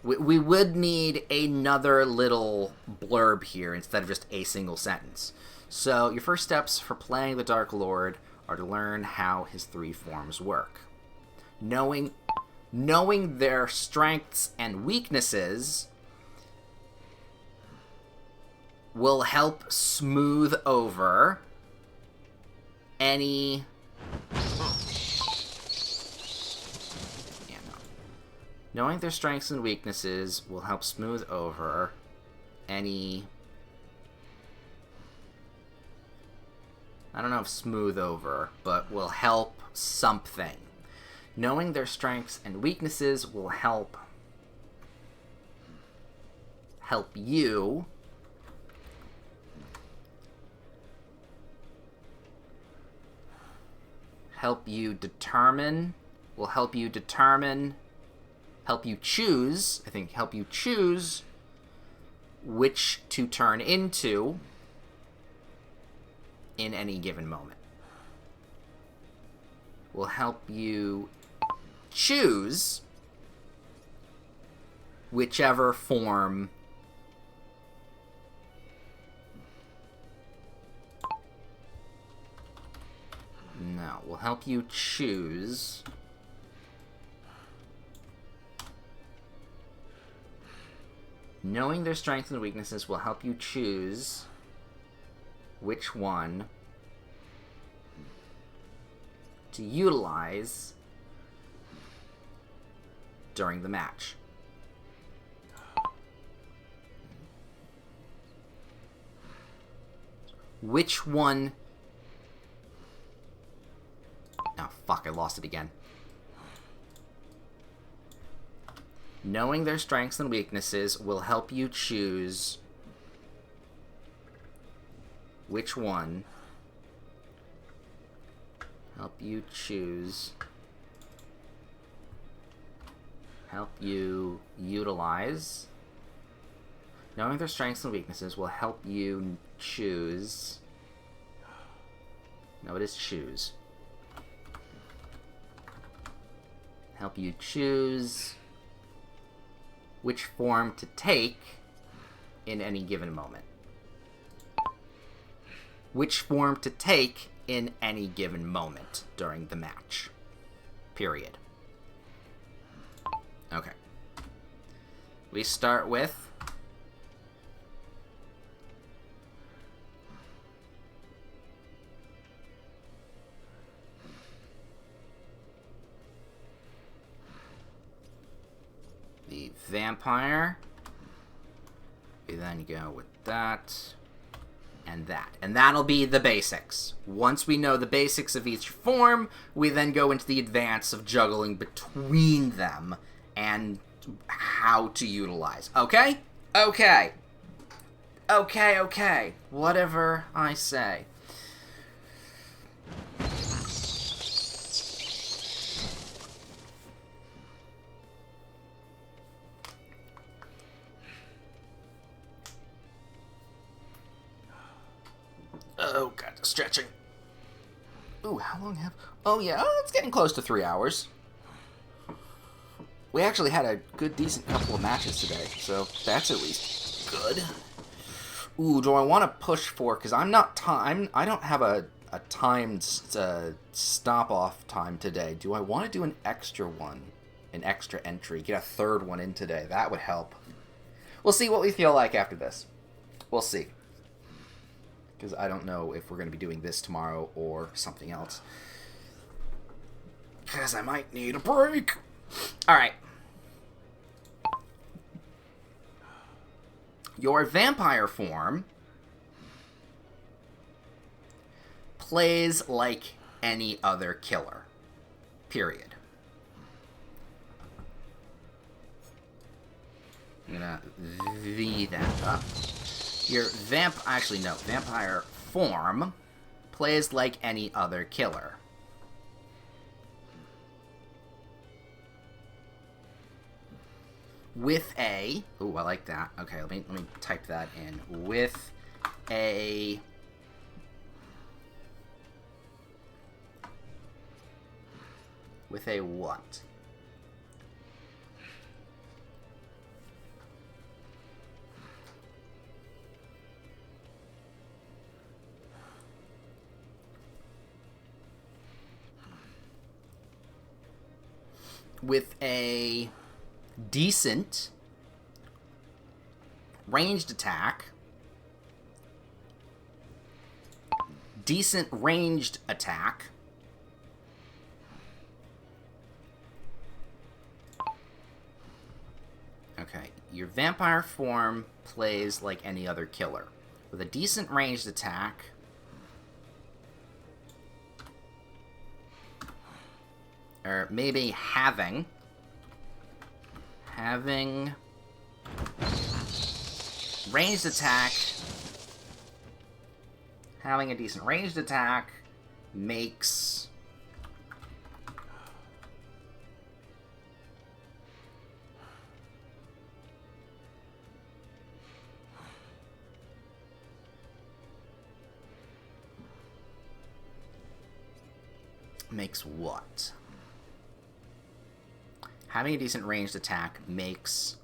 We would need another little blurb here instead of just a single sentence. So your first steps for playing the Dark Lord are to learn how his three forms work. Knowing their strengths and weaknesses will help smooth over any... Knowing their strengths and weaknesses will help smooth over any... I don't know if smooth over, but will help something. Knowing their strengths and weaknesses will help you choose which to turn into in any given moment. Will help you choose whichever form Now, we'll help you choose... Knowing their strengths and weaknesses will help you choose which one to utilize during the match. Which one... Oh, fuck, I lost it again. Knowing their strengths and weaknesses will help you choose which one. Help you choose. Help you utilize. Knowing their strengths and weaknesses will help you choose. No, it is choose. Help you choose which form to take in any given moment. Which form to take in any given moment during the match. Period. Okay. We start with the vampire. We then go with that and that. And that'll be the basics. Once we know the basics of each form, we then go into the advance of juggling between them and how to utilize. Okay? Okay. Okay, okay. Whatever I say. Oh, God, stretching. Ooh, how long have... Oh, yeah, it's getting close to 3 hours. We actually had a good, decent couple of matches today, so that's at least good. Ooh, do I want to push for... Because I'm not I don't have a timed stop-off time today. Do I want to do an extra one? An extra entry? Get a third one in today. That would help. We'll see what we feel like after this. We'll see. Because I don't know if we're going to be doing this tomorrow or something else. Because I might need a break. Alright. Your vampire form plays like any other killer. Period. I'm going to V that up. Your vampire form plays like any other killer. With a... Ooh, I like that. Okay, let me type that in. With a... With a what? With a decent ranged attack. Decent ranged attack. Okay, your vampire form plays like any other killer. With a decent ranged attack. Or maybe having ranged attack. Having a decent ranged attack makes what? Having a decent ranged attack makes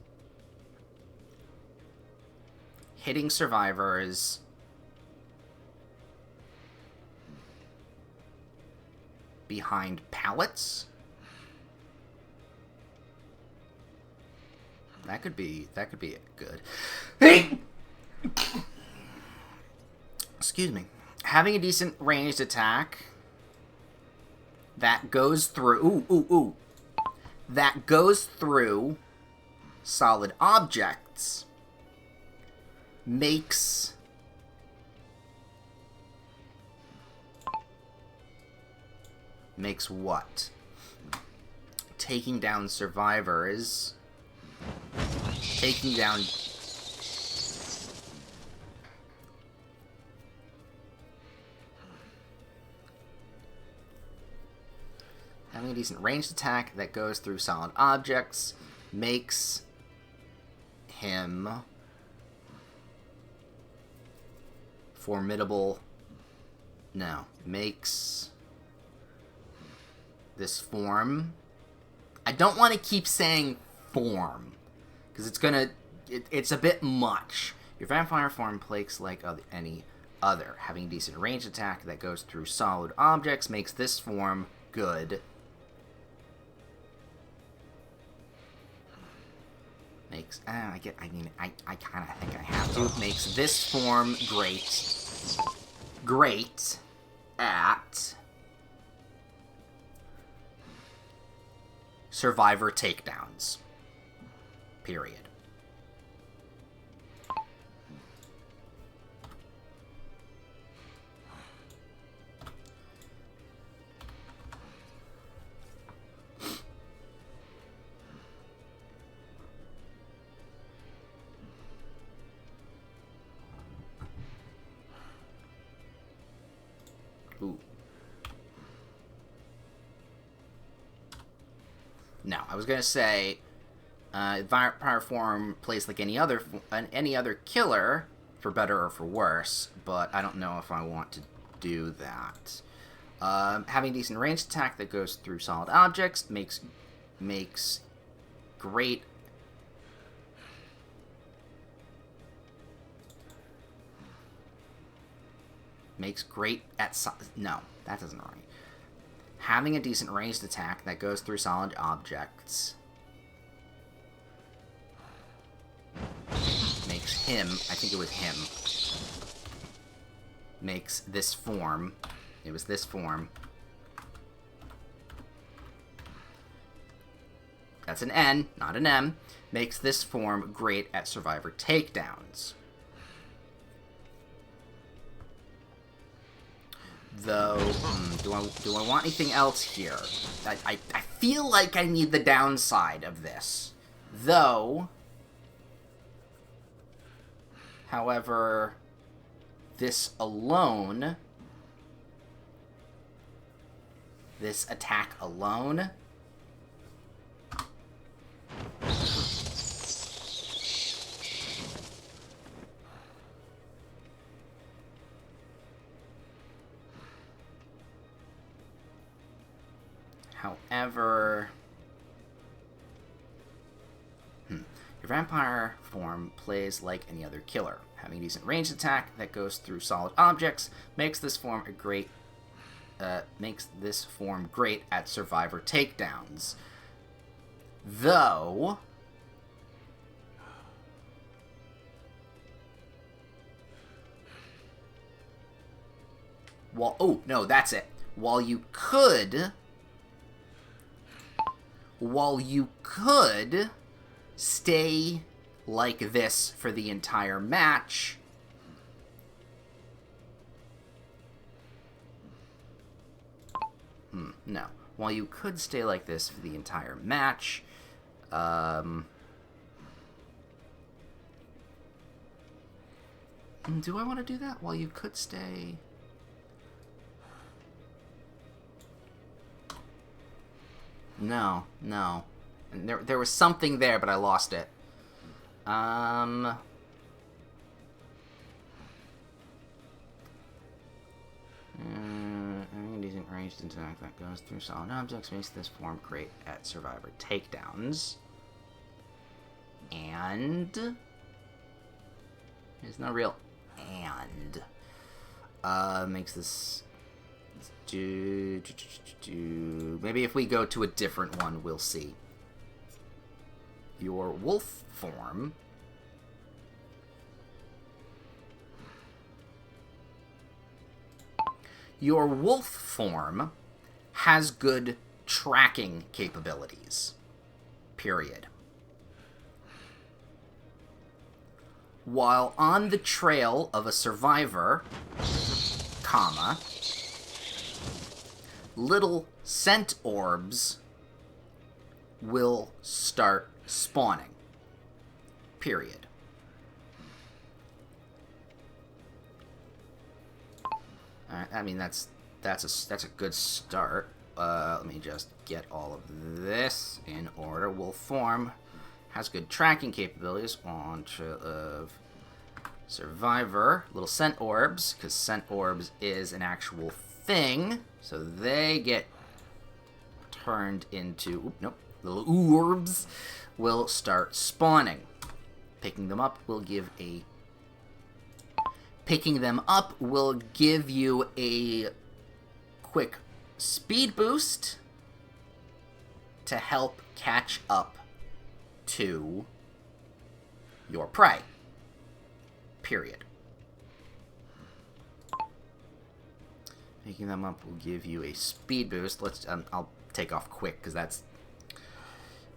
hitting survivors behind pallets. That could be good. Excuse me. Having a decent ranged attack that goes through that goes through solid objects makes what? Taking down survivors. Taking down... Having a decent ranged attack that goes through solid objects makes him formidable. No, makes this form... I don't want to keep saying form, because it's gonna... it's a bit much. Your vampire form plays like any other. Having a decent ranged attack that goes through solid objects makes this form good. Makes... I kind of think I have to. Makes this form great at survivor takedowns. Period. Ooh. No, I was gonna say, vampire form plays like any other killer, for better or for worse, but I don't know if I want to do that. Having a decent ranged attack that goes through solid objects makes great. Makes great at... No, that doesn't right. Having a decent ranged attack that goes through solid objects makes him... I think it was him. Makes this form... It was this form. That's an N, not an M. Makes this form great at survivor takedowns. Though, do I want anything else here? I feel like I need the downside of this. Though, however, this alone, this attack alone, however, your vampire form plays like any other killer. Having a decent ranged attack that goes through solid objects makes this form great at survivor takedowns. Though, oh no, that's it. While you could stay like this for the entire match, no. While you could stay like this for the entire match, do I want to do that? While you could stay... No. And there was something there, but I lost it. Decent ranged attack that goes through solid objects makes this form great at survivor takedowns. And there's no real and. Makes this Maybe if we go to a different one, we'll see. Your wolf form. Your wolf form has good tracking capabilities. Period. While on the trail of a survivor, comma, little scent orbs will start spawning. Period. I mean, that's a good start. Let me just get all of this in order. Wolf form has good tracking capabilities on of survivor. Little scent orbs, because scent orbs is an actual thing, so they get turned into little orbs will start spawning. Picking them up will give you a quick speed boost to help catch up to your prey. Period. Picking them up will give you a speed boost. I'll take off quick because that's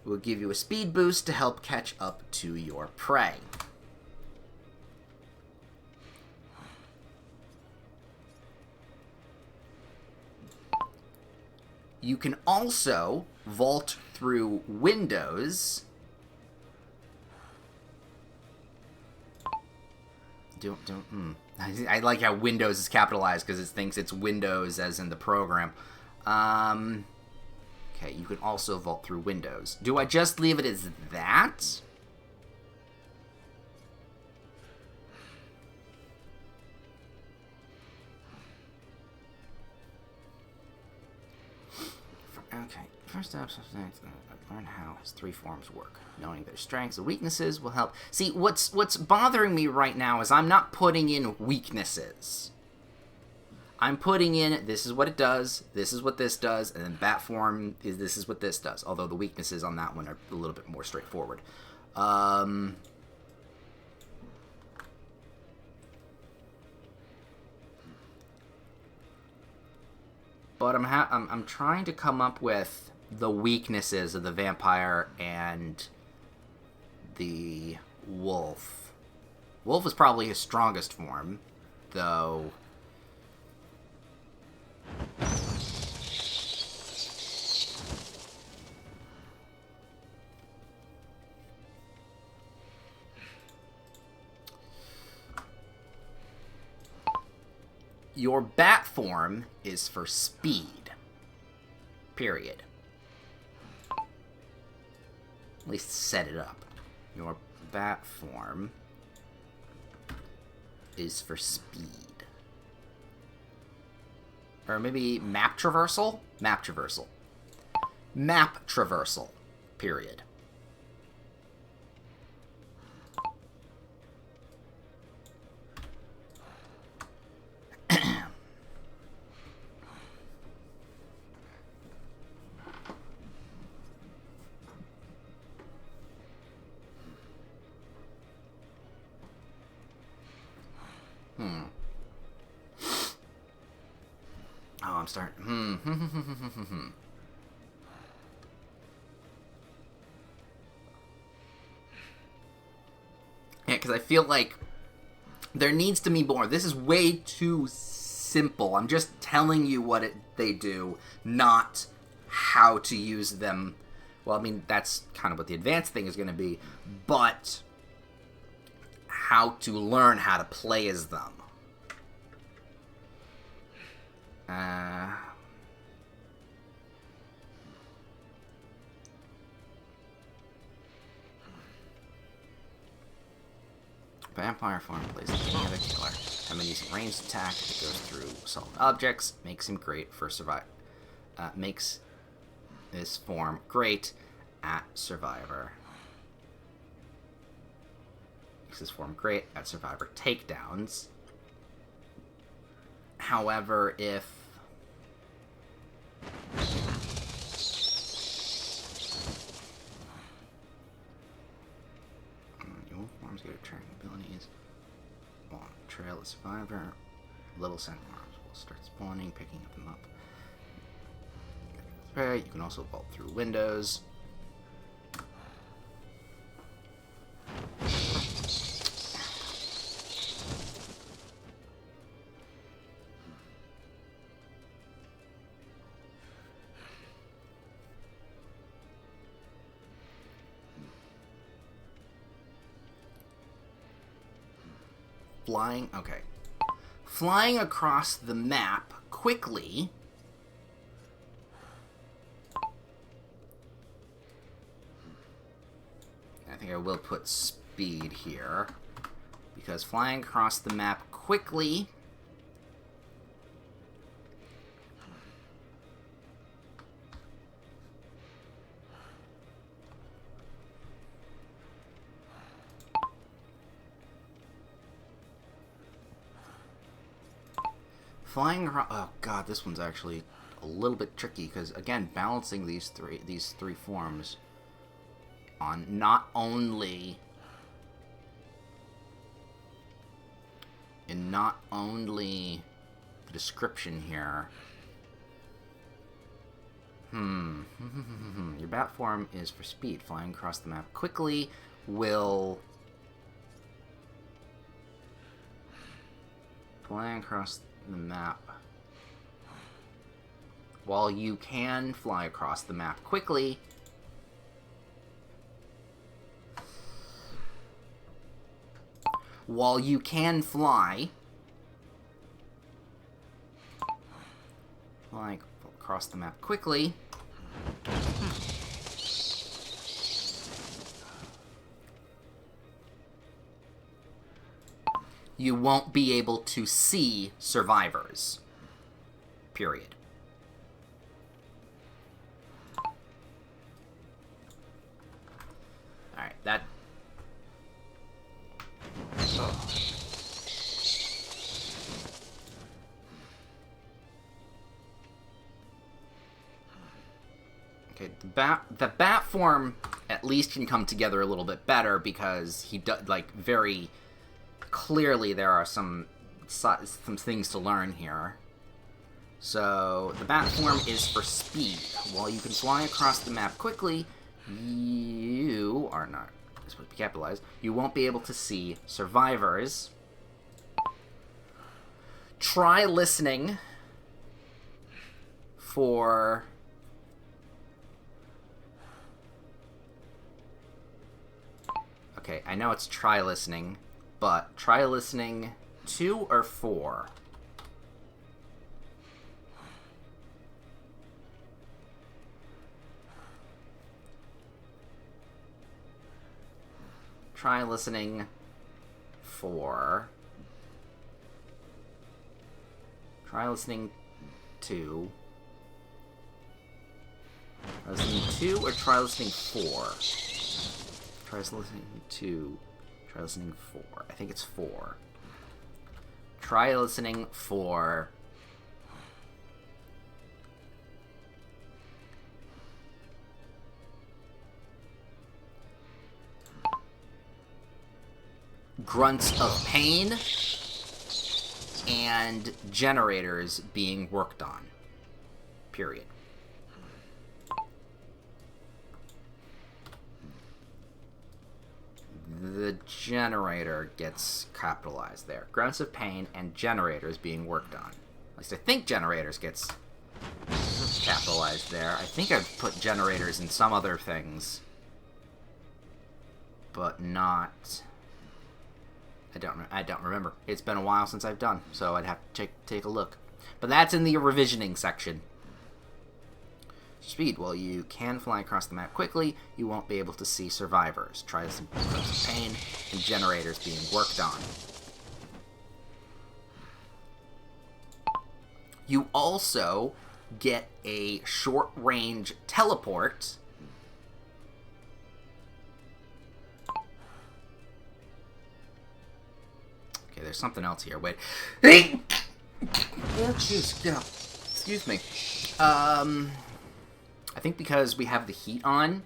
will give you a speed boost to help catch up to your prey. You can also vault through windows. I like how Windows is capitalized because it thinks it's Windows as in the program. Okay, you can also vault through windows. Do I just leave it as that? Okay, first step, learn how his three forms work. Knowing their strengths and weaknesses will help. See, what's bothering me right now is I'm not putting in weaknesses. I'm putting in, this is what it does, this is what this does, and then bat form is this is what this does. Although the weaknesses on that one are a little bit more straightforward. But I'm trying to come up with the weaknesses of the vampire and the wolf. Wolf is probably his strongest form, though. Your bat form is for speed. Period. At least set it up. Your bat form is for speed. Or maybe map traversal? Map traversal. Map traversal. Period. Oh, I'm starting. Yeah, because I feel like there needs to be more. This is way too simple. I'm just telling you what they do, not how to use them. Well, I mean, that's kind of what the advanced thing is going to be, but how to learn how to play as them. Vampire form plays the king of the killer. And when using ranged attack that goes through solid objects, makes him great for makes this form great at Survivor. Makes this form great at Survivor takedowns. However, if trail a survivor. Little centaurs will start spawning, picking them up. Right, you can also vault through windows. Flying, okay. Flying across the map quickly. I think I will put speed here, because flying across the map quickly oh god, this one's actually a little bit tricky, because again, balancing these three forms on not only the description here. Your bat form is for speed. Flying across the map quickly will... Flying across the map. While you can fly across the map quickly, across the map quickly, you won't be able to see survivors. Period. Alright, that... Okay, the bat form at least can come together a little bit better, because he does, like, very clearly there are some things to learn here. So the bat form is for speed. While you can fly across the map quickly, you are not supposed to be capitalized. You won't be able to see survivors. Try listening for... Okay, I know it's try listening, but try listening 2 or 4. Try listening 4. Try listening 2. Try listening 2 or try listening 4? Try listening 2. Try listening 4. I think it's 4. Try listening 4. Grunts of pain and generators being worked on. Period. The generator gets capitalized there. Grunts of pain and generators being worked on. At least I think generators gets capitalized there. I think I've put generators in some other things, but not... I don't remember. It's been a while since I've done, so I'd have to take a look. But that's in the revisioning section. Speed. While you can fly across the map quickly, you won't be able to see survivors. Try some pain and generators being worked on. You also get a short-range teleport. Okay, there's something else here. Wait. Oh, jeez. Yeah. Excuse me. I think because we have the heat on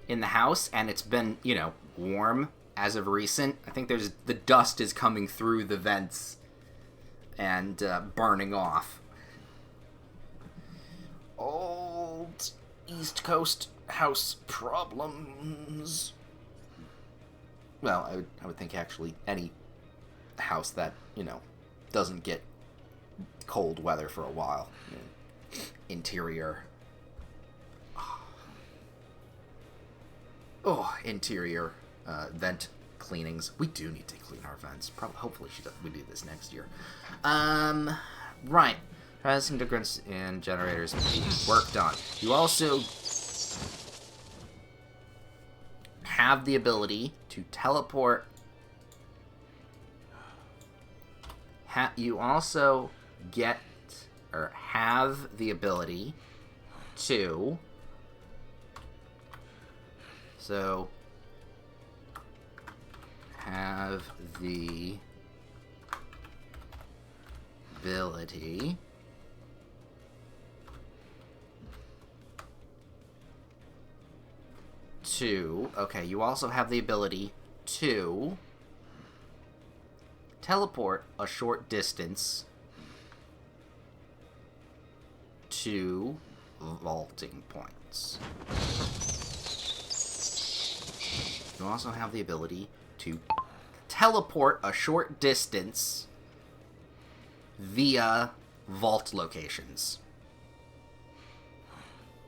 in the house, and it's been, you know, warm as of recent. I think the dust is coming through the vents and burning off. Old East Coast house problems. Well, I would think actually any house that, doesn't get cold weather for a while. Interior. Interior vent cleanings. We do need to clean our vents. Hopefully we do this next year. Right. Processing difference in generators being worked on. You also have the ability to teleport. You also have the ability to. So, have the ability to... Okay, you also have the ability to teleport a short distance to vaulting points. You also have the ability to teleport a short distance via vault locations.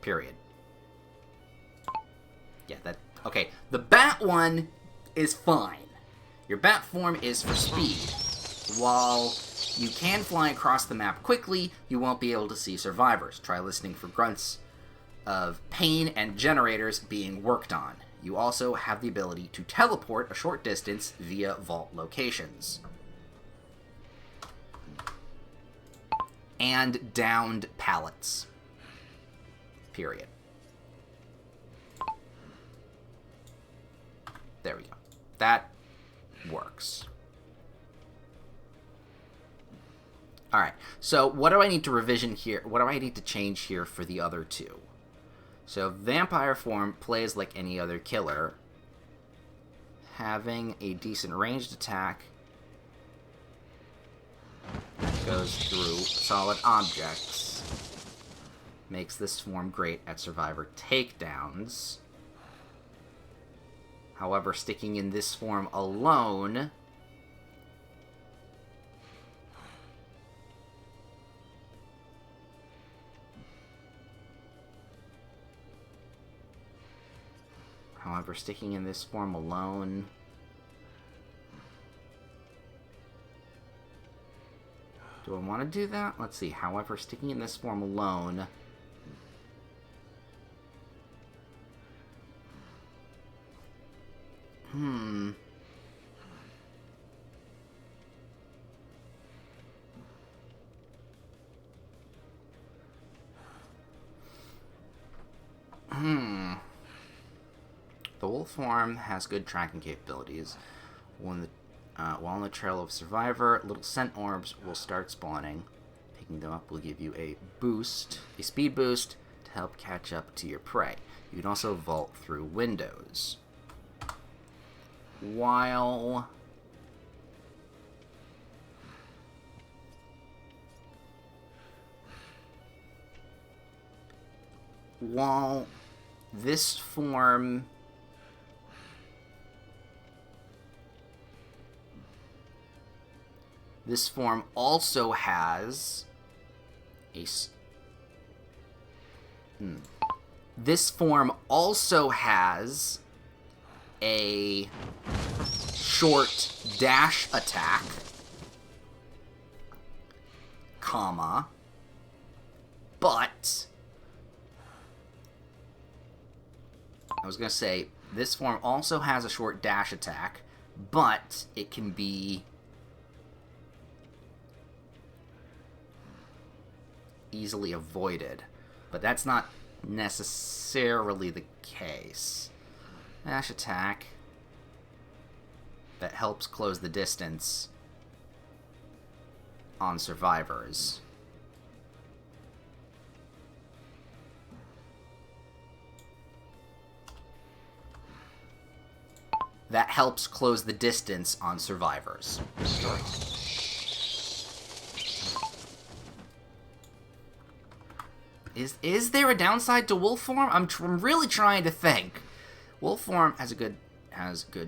Period. Yeah, okay, the bat one is fine. Your bat form is for speed. While you can fly across the map quickly, you won't be able to see survivors. Try listening for grunts of pain and generators being worked on. You also have the ability to teleport a short distance via vault locations. And downed pallets. Period. There we go. That works. Alright, so what do I need to revision here? What do I need to change here for the other two? So, vampire form plays like any other killer. Having a decent ranged attack goes through solid objects. Makes this form great at survivor takedowns. However, sticking in this form alone do I want to do that? Let's see. However, sticking in this form alone The wolf form has good tracking capabilities. While on the trail of survivor, little scent orbs will start spawning. Picking them up will give you a speed boost, to help catch up to your prey. You can also vault through windows. While this form also has a short dash attack, but I was going to say, this form also has a short dash attack, but it can be easily avoided. But that's not necessarily the case. Dash attack that helps close the distance on survivors. that helps close the distance on survivors. Is there a downside to wolf form? I'm really trying to think. Wolf form has good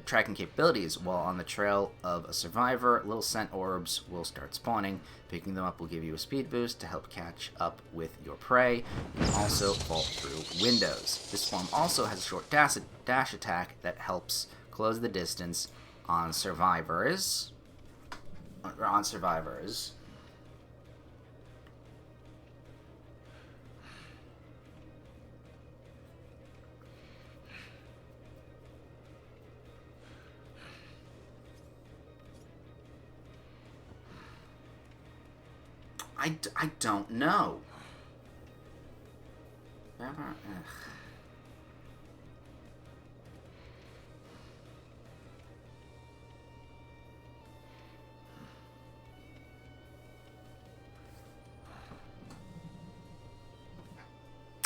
tracking capabilities. While on the trail of a survivor, little scent orbs will start spawning. Picking them up will give you a speed boost to help catch up with your prey. You can also vault through windows. This form also has a short dash attack that helps close the distance on survivors. I don't know.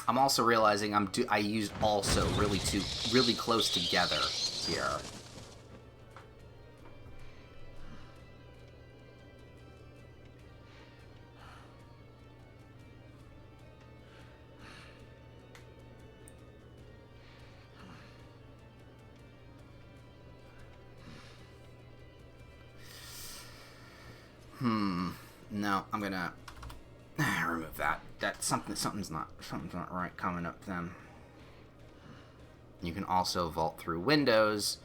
I'm also realizing I used also really close together here. No, I'm gonna remove that. Something's not right coming up then. You can also vault through windows.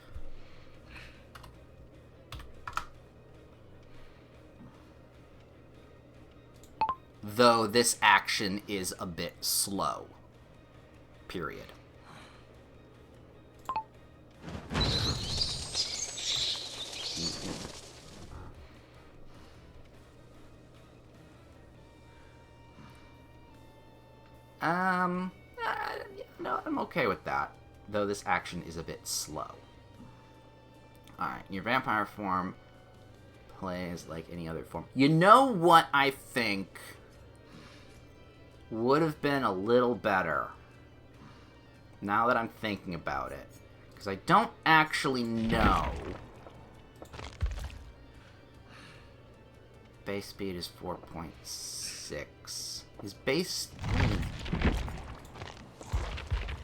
Though this action is a bit slow. Period. No, I'm okay with that. Though this action is a bit slow. Alright, your vampire form plays like any other form. You know what I think would have been a little better? Now that I'm thinking about it. Because I don't actually know. Base speed is 4.6. His base...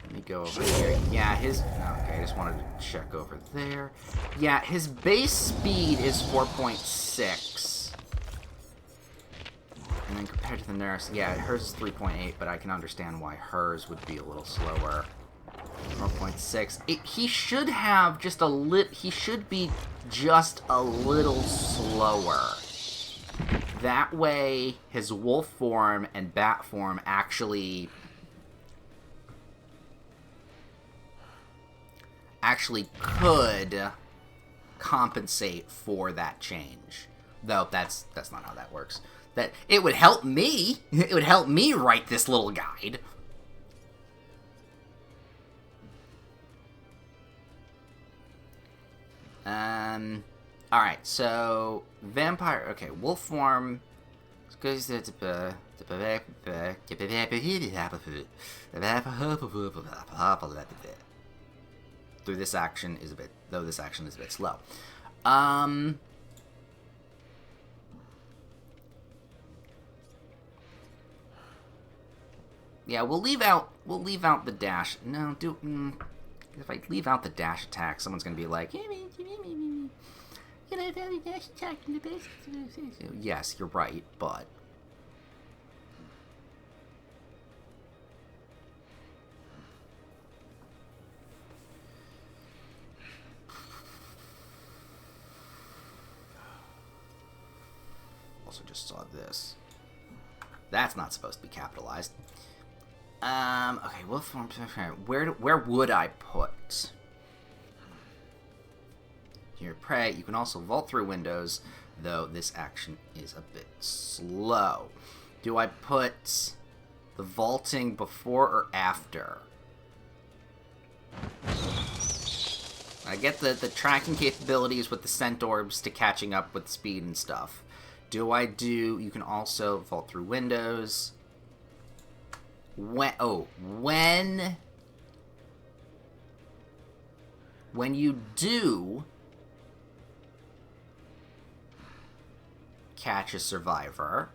Let me go over here. Yeah, his... Okay, I just wanted to check over there. Yeah, his base speed is 4.6. And then compared to the nurse... Yeah, hers is 3.8, but I can understand why hers would be a little slower. 4.6. He should have just a lit... He should be just a little slower. That way, his wolf form and bat form actually could compensate for that change. Though that's not how that works. That it would help me. It would help me write this little guide. Alright, so vampire, okay, wolf form through this action is a bit, though this action is a bit slow. Yeah, we'll leave out the dash. No, if I leave out the dash attack, someone's gonna be like, yes, you're right, but also just saw this. That's not supposed to be capitalized. Okay, wolf form. Where would I put your prey? You can also vault through windows, though this action is a bit slow. Do I put the vaulting before or after? I get the tracking capabilities with the scent orbs to catching up with speed and stuff. You can also vault through windows. When When you do catch a survivor,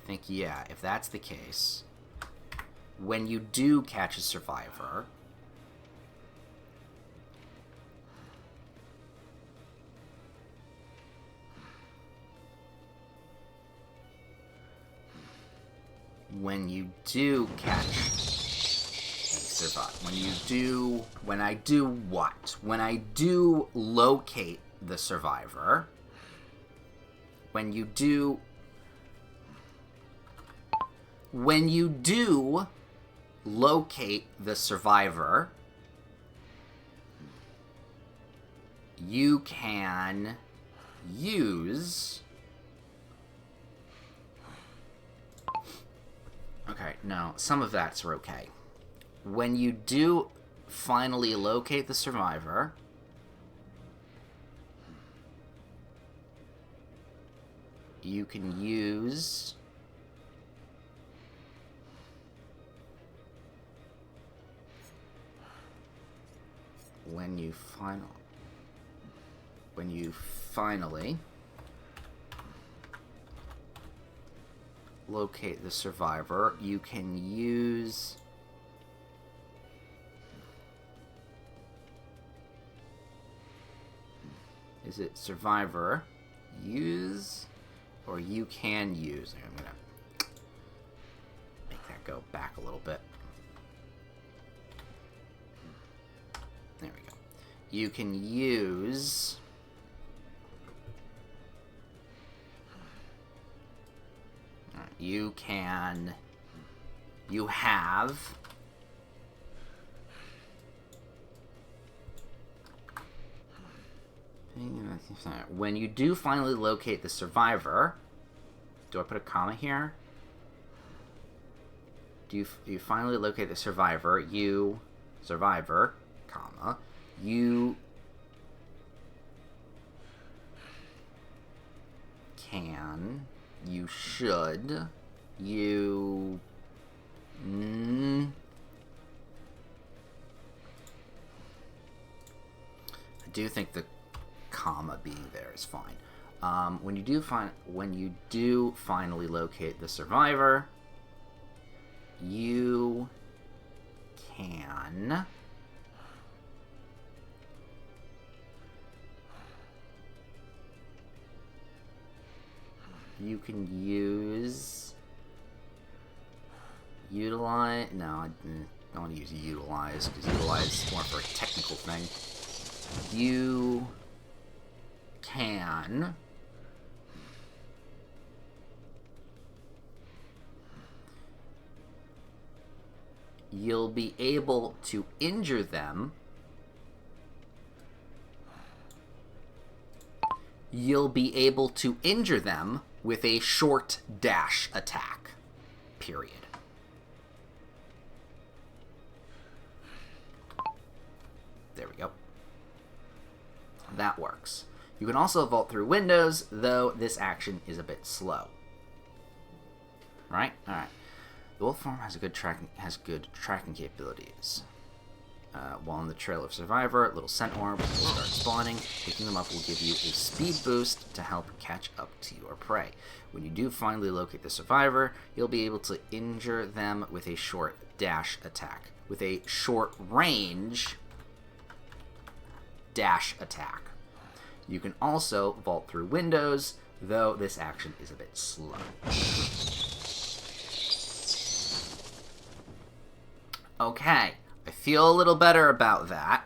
I think, yeah, if that's the case, when you do catch a survivor, when I do what? When I do locate the survivor, when you do locate the survivor, you can use... Okay, no, some of that's okay. When you do finally locate the survivor, you can use... When you finally locate the survivor, you can use... Is it survivor? Use? Or you can use? I'm gonna make that go back a little bit. There we go. You can use... You have... When you do finally locate the survivor... Do I put a comma here? You finally locate the survivor, survivor, comma, you can, you should, you... I do think the comma being there is fine. When you do finally locate the survivor, you can utilize, no, I don't want to use utilize, because utilize is more for a technical thing. You can you'll be able to injure them. You'll be able to injure them with a short dash attack. Period. There we go. That works. You can also vault through windows, though this action is a bit slow. Right? Alright. The wolf form has good tracking capabilities. While on the trail of survivor, little scent orbs will start spawning. Picking them up will give you a speed boost to help catch up to your prey. When you do finally locate the survivor, you'll be able to injure them with a short dash attack. With a short range dash attack. You can also vault through windows, though this action is a bit slow. Okay, I feel a little better about that.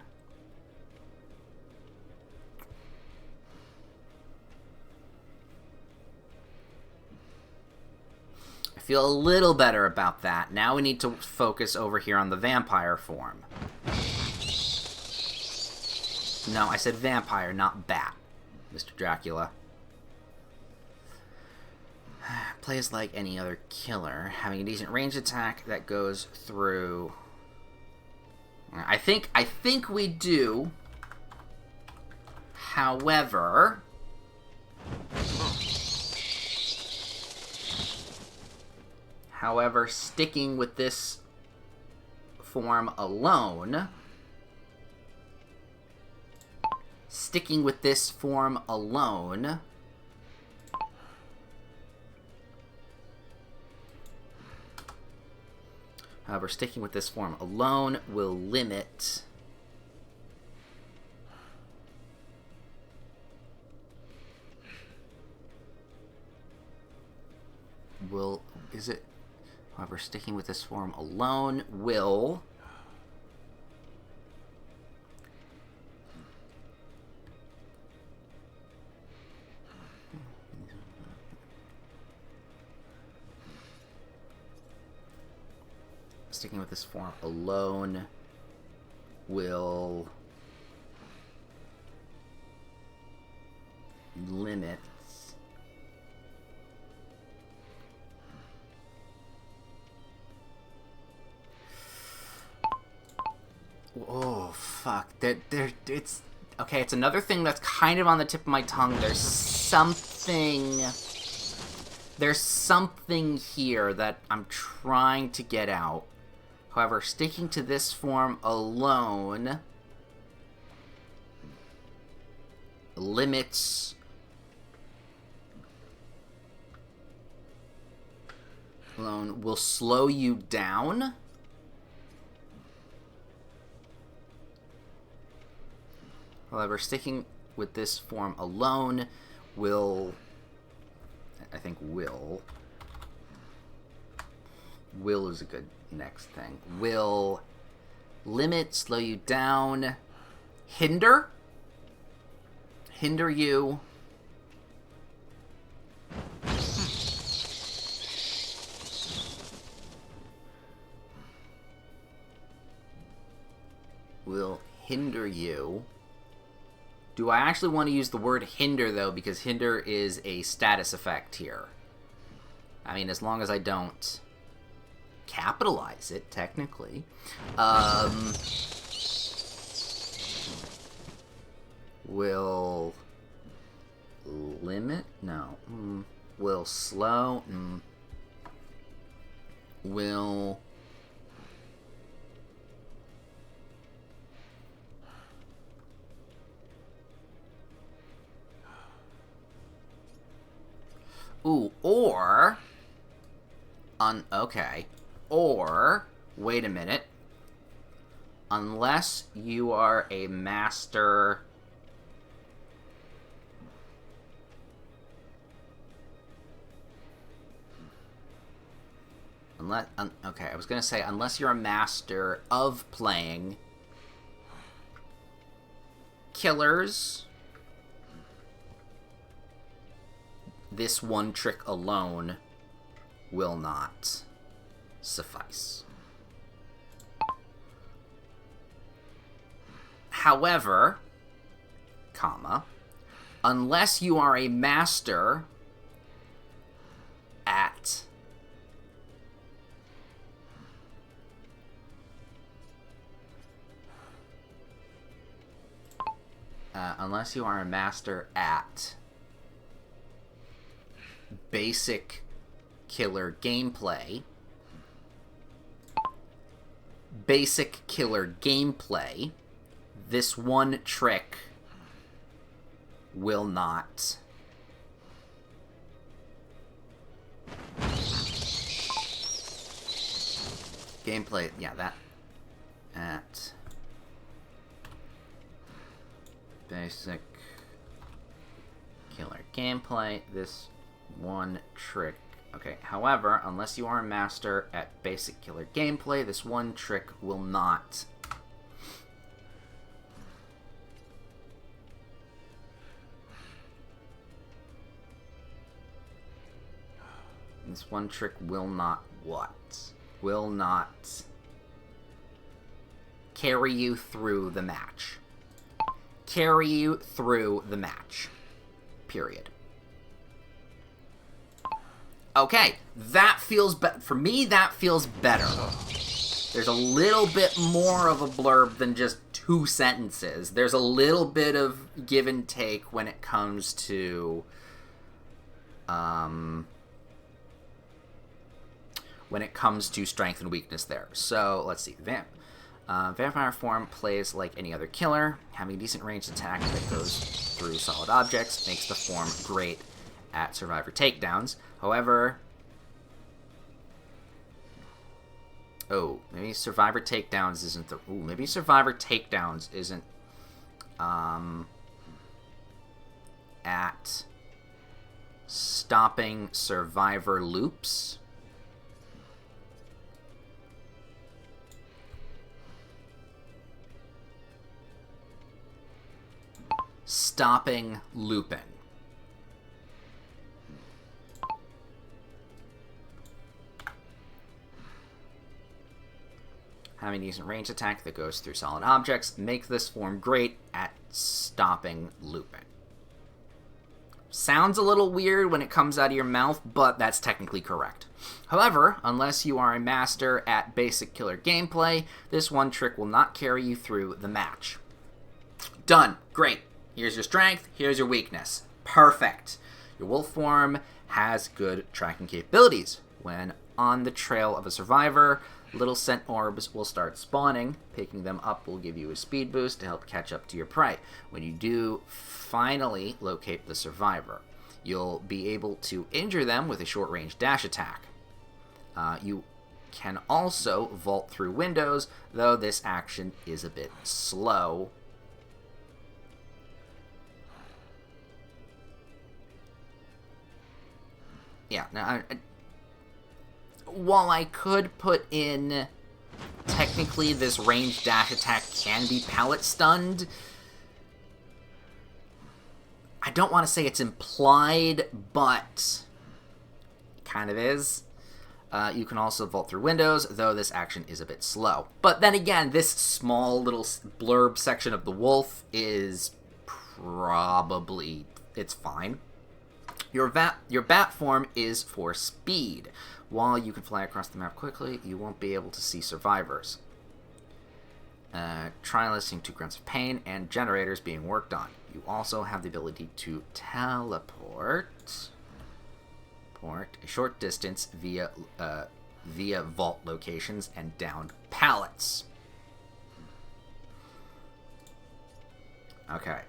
I feel a little better about that. Now we need to focus over here on the vampire form. No, I said vampire, not bat, Mr. Dracula. Plays like any other killer, having a decent range attack that goes through... I think we do. However... However, sticking with this form alone... However, sticking with this form alone will limit... However, sticking with this form alone will... Sticking with this form alone will limit... Oh, fuck. It's... Okay, it's another thing that's kind of on the tip of my tongue. There's something here that I'm trying to get out. However, sticking to this form alone limits... Alone will slow you down. However, sticking with this form alone will... I think will... Will is a good next thing. Will limit, slow you down, hinder? Hinder you. Will hinder you. Do I actually want to use the word hinder, though, because hinder is a status effect here. I mean, as long as I don't capitalize it, technically. Will limit? No. Will slow? Will... Ooh, or... okay. Or, wait a minute. Unless you are a master... okay, I was gonna say, unless you're a master of playing killers, this one trick alone will not suffice. However, comma, unless you are a master at unless you are a master at basic killer gameplay, this one trick will not gameplay, yeah, that at basic killer gameplay, this one trick. Okay, however, unless you are a master at basic killer gameplay, this one trick will not. This one trick will not what? Will not carry you through the match. Carry you through the match. Period. Okay, that feels for me, that feels better. There's a little bit more of a blurb than just 2 sentences. There's a little bit of give and take when it comes to when it comes to strength and weakness there. So, let's see. Vampire form plays like any other killer. Having a decent ranged attack that goes through solid objects makes the form great at survivor takedowns. However... Oh, maybe survivor takedowns isn't the... Ooh, maybe survivor takedowns isn't... at stopping survivor loops. Stopping looping. Having a decent range attack that goes through solid objects makes this form great at stopping looping. Sounds a little weird when it comes out of your mouth, but that's technically correct. However, unless you are a master at basic killer gameplay, this one trick will not carry you through the match. Done. Great. Here's your strength, here's your weakness. Perfect. Your wolf form has good tracking capabilities. When on the trail of a survivor, little scent orbs will start spawning. Picking them up will give you a speed boost to help catch up to your prey. When you do finally locate the survivor, you'll be able to injure them with a short-range dash attack. You can also vault through windows, though this action is a bit slow. Yeah, now, while I could put in, technically this ranged dash attack can be pallet stunned, I don't want to say it's implied, but it kind of is. You can also vault through windows, though this action is a bit slow. But then again, this small little blurb section of the wolf is probably, it's fine. Your bat form is for speed. While you can fly across the map quickly, you won't be able to see survivors. Try listening to grunts of pain and generators being worked on. You also have the ability to teleport a short distance via vault locations and downed pallets. Okay.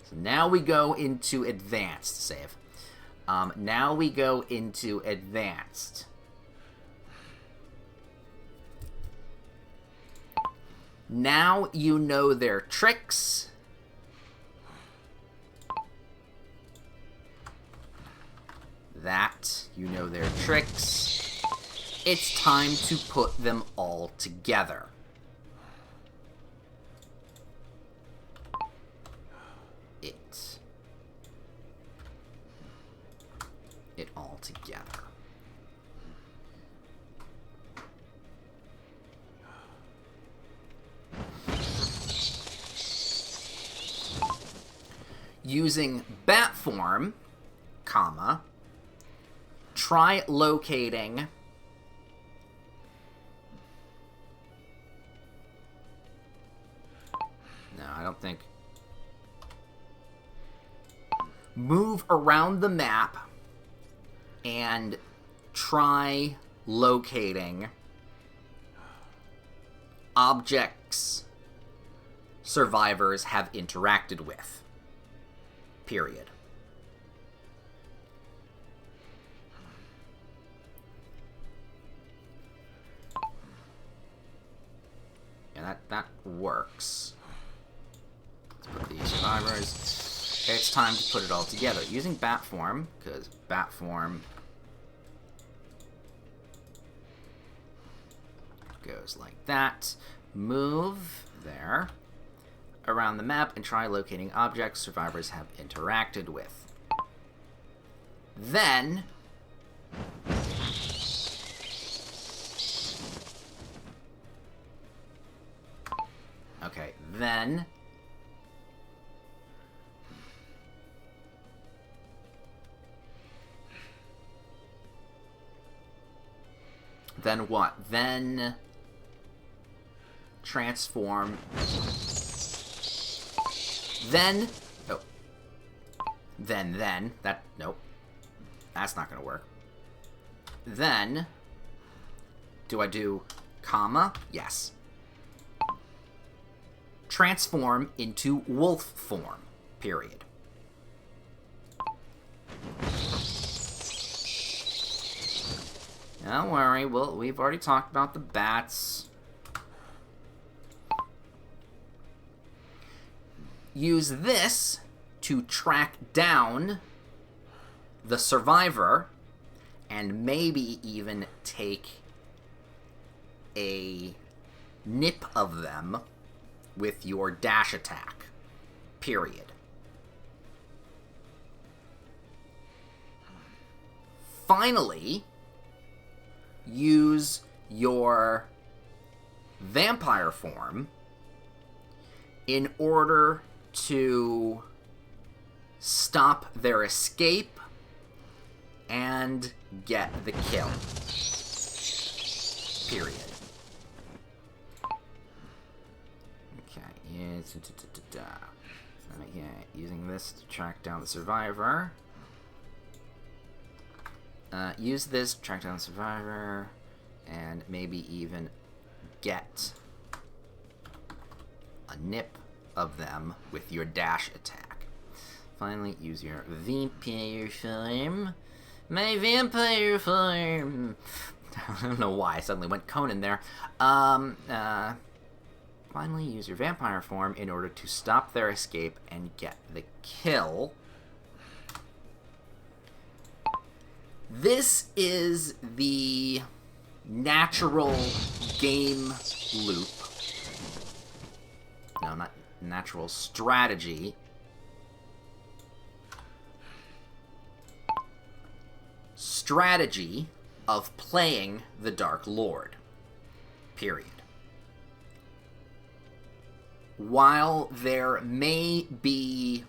So now we go into advanced save. Now we go into advanced. Now you know their tricks. That you know their tricks. It's time to put them all together. It all together. Using bat form, comma, try locating no, I don't think. Move around the map and try locating objects survivors have interacted with. Period. Yeah, that works. Let's put these survivors. It's time to put it all together. Using bat form, because bat form goes like that. Move there around the map and try locating objects survivors have interacted with. Then okay, then what? Then transform. Then, oh. Then, that, nope. That's not going to work. Then, do I do comma? Yes. Transform into wolf form, period. Don't worry, we've already talked about the bats. Use this to track down the survivor and maybe even take a nip of them with your dash attack, period. Finally, use your vampire form in order to stop their escape and get the kill. Period. Okay, using this to track down the survivor. Use this to track down the survivor, and maybe even get a nip of them with your dash attack. Finally, use your vampire form. My vampire form! I don't know why I suddenly went Conan there. Finally, use your vampire form in order to stop their escape and get the kill. This is the natural game loop. No, not natural strategy. Strategy of playing the Dark Lord. Period. While there may be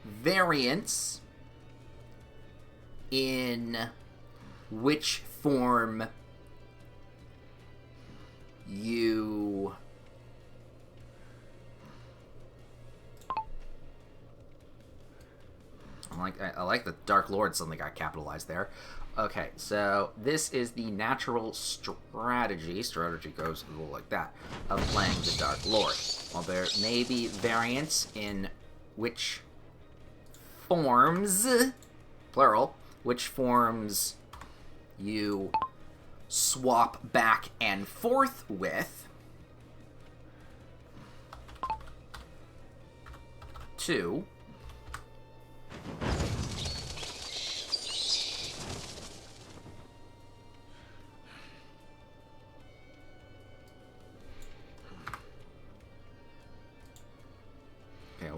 variants in which form you I like the Dark Lord suddenly got capitalized there. Okay, so this is the natural strategy. Strategy goes a little like that, of playing the Dark Lord. While there may be variants in which forms, plural, which forms you swap back and forth with, to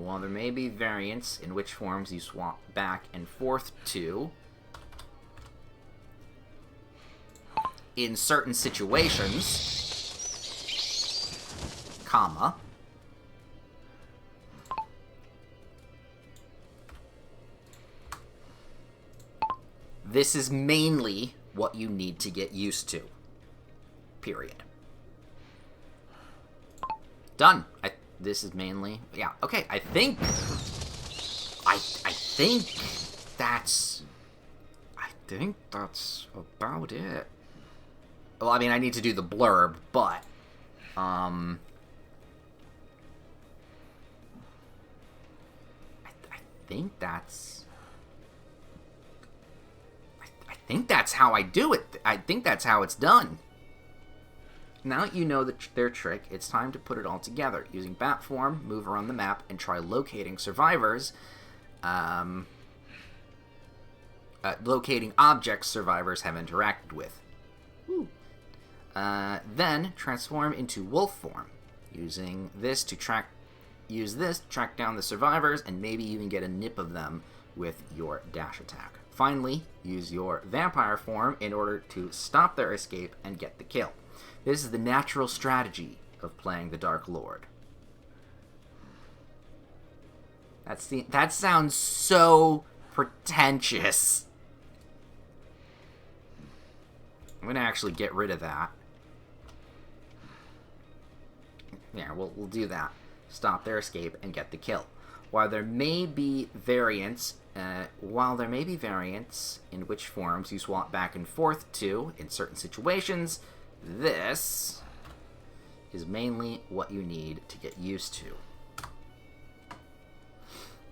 while there may be variants in which forms you swap back and forth to, in certain situations, comma, this is mainly what you need to get used to. Period. Done. This is mainly... Yeah, okay, I think that's about it. Well, I mean, I need to do the blurb, but... I think that's... I think that's how I do it. I think that's how it's done. Now that you know their trick, it's time to put it all together. Using bat form, move around the map, and try locating survivors. Locating objects survivors have interacted with. Then, transform into wolf form. Using this to track down the survivors, and maybe even get a nip of them with your dash attack. Finally, use your vampire form in order to stop their escape and get the kill. This is the natural strategy of playing the Dark Lord. That sounds so pretentious. I'm gonna actually get rid of that. Yeah, we'll do that. Stop their escape and get the kill. While there may be variants in which forms you swap back and forth to in certain situations, this is mainly what you need to get used to.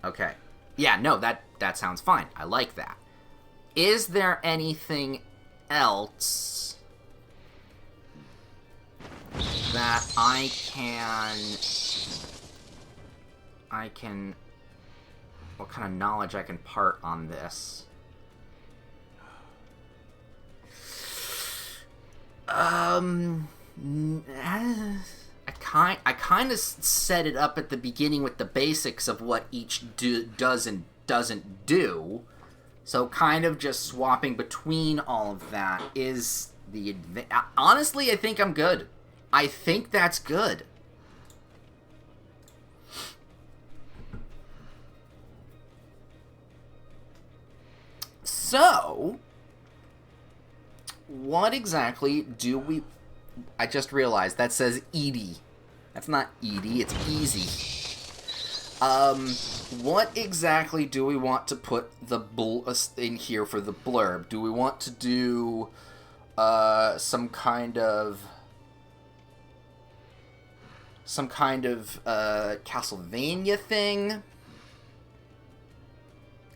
Okay. Yeah, no, that sounds fine. I like that. Is there anything else that I can... What kind of knowledge I can part on this? I kind of set it up at the beginning with the basics of what each does and doesn't do. So kind of just swapping between all of that is the... Honestly, I think I'm good. I think that's good. So, what exactly do we... I just realized that says Edie. That's not Edie, it's easy. What exactly do we want to put the in here for the blurb? Do we want to do some kind of Castlevania thing?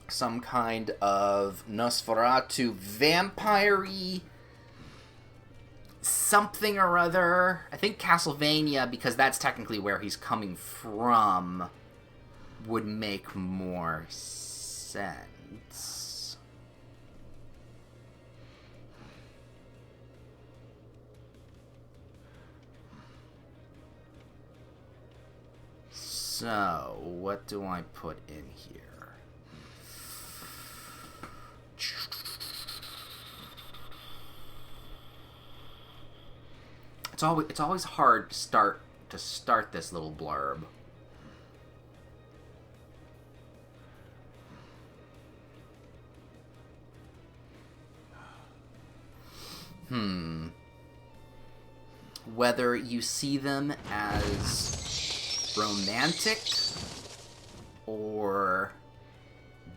Some kind of Nosferatu vampire-y something or other. I think Castlevania, because that's technically where he's coming from, would make more sense. So, what do I put in here? It's always hard to start this little blurb. Whether you see them as romantic or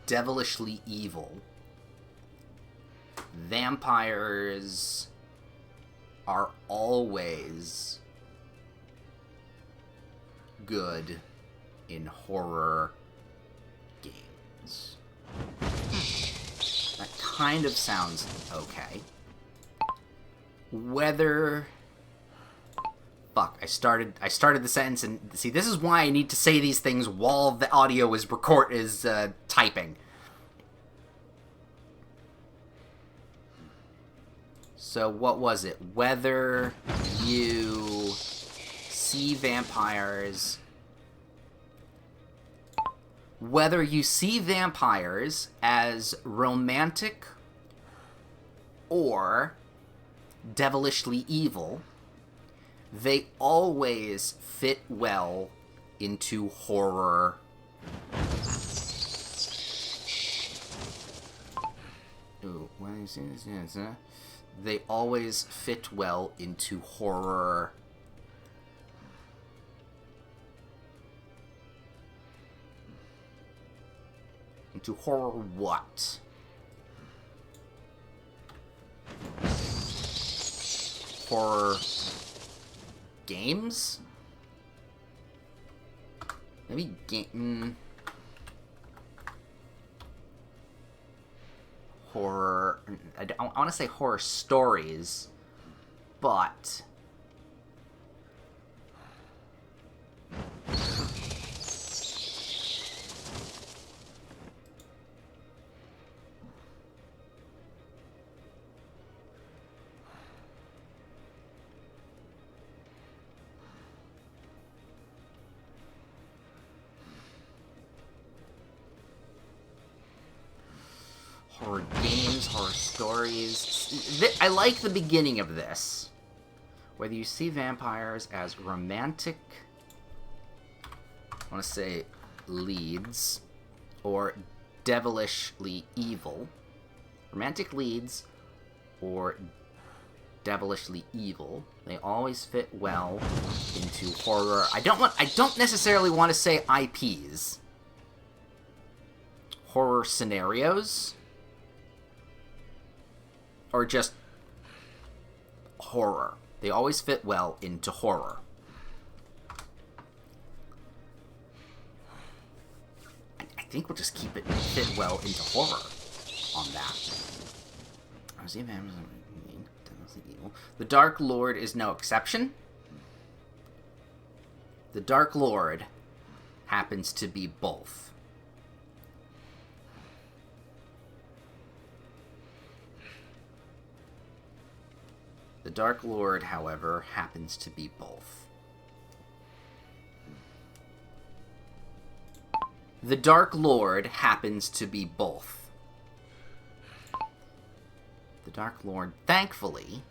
devilishly evil, vampires are always good in horror games. That kind of sounds okay. Whether... Fuck, I started the sentence, and see, this is why I need to say these things while the audio is typing. So what was it? Whether you see vampires as romantic or devilishly evil, they always fit well into horror. Ooh, when you see this, they always fit well into horror. Into horror what? Horror games? Maybe horror... I want to say horror stories, but... horror games, horror stories. I like the beginning of this. Whether you see vampires as romantic, I want to say leads, or devilishly evil. Romantic leads or devilishly evil. They always fit well into horror. I don't necessarily want to say IPs. horror scenarios, or just horror. They always fit well into horror. I think we'll just keep it fit well into horror on that. The Dark Lord is no exception. The Dark Lord happens to be both. The Dark Lord, however, happens to be both. The Dark Lord happens to be both. The Dark Lord, thankfully,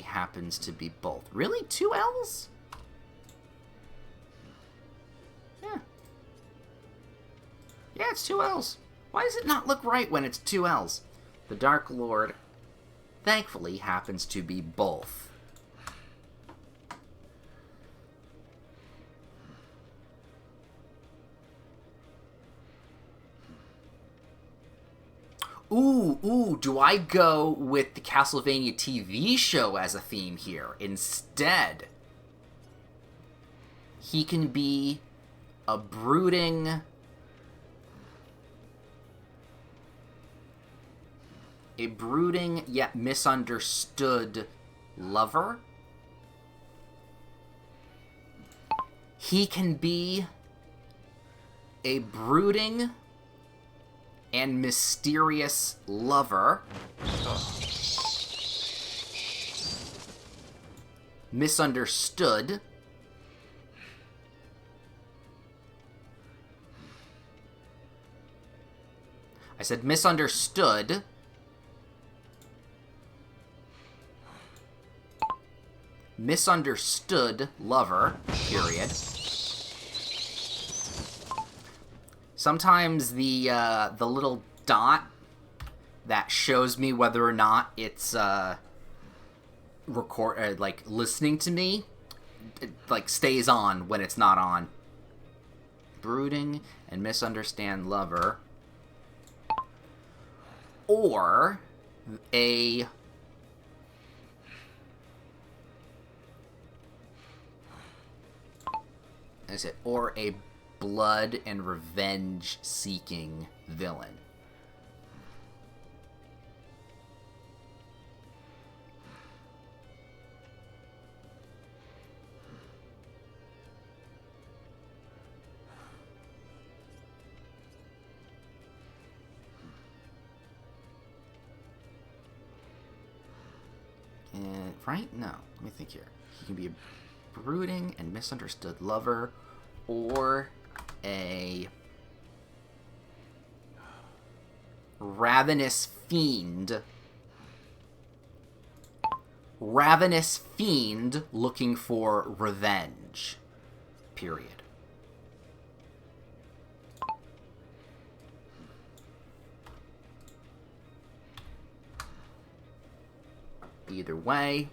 happens to be both. Really? 2 L's? Yeah. Yeah, it's 2 L's. Why does it not look right when it's 2 L's? The Dark Lord, thankfully, happens to be both. Ooh, do I go with the Castlevania TV show as a theme here? Instead, he can be a brooding, yet misunderstood lover. He can be a brooding and mysterious lover. Misunderstood. I said misunderstood. Misunderstood lover, period. Sometimes the little dot that shows me whether or not it's listening to me, it, stays on when it's not on. Brooding and misunderstand lover, or a blood and revenge seeking villain. Right? No. Let me think here. He can be a brooding and misunderstood lover, or a ravenous fiend. Ravenous fiend looking for revenge. Period. Either way.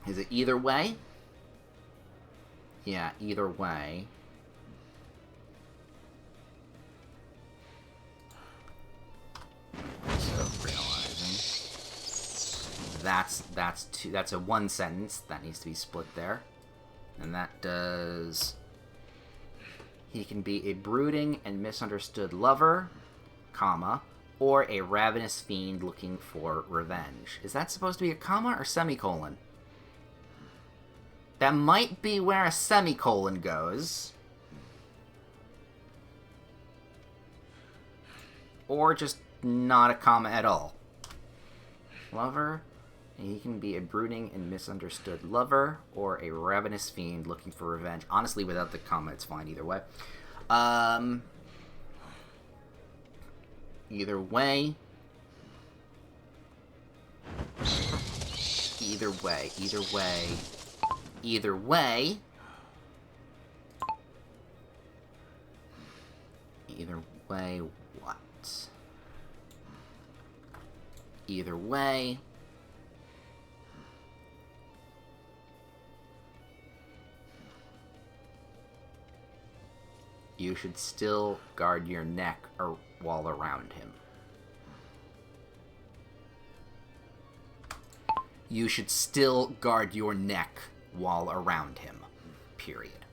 Is it either way? Yeah, either way. So realizing that's a one sentence that needs to be split there, and that does. He can be a brooding and misunderstood lover, comma, or a ravenous fiend looking for revenge. Is that supposed to be a comma or semicolon? That might be where a semicolon goes. Or just not a comma at all. Lover. He can be a brooding and misunderstood lover, or a ravenous fiend looking for revenge. Honestly, without the comma, it's fine either way. Either way. Either way. Either way. Either way. Either way, what? Either way. you should still guard your neck or while around him. You should still guard your neck while around him. Period.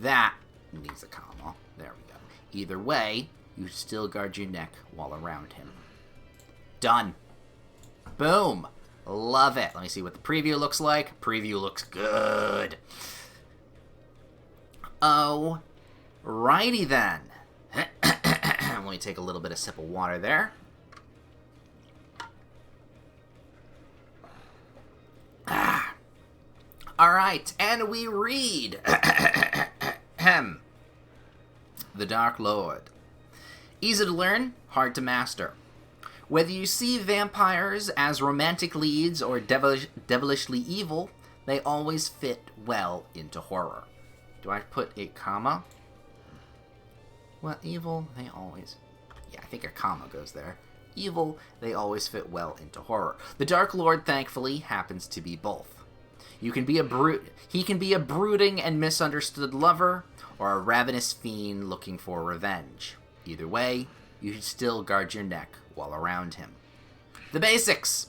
That needs a comma. There we go. Either way, you still guard your neck while around him. Done. Boom. Love it. Let me see what the preview looks like. Preview looks good. Alrighty then. Let me take a little bit of sip of water there. Alright, and we read... The Dark Lord. Easy to learn, hard to master. Whether you see vampires as romantic leads or devilishly evil, they always fit well into horror. Do I put a comma? Well, evil, they always... Yeah, I think a comma goes there. Evil, they always fit well into horror. The Dark Lord, thankfully, happens to be both. He can be a brooding and misunderstood lover, or a ravenous fiend looking for revenge. Either way, you should still guard your neck while around him. The basics!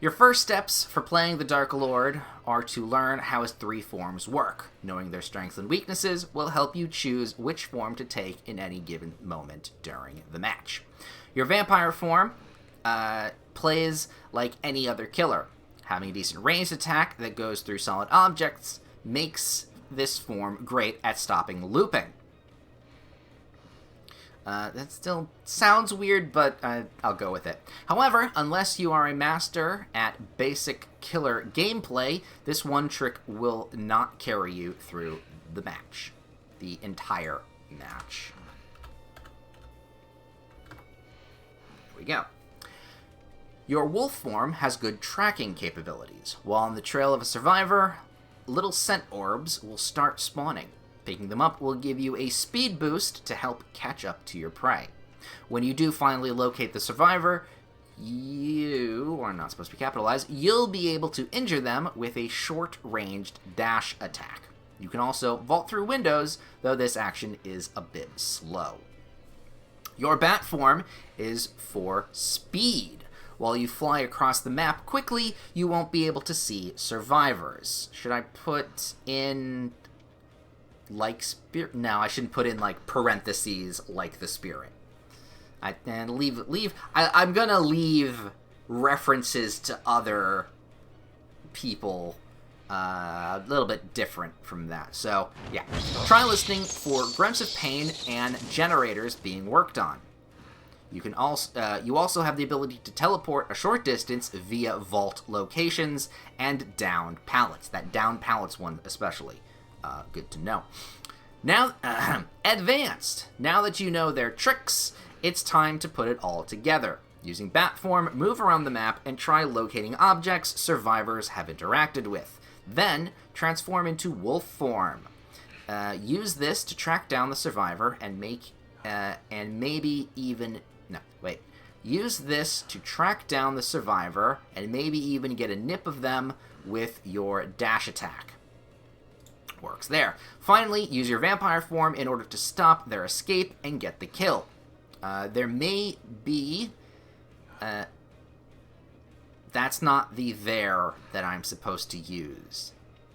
Your first steps for playing the Dark Lord are to learn how his three forms work. Knowing their strengths and weaknesses will help you choose which form to take in any given moment during the match. Your vampire form plays like any other killer. Having a decent ranged attack that goes through solid objects makes this form great at stopping looping. That still sounds weird, but I'll go with it. However, unless you are a master at basic killer gameplay, this one trick will not carry you through the match. The entire match. Here we go. Your wolf form has good tracking capabilities. While on the trail of a survivor, little scent orbs will start spawning. Picking them up will give you a speed boost to help catch up to your prey. When you do finally locate the survivor, you are not supposed to be capitalized, you'll be able to injure them with a short-ranged dash attack. You can also vault through windows, though this action is a bit slow. Your bat form is for speed. While you fly across the map quickly, you won't be able to see survivors. Should I put in... like spirit? No, I shouldn't put in like parentheses like the spirit. I'm gonna leave references to other people a little bit different from that. So yeah, try listening for grunts of pain and generators being worked on. You can also have the ability to teleport a short distance via vault locations and downed pallets. That downed pallets one especially. Good to know. Now, advanced. Now that you know their tricks, it's time to put it all together. Using bat form, move around the map and try locating objects survivors have interacted with. Then, transform into wolf form. Use this to track down the survivor and Use this to track down the survivor and maybe even get a nip of them with your dash attack. Works there. Finally, use your vampire form in order to stop their escape and get the kill. There may be... that's not the there that I'm supposed to use.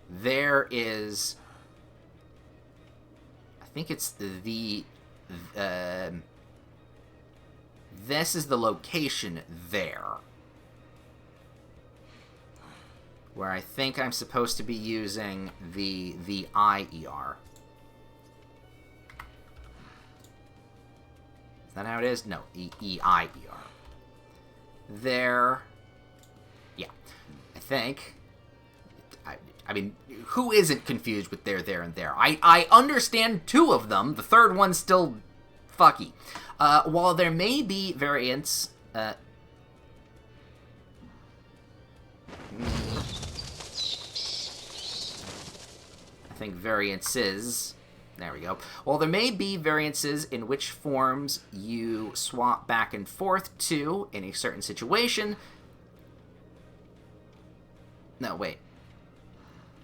There is... I think it's the... this is the location there. Where I think I'm supposed to be using the IER. Is that how it is? No, EIER. There. Yeah. I think. I mean, who isn't confused with there, and there? I understand two of them. The third one's still fucky. While there may be variants... I think variances... There we go. While there may be variances in which forms you swap back and forth to in a certain situation... No, wait.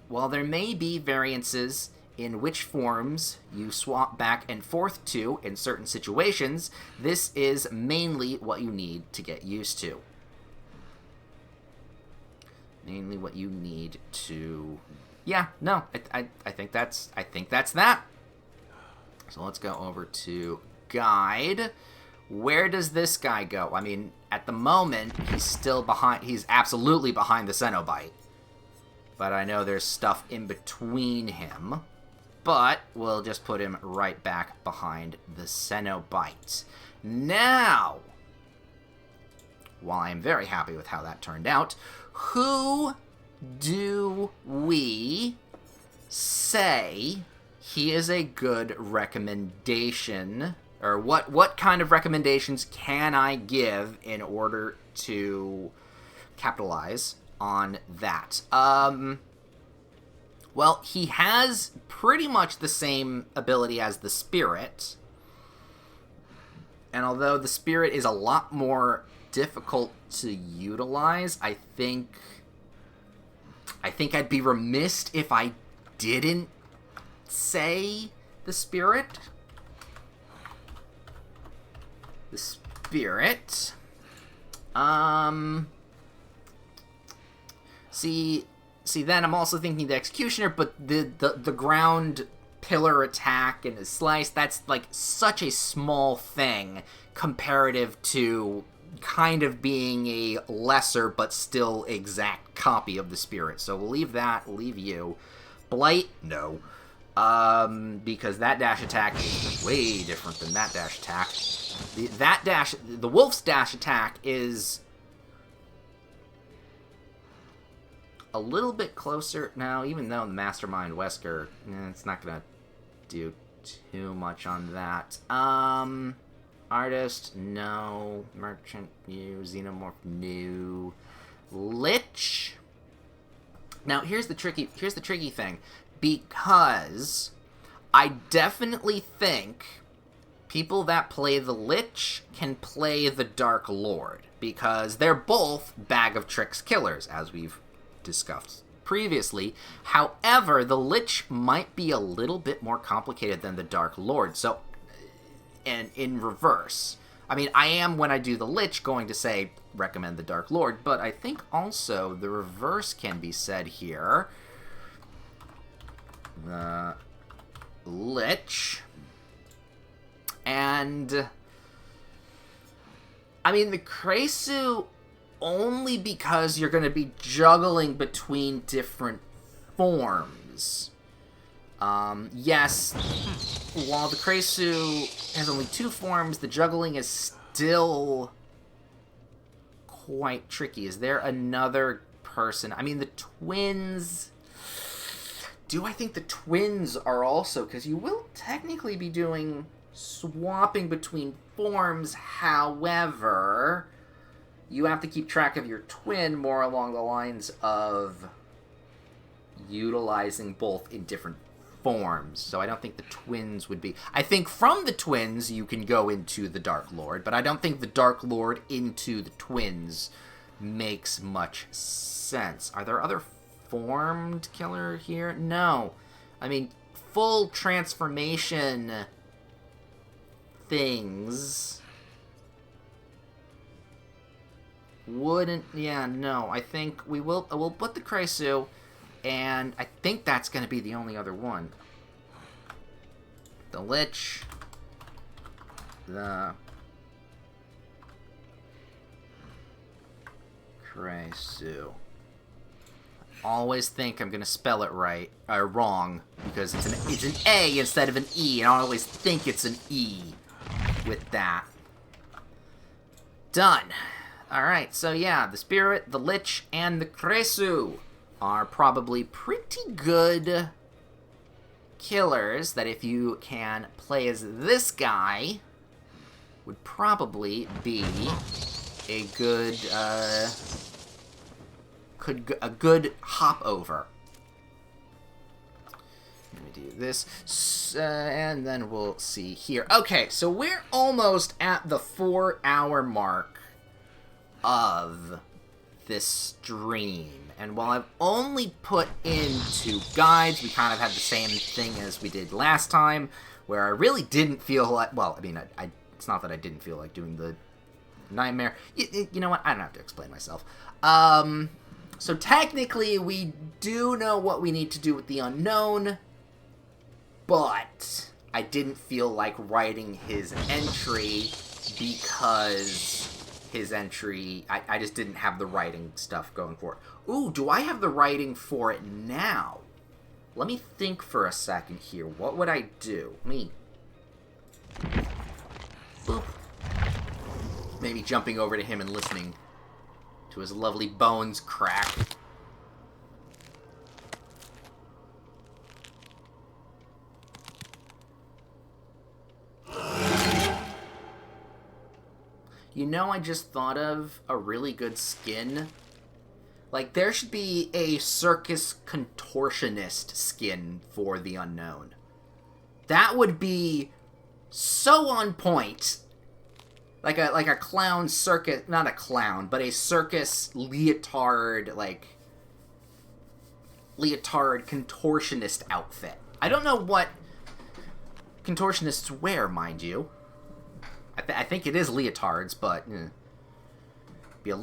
while there may be variances in which forms you swap back and forth to in certain situations, this is mainly what you need to get used to. Mainly what you need to... Yeah, no, I think that's that. So let's go over to guide. Where does this guy go? I mean, at the moment, he's still behind. He's absolutely behind the Cenobite. But I know there's stuff in between him. But we'll just put him right back behind the Cenobite. Now, while I'm very happy with how that turned out, who do we say he is a good recommendation? Or what kind of recommendations can I give in order to capitalize on that? Well, he has pretty much the same ability as the Spirit. And although the Spirit is a lot more difficult to utilize, I think I'd be remiss if I didn't say the Spirit. The Spirit. See, then I'm also thinking the Executioner, but the ground pillar attack and the slice, that's like such a small thing comparative to kind of being a lesser but still exact copy of the Spirit. So we'll leave that, we'll leave you. Blight, no. Because that dash attack is way different than that dash attack. The wolf's dash attack is a little bit closer now, even though the Mastermind Wesker, it's not gonna do too much on that. Artist, no. Merchant, new. Xenomorph, new. Lich. Now here's the tricky thing, because I definitely think people that play the Lich can play the Dark Lord, because they're both bag of tricks killers, as we've discussed previously. However, the Lich might be a little bit more complicated than the Dark Lord. So, and in reverse, I mean, I am, when I do the Lich, going to say recommend the Dark Lord, but I think also the reverse can be said here. The Lich, and I mean the Kresu, only because you're going to be juggling between different forms. Yes, while the Kresu has only 2 forms, the juggling is still quite tricky. Is there another person? I mean, the twins... Do I think the twins are also... Because you will technically be doing swapping between forms, however... You have to keep track of your twin more along the lines of utilizing both in different forms. So I don't think the twins would be... I think from the twins you can go into the Dark Lord, but I don't think the Dark Lord into the twins makes much sense. Are there other formed killer here? No. I mean, full transformation things... Wouldn't... Yeah, no. I think we'll put the Kresu, and I think that's going to be the only other one. The Lich. The Kresu. Always think I'm going to spell it right, or wrong, because it's an A instead of an E, and I always think it's an E with that. Done. Alright, so yeah, the Spirit, the Lich, and the Kresu are probably pretty good killers that if you can play as this guy, would probably be a good, a good hop over. Let me do this, and then we'll see here. Okay, so we're almost at the 4-hour mark of this stream. And while I've only put in 2 guides, we kind of had the same thing as we did last time, where I really didn't feel like... Well, I mean, it's not that I didn't feel like doing the nightmare. You know what? I don't have to explain myself. So technically, we do know what we need to do with the unknown, but I didn't feel like writing his entry because his entry... I just didn't have the writing stuff going for it. Ooh, do I have the writing for it now? Let me think for a second here. What would I do? Boop. Maybe jumping over to him and listening to his lovely bones crack. You know, I just thought of a really good skin. Like, there should be a circus contortionist skin for the unknown. That would be so on point. Like a clown circus, not a clown, but a circus leotard, leotard contortionist outfit. I don't know what contortionists wear, mind you. I think it is leotards, but be a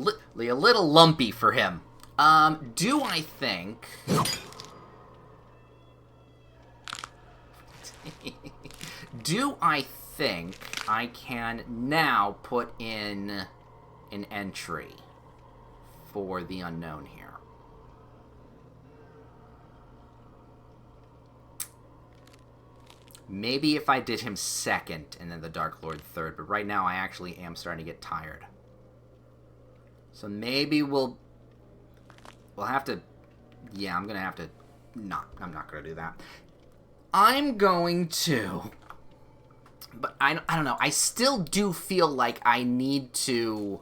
little lumpy for him. Do I think... Do I think I can now put in an entry for the unknown here? Maybe if I did him second and then the Dark Lord third, but right now I actually am starting to get tired. So maybe we'll have to... Yeah, I'm gonna have to... No, I'm not gonna do that. I'm going to... But I don't know. I still do feel like I need to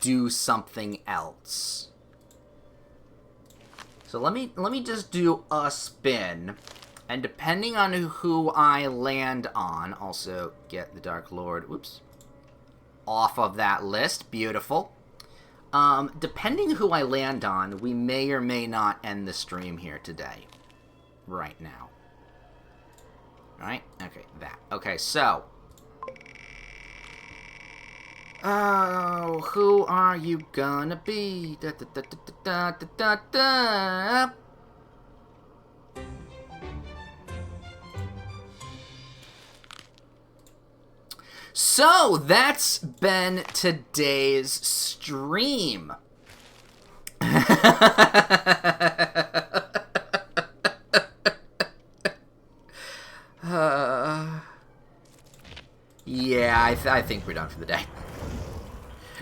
do something else. So let me just do a spin, and depending on who I land on, also get the Dark Lord, whoops, off of that list. Beautiful. Depending who I land on, we may or may not end the stream here today. Right now. Right? Okay, that. Okay, so. Oh, who are you gonna be? Da, da, da, da, da, da, da, da. So, that's been today's stream. Yeah, I think we're done for the day.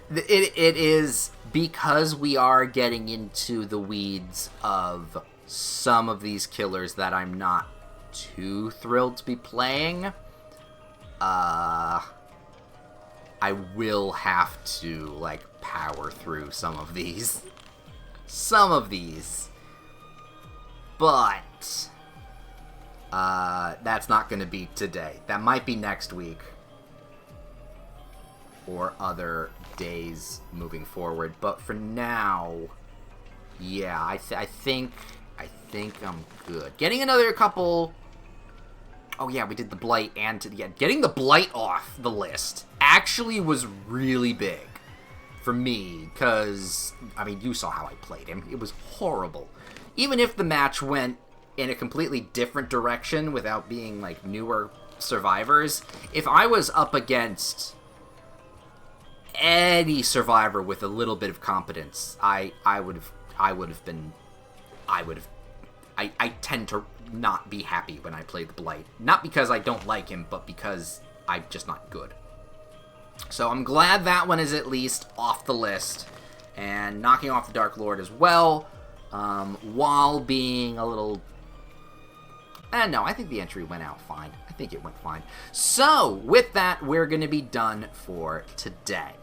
It is because we are getting into the weeds of some of these killers that I'm not too thrilled to be playing. I will have to, like, power through some of these. Some of these. But that's not going to be today. That might be next week. Or other days moving forward. But for now, yeah, I think I'm good. Getting another couple... Oh yeah, we did the Blight and... Yeah, getting the Blight off the list actually was really big for me. Because, I mean, you saw how I played him. It was horrible. Even if the match went in a completely different direction without being, like, newer survivors, if I was up against any survivor with a little bit of competence, I tend to not be happy when I play the Blight. Not because I don't like him, but because I'm just not good. So I'm glad that one is at least off the list, and knocking off the Dark Lord as well, while being a little... no, I think the entry went out fine. I think it went fine. So, with that, we're going to be done for today.